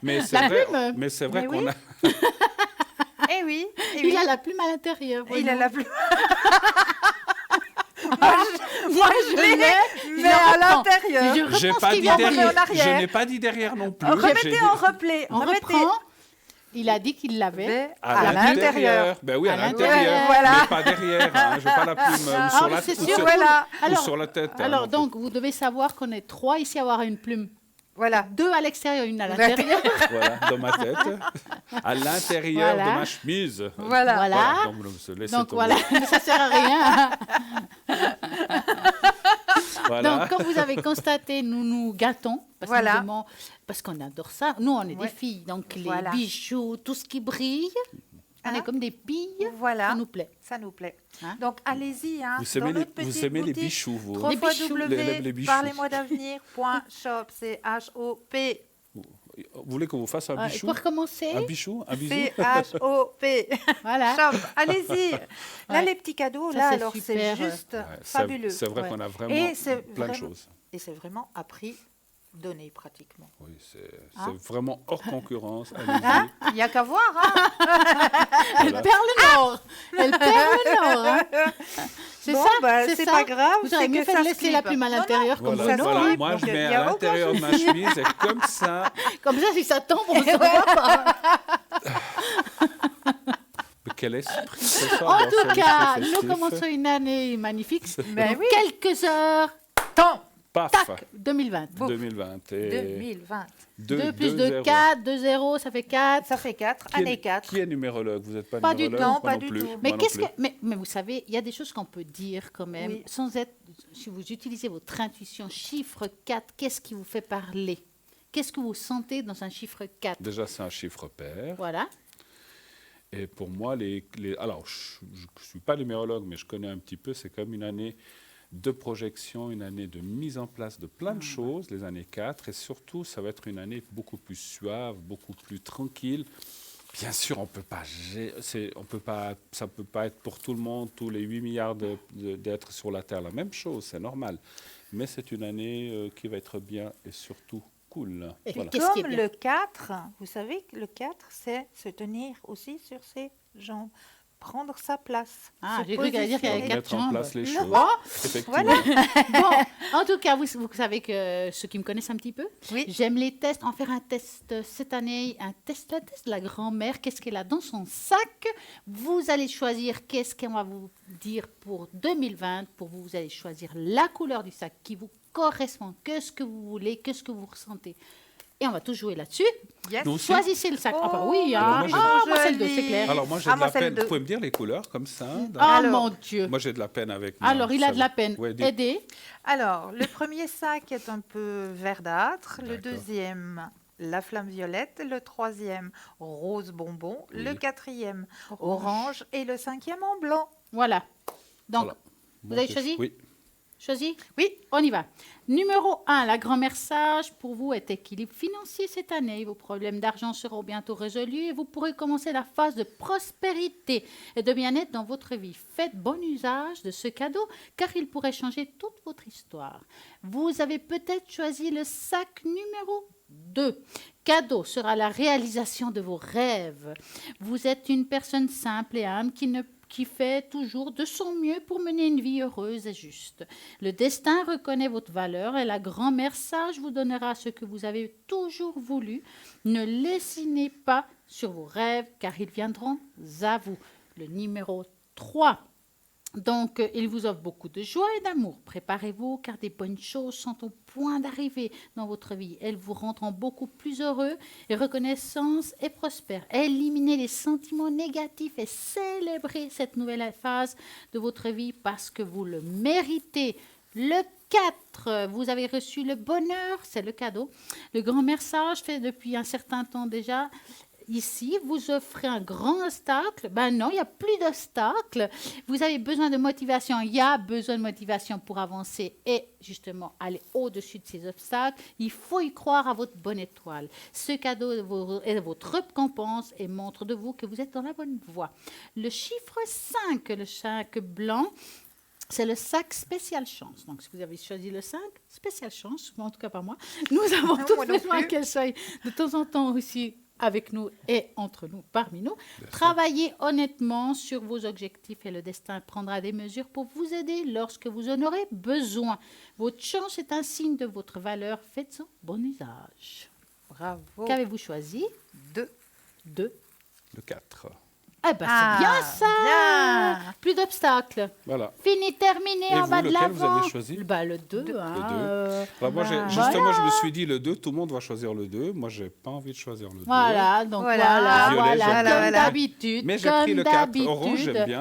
Mais c'est La vrai, plume. mais c'est vrai Mais qu'on oui. a. Eh oui, eh Il oui. a la plume à l'intérieur. Il Bruno. a la plus. Moi, je l'ai. Mais Je à reprends. l'intérieur. Je J'ai reprends pas ce qu'il dit vient de derrière. en arrière. Je n'ai pas dit derrière non plus. J'ai Remettez dit en replay. On Remettez. reprend. Il a dit qu'il l'avait. Mais à l'intérieur. Ben oui, à À l'intérieur. l'intérieur. Voilà. Mais pas derrière. Hein. Je n'ai pas la plume ou sur la c'est ou sûr. sur- Voilà. ou Alors, sur la tête. hein, alors non plus. donc, vous devez savoir qu'on est 3 ici à avoir une plume. Voilà. 2 à l'extérieur, une à l'intérieur. Voilà, dans ma tête. À l'intérieur Voilà. de ma chemise. Voilà. Voilà. Donc, laissez Donc tomber. voilà, mais ça sert à rien. Voilà. Donc comme vous avez constaté, nous nous gâtons parce, Voilà. que nous aimons- parce qu'on adore ça. Nous, on est Ouais. des filles, donc les Voilà. bijoux, tout ce qui brille, on Hein? est comme des billes. Voilà. Ça nous plaît. Ça nous plaît. Hein? Donc allez-y. Hein, Vous aimez, petite vous aimez les boutique. bijoux, vous. Les bijoux. Les bijoux. Parlez-moi d'avenir.shop. C'est H-O-P. Vous voulez qu'on vous fasse un Et bichou? pour recommencer, Un bichou? Un bisou? C'est H-O-P. voilà. Shop. Allez-y. Là, Ouais. les petits cadeaux, Ça, là, c'est alors c'est super, juste Ouais, fabuleux. C'est vrai Ouais. qu'on a vraiment Et c'est plein de vraiment- choses. Et c'est vraiment à prix donné, pratiquement. Oui, c'est Hein? vraiment hors concurrence. Allez-y. Hein? Il n'y a qu'à voir. Hein? Elle perd le nord. Elle perd le nord. hein. C'est Bon, ça, bah, c'est c'est ça. pas grave. Vous auriez c'est mieux que fait ça de se laisser la clip. plume à Non, l'intérieur comme Voilà, ça Bruno. se voilà. clip, Moi, donc je mets il y à a aucun l'intérieur de ma chemise et comme ça. Comme ça, si ça tombe, on ne se voit pas. Mais quel esprit ce soir En dans tout ce cas, festif. nous commençons une année magnifique. Ben Dans oui. quelques heures, Temps. Paf, tac, 2020. 2020. Et 2020. 2 plus 2, 0. 4, 2, 0, ça fait 4. Ça fait 4. Qui est- Année 4. Qui est numérologue? Vous n'êtes pas Pas du numérologue? tout. Moi Non, pas du plus. tout. Moi Mais non qu'est-ce plus. que, mais vous savez, il y a des choses qu'on peut dire quand même, Oui. sans être, si vous utilisez votre intuition, chiffre 4, qu'est-ce qui vous fait parler? Qu'est-ce que vous sentez dans un chiffre 4? Déjà, c'est un chiffre pair. Voilà. Et pour moi, alors, je ne suis pas numérologue, mais je connais un petit peu. C'est comme une année de projection, une année de mise en place de plein de choses, les années 4. Et surtout, ça va être une année beaucoup plus suave, beaucoup plus tranquille. Bien sûr, on peut pas, ça peut pas être pour tout le monde, tous les 8 milliards d'êtres sur la Terre, la même chose, c'est normal. Mais c'est une année qui va être bien et surtout cool. Et Voilà. qu'est-ce qui est Comme bien? le 4, vous savez que le 4, c'est se tenir aussi sur ses jambes. prendre sa place. Ah, se j'ai cru qu'elle allait dire qu'il y avait positionner. 4 Mettre en chambres. place les Non. choses. Oh, Effectivement. bon, en tout cas, vous savez que ceux qui me connaissent un petit peu, Oui. j'aime les tests. En faire un test cette année, un test de la grand-mère. Qu'est-ce qu'elle a dans son sac? Vous allez choisir qu'est-ce qu'on va vous dire pour 2020. Pour vous, vous allez choisir la couleur du sac qui vous correspond. Qu'est-ce que vous voulez? Qu'est-ce que vous ressentez? Et on va tous jouer là-dessus. Yes. Nous aussi. Choisissez le sac. Ah bah oui, Alors, hein. moi, j'ai- Moi c'est le 2, c'est Joli. clair. Alors moi j'ai Ah, de moi, la c'est le peine. deux. Vous pouvez me dire les couleurs comme ça? Ah Alors, mon Dieu. Moi j'ai de la peine avec. Alors, il a de la peine. Ouais, Aidez. Alors, le premier sac est un peu verdâtre, le D'accord. deuxième, la flamme violette, le troisième, rose bonbon, le Oui. quatrième, orange et le cinquième en blanc. Voilà. Donc, Voilà. vous avez choisi? Oui. Choisi? Oui. On y va. Numéro 1, la grand-mère sage pour vous est équilibre financier cette année. Vos problèmes d'argent seront bientôt résolus et vous pourrez commencer la phase de prospérité et de bien-être dans votre vie. Faites bon usage de ce cadeau car il pourrait changer toute votre histoire. Vous avez peut-être choisi le sac numéro 2. Cadeau sera la réalisation de vos rêves. Vous êtes une personne simple et humble qui fait toujours de son mieux pour mener une vie heureuse et juste. Le destin reconnaît votre valeur et la grand-mère sage vous donnera ce que vous avez toujours voulu. Ne lésinez pas sur vos rêves car ils viendront à vous. Le numéro 3. Donc, il vous offre beaucoup de joie et d'amour. Préparez-vous car des bonnes choses sont au point d'arriver dans votre vie. Elles vous rendront beaucoup plus heureux et reconnaissants et prospères. Éliminez les sentiments négatifs et célébrez cette nouvelle phase de votre vie parce que vous le méritez. Le 4, vous avez reçu le bonheur, c'est le cadeau. Le grand-mère sage fait depuis un certain temps déjà. Ici, vous offrez un grand obstacle. Ben non, il n'y a plus d'obstacle. Vous avez besoin de motivation. Il y a besoin de motivation pour avancer et justement aller au-dessus de ces obstacles. Il faut y croire à votre bonne étoile. Ce cadeau est votre récompense et montre de vous que vous êtes dans la bonne voie. Le chiffre 5, le sac blanc, c'est le sac spécial chance. Donc, si vous avez choisi le 5, spécial chance, en tout cas pas moi, nous avons Non, tous moi non besoin plus. qu'elle soit de temps en temps aussi avec nous et entre nous, parmi nous. Travaillez honnêtement sur vos objectifs et le destin prendra des mesures pour vous aider lorsque vous en aurez besoin. Votre chance est un signe de votre valeur. Faites-en bon usage. Bravo. Qu'avez-vous choisi? 2. 2. Le 4. Eh ben, c'est bien ça! Bien. Plus d'obstacles. Voilà. Fini, terminé, Et en vous, bas de lequel vous l'avant. avez choisi? Bah, le 2. Le 2. Hein, Alors moi, Voilà. justement, je me suis dit le 2, tout le monde va choisir le 2. Moi, j'ai pas envie de choisir le 2. Voilà, donc Voilà. Violet, j'aime comme bien. d'habitude. Mais j'ai comme pris le 4. d'habitude. Orange,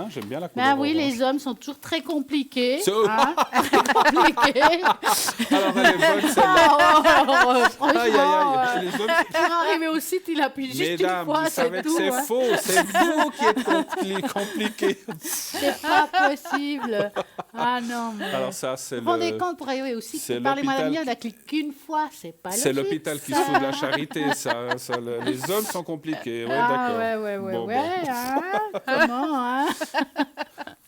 j'aime bien la couleur Ben oui, orange. les hommes sont toujours très compliqués. C'est- hein, très compliqués. Alors, elle est bonne, celle-là. Franchement, Aïe, aïe, aïe. Les hommes, pour arriver au site, il appuie juste mesdames, une fois, vous c'est savez que tout. c'est hein. faux. C'est vous qui êtes compliqué. C'est pas possible. Ah non, mais... Alors ça, c'est vous vous rendez le... compte pour arriver au site, c'est parlez-moi l'hôpital d'avenir, il a cliqué qu'une fois, c'est pas C'est logique, l'hôpital qui ça. se fout de la charité, ça. Les hommes sont compliqués. Ouais, Ah d'accord. ouais, Bon, hein, comment, hein?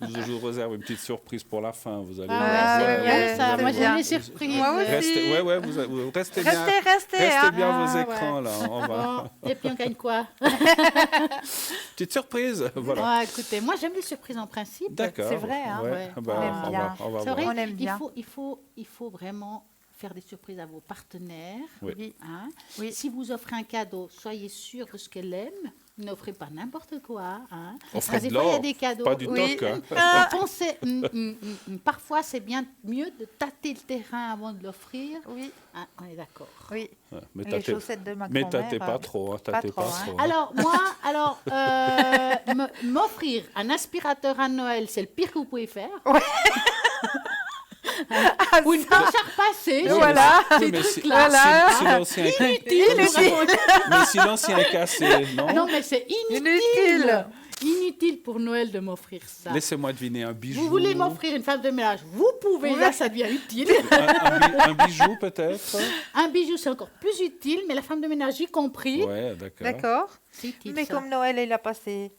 Je vous réserve une petite surprise pour la fin. Vous allez Ah voir. ouais, c'est ouais, bien ouais, ça, c'est moi bien. j'aime les surprises. Moi aussi. Vous restez bien. Restez, Restez hein. bien Ah, vos ouais. écrans, là. On va... Bon, et puis on gagne quoi? Petite surprise. Voilà. Ouais, écoutez, moi j'aime les surprises en principe. D'accord. C'est vrai, hein. Ouais. Ouais. Bah, On aime on bien. va C'est voir. vrai, On aime bien. il faut vraiment faire des surprises à vos partenaires. Oui. Hein. Oui. Si vous offrez un cadeau, soyez sûr de ce qu'elle aime. N'offrez pas n'importe quoi. Hein. Offrez Parce que de des fois, il y a l'or, des cadeaux. pas du Oui. toc. Hein. Pensez, parfois, c'est bien mieux de tâter le terrain avant de l'offrir. Oui, Hein, on est d'accord. oui. Ouais, mais Les tâtez, chaussettes de ma mais grand-mère. tâtez pas trop. Hein, tâtez trop, pas hein. trop. Alors, moi, m'offrir un aspirateur à Noël, c'est le pire que vous pouvez faire. Ah, Ou une planche à repasser. Oui, Voilà. mais Ces si- trucs-là. Voilà. si l'ancien est mais si l'ancien est cassé, non, Non, mais c'est inutile. Inutile. Inutile pour Noël de m'offrir ça. Laissez-moi deviner un bijou. Vous voulez m'offrir une femme de ménage, vous pouvez, là ça devient utile. un bijou peut-être. Un bijou c'est encore plus utile, mais la femme de ménage y compris, Ouais, d'accord. D'accord. c'est utile Mais ça. comme Noël est là passé.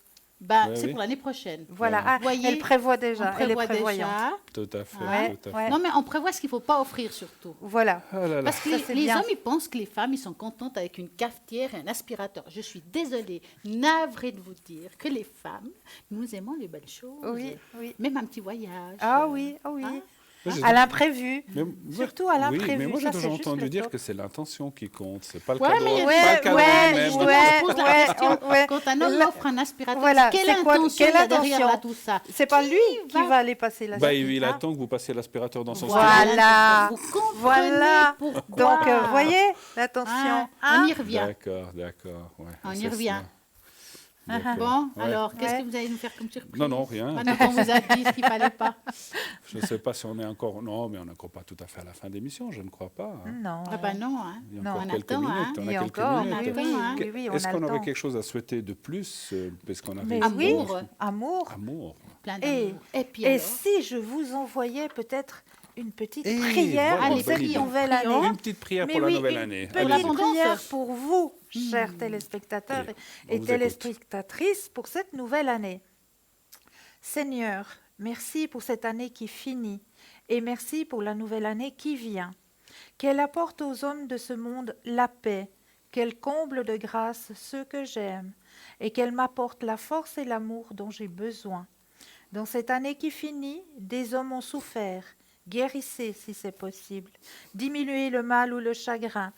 Ouais, c'est oui. pour l'année prochaine. Voilà, Voilà. ah, Voyez, elle prévoit On déjà, elle est prévoit prévoyante. déjà. Tout à fait. Ouais, Tout à fait. ouais. Non, mais on prévoit ce qu'il ne faut pas offrir surtout. Voilà. Ah là là. Parce que Ça, les, c'est les bien. hommes, ils pensent que les femmes, ils sont contentes avec une cafetière et un aspirateur. Je suis désolée, navrée de vous dire que les femmes, nous aimons les belles choses. Oui, oui. Même un petit voyage. Ah oui, ah oui. Hein? Moi, j'ai- À l'imprévu. Mais- Surtout à Oui, l'imprévu. mais moi j'ai Ça, c'est toujours juste entendu le dire top. que c'est l'intention qui compte, c'est pas le Ouais, cadeau, mais il y a pas des- le cadeau ouais, en même. Justement, ouais, je pose la ouais, question. ouais. Quand un homme Là- offre un aspirateur, Voilà, quelle c'est quoi- intention quelle il y a derrière intention là, tout ça? C'est pas lui qui va- va aller passer la Bah, suite, il hein. attend que vous passiez l'aspirateur dans son Voilà. Vous comprenez Voilà. pourquoi. Donc, vous voyez, l'attention. Hein, hein. on y studio. revient. D'accord. Ouais. On y Ça, revient. c'est- d'accord. Bon, Ouais. alors, qu'est-ce Ouais. que vous allez nous faire comme surprise? Non, rien. Maintenant qu'on vous a dit ce qu'il fallait pas. Je ne sais pas si on est encore. Non, mais on n'est encore pas tout à fait à la fin d'émission, je ne crois pas. hein. Non. Ah ben non, hein. Il y a Non, encore on quelques attend, minutes. hein. On Et a quelques encore, minutes. on attend, hein. oui, on Est-ce a qu'on le aurait temps. quelque chose à souhaiter de plus parce qu'on avait Mais Amour. oui, amour. Amour. Plein Et, d'amour. Et puis et alors si je vous envoyais peut-être une petite Et prière voilà, pour allez, cette bonne idée. nouvelle prions. année. Une petite prière Mais pour la oui, nouvelle une année. Pour petite Allez-y. l'abondance. prière pour vous, chers téléspectateurs Allez, on et vous téléspectatrices, pour cette nouvelle année. Seigneur, merci pour cette année qui finit et merci pour la nouvelle année qui vient. Qu'elle apporte aux hommes de ce monde la paix, qu'elle comble de grâce ceux que j'aime et qu'elle m'apporte la force et l'amour dont j'ai besoin. Dans cette année qui finit, des hommes ont souffert. Guérissez si c'est possible. Diminuez le mal ou le chagrin.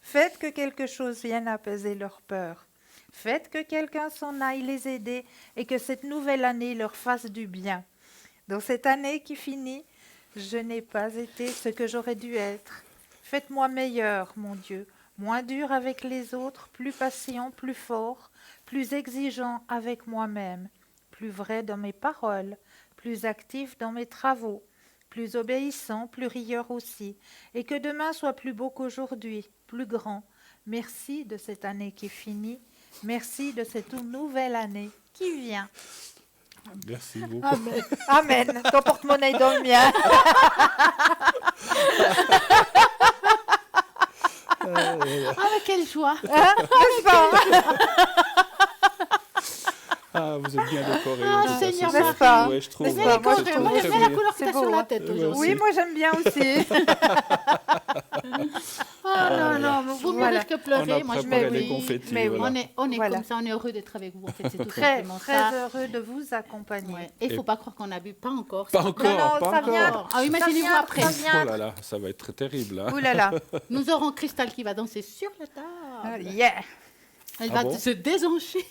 Faites que quelque chose vienne apaiser leur peur. Faites que quelqu'un s'en aille les aider et que cette nouvelle année leur fasse du bien. Dans cette année qui finit, je n'ai pas été ce que j'aurais dû être. Faites-moi meilleur, mon Dieu, moins dur avec les autres, plus patient, plus fort, plus exigeant avec moi-même, plus vrai dans mes paroles, plus actif dans mes travaux, plus obéissant, plus rieur aussi, et que demain soit plus beau qu'aujourd'hui, plus grand. Merci de cette année qui finit, merci de cette nouvelle année qui vient. Merci beaucoup. Amen. Amen. Ton porte-monnaie est dans le mien. Ah, mais quelle joie. Hein, n'est-ce pas? Ah, vous êtes bien décoré. Ah, en tout cas, Seigneur ce soir. N'est-ce pas? Ouais, je trouve. N'est-ce ouais, pas? c'est Moi, je tout trouve. Moi, très j'aime bien la bien. couleur que C'est tu as sur beau, la hein. tête Oui, aujourd'hui. Oui, moi j'aime bien aussi. Oh non, non, vaut mieux Voilà. rire que On pleurer. a Moi, je préparé me les dis, confettis. mais oui. voilà. on est Voilà. comme ça, on est heureux d'être avec vous. En fait, c'est tout Très, simplement très ça. heureux de vous accompagner. Ouais. Et il ne faut pas croire qu'on a bu. Pas encore. Pas ça. encore, Non, pas ça encore. vient. Ah, imaginez-vous Ça vient, après. ça vient. Oh là là, ça va être très terrible. Hein. Ouh là là. Nous aurons Cristal qui va danser sur la table. Yeah. Elle Ah va bon se désencher.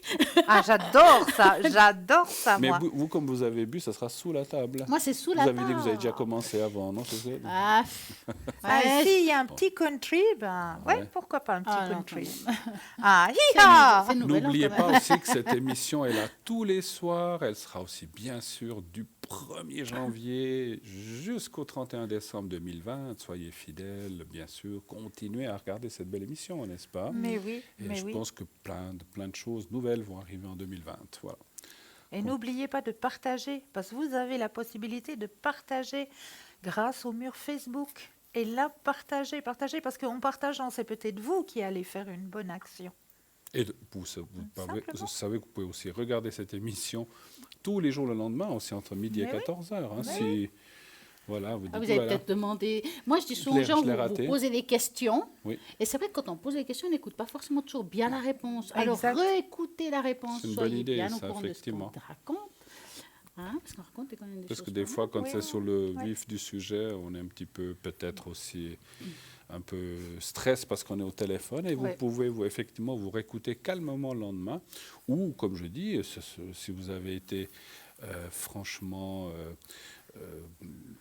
Ah, j'adore ça, Mais moi. vous, comme vous avez bu, ça sera sous la table. Moi, c'est sous Vous la avez table. dit que vous avez déjà commencé avant, non c'est ça Ah, Ah, ouais, s'il y a un petit country, ben, ouais, Ouais. pourquoi pas un petit Ah, non, country. quand même. Ah, c'est hi-ha. c'est nouvel an, N'oubliez quand même. pas aussi que cette émission est là tous les soirs. Elle sera aussi bien sûr du 1er janvier jusqu'au 31 décembre 2020. Soyez fidèles, bien sûr. Continuez à regarder cette belle émission, n'est-ce pas? Mais oui, Et mais je oui. pense que plein de choses nouvelles vont arriver en 2020. Voilà. Et n'oubliez pas de partager, parce que vous avez la possibilité de partager grâce au mur Facebook. Et là, partagez, parce qu'en partageant, c'est peut-être vous qui allez faire une bonne action. Et vous Simplement. savez que vous pouvez aussi regarder cette émission tous les jours le lendemain, aussi entre midi Mais et oui. 14h. Hein, Mais si, voilà, vous dites, Ah, vous avez voilà. peut-être demandé. Moi, je dis souvent Je aux l'ai- gens, je l'ai vous raté. posez des questions. Oui. Et c'est vrai que quand on pose des questions, on n'écoute pas forcément toujours bien la réponse. Alors, Exact. réécoutez la réponse. C'est une bonne Soyez idée, bien ça, au courant de ce effectivement. qu'on raconte. Hein, parce qu'on raconte quand même des Parce choses que des pas fois, quand Oui, c'est oui, sur le oui. vif du sujet, on est un petit peu, peut-être aussi, un peu stress parce qu'on est au téléphone. Et vous Ouais. pouvez, effectivement, vous réécouter calmement le lendemain. Ou, comme je dis, si vous avez été franchement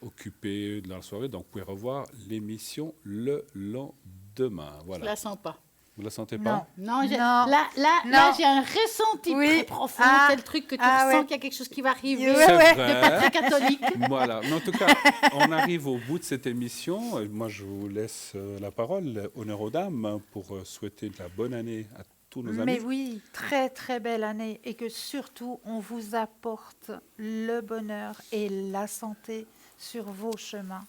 occupé dans la soirée, donc vous pouvez revoir l'émission le lendemain. Je Voilà. la sens pas. Vous la sentez Non. pas? Non, Non. là, Non. j'ai un ressenti Oui. très profond. Ah. C'est le truc que tu Ah, ressens ouais. qu'il y a quelque chose qui va arriver. Ouais, C'est ouais. vrai. De pas très catholique. Voilà. Mais en tout cas, on arrive au bout de cette émission. Moi, je vous laisse la parole. Honneur aux dames pour souhaiter de la bonne année à tous nos amis. Mais oui, très très belle année et que surtout on vous apporte le bonheur et la santé sur vos chemins.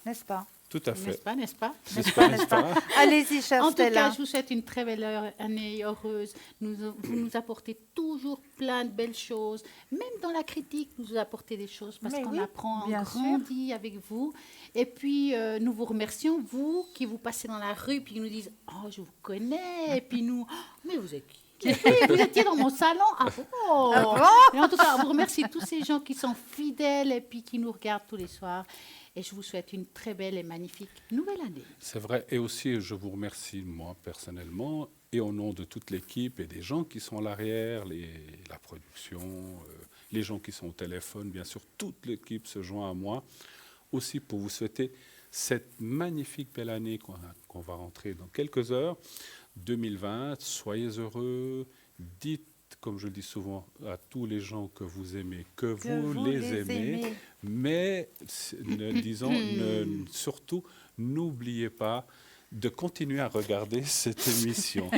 N'est-ce pas? Tout à fait. N'est-ce pas? N'est-ce pas? Allez-y, chère En tout Stella. cas, je vous souhaite une très belle année heureuse. Vous nous apportez toujours plein de belles choses. Même dans la critique, vous nous apportez des choses parce Mais qu'on oui, apprend, on bien sûr. grandit avec vous. Et puis, nous vous remercions, vous qui vous passez dans la rue puis qui nous dites « Oh, je vous connais ». Et puis nous « Mais vous êtes qui ?» Vous étiez dans mon salon. Ah bon? Et en tout cas, on vous remercie tous ces gens qui sont fidèles et puis qui nous regardent tous les soirs. Et je vous souhaite une très belle et magnifique nouvelle année. C'est vrai. Et aussi, je vous remercie, moi, personnellement, et au nom de toute l'équipe et des gens qui sont à l'arrière, la production, les gens qui sont au téléphone, bien sûr, toute l'équipe se joint à moi, aussi pour vous souhaiter cette magnifique belle année qu'on va rentrer dans quelques heures, 2020. Soyez heureux, dites, comme je le dis souvent, à tous les gens que vous aimez, que vous les aimez. Mais surtout, n'oubliez pas de continuer à regarder cette émission.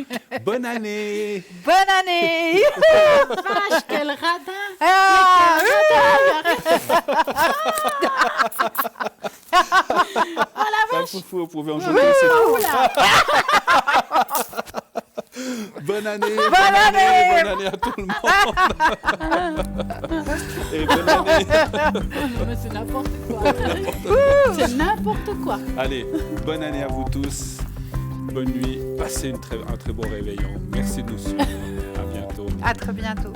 Bonne année! Bonne année! Vache, quel radin! Ah, Vous pouvez en jeter cette... Bonne année! Bonne année à tout le monde! Et bonne année! Mais c'est n'importe quoi. C'est n'importe quoi. Allez, bonne année à vous tous. Bonne nuit. Passez un très beau réveillon. Merci de nous suivre. À bientôt. à très bientôt.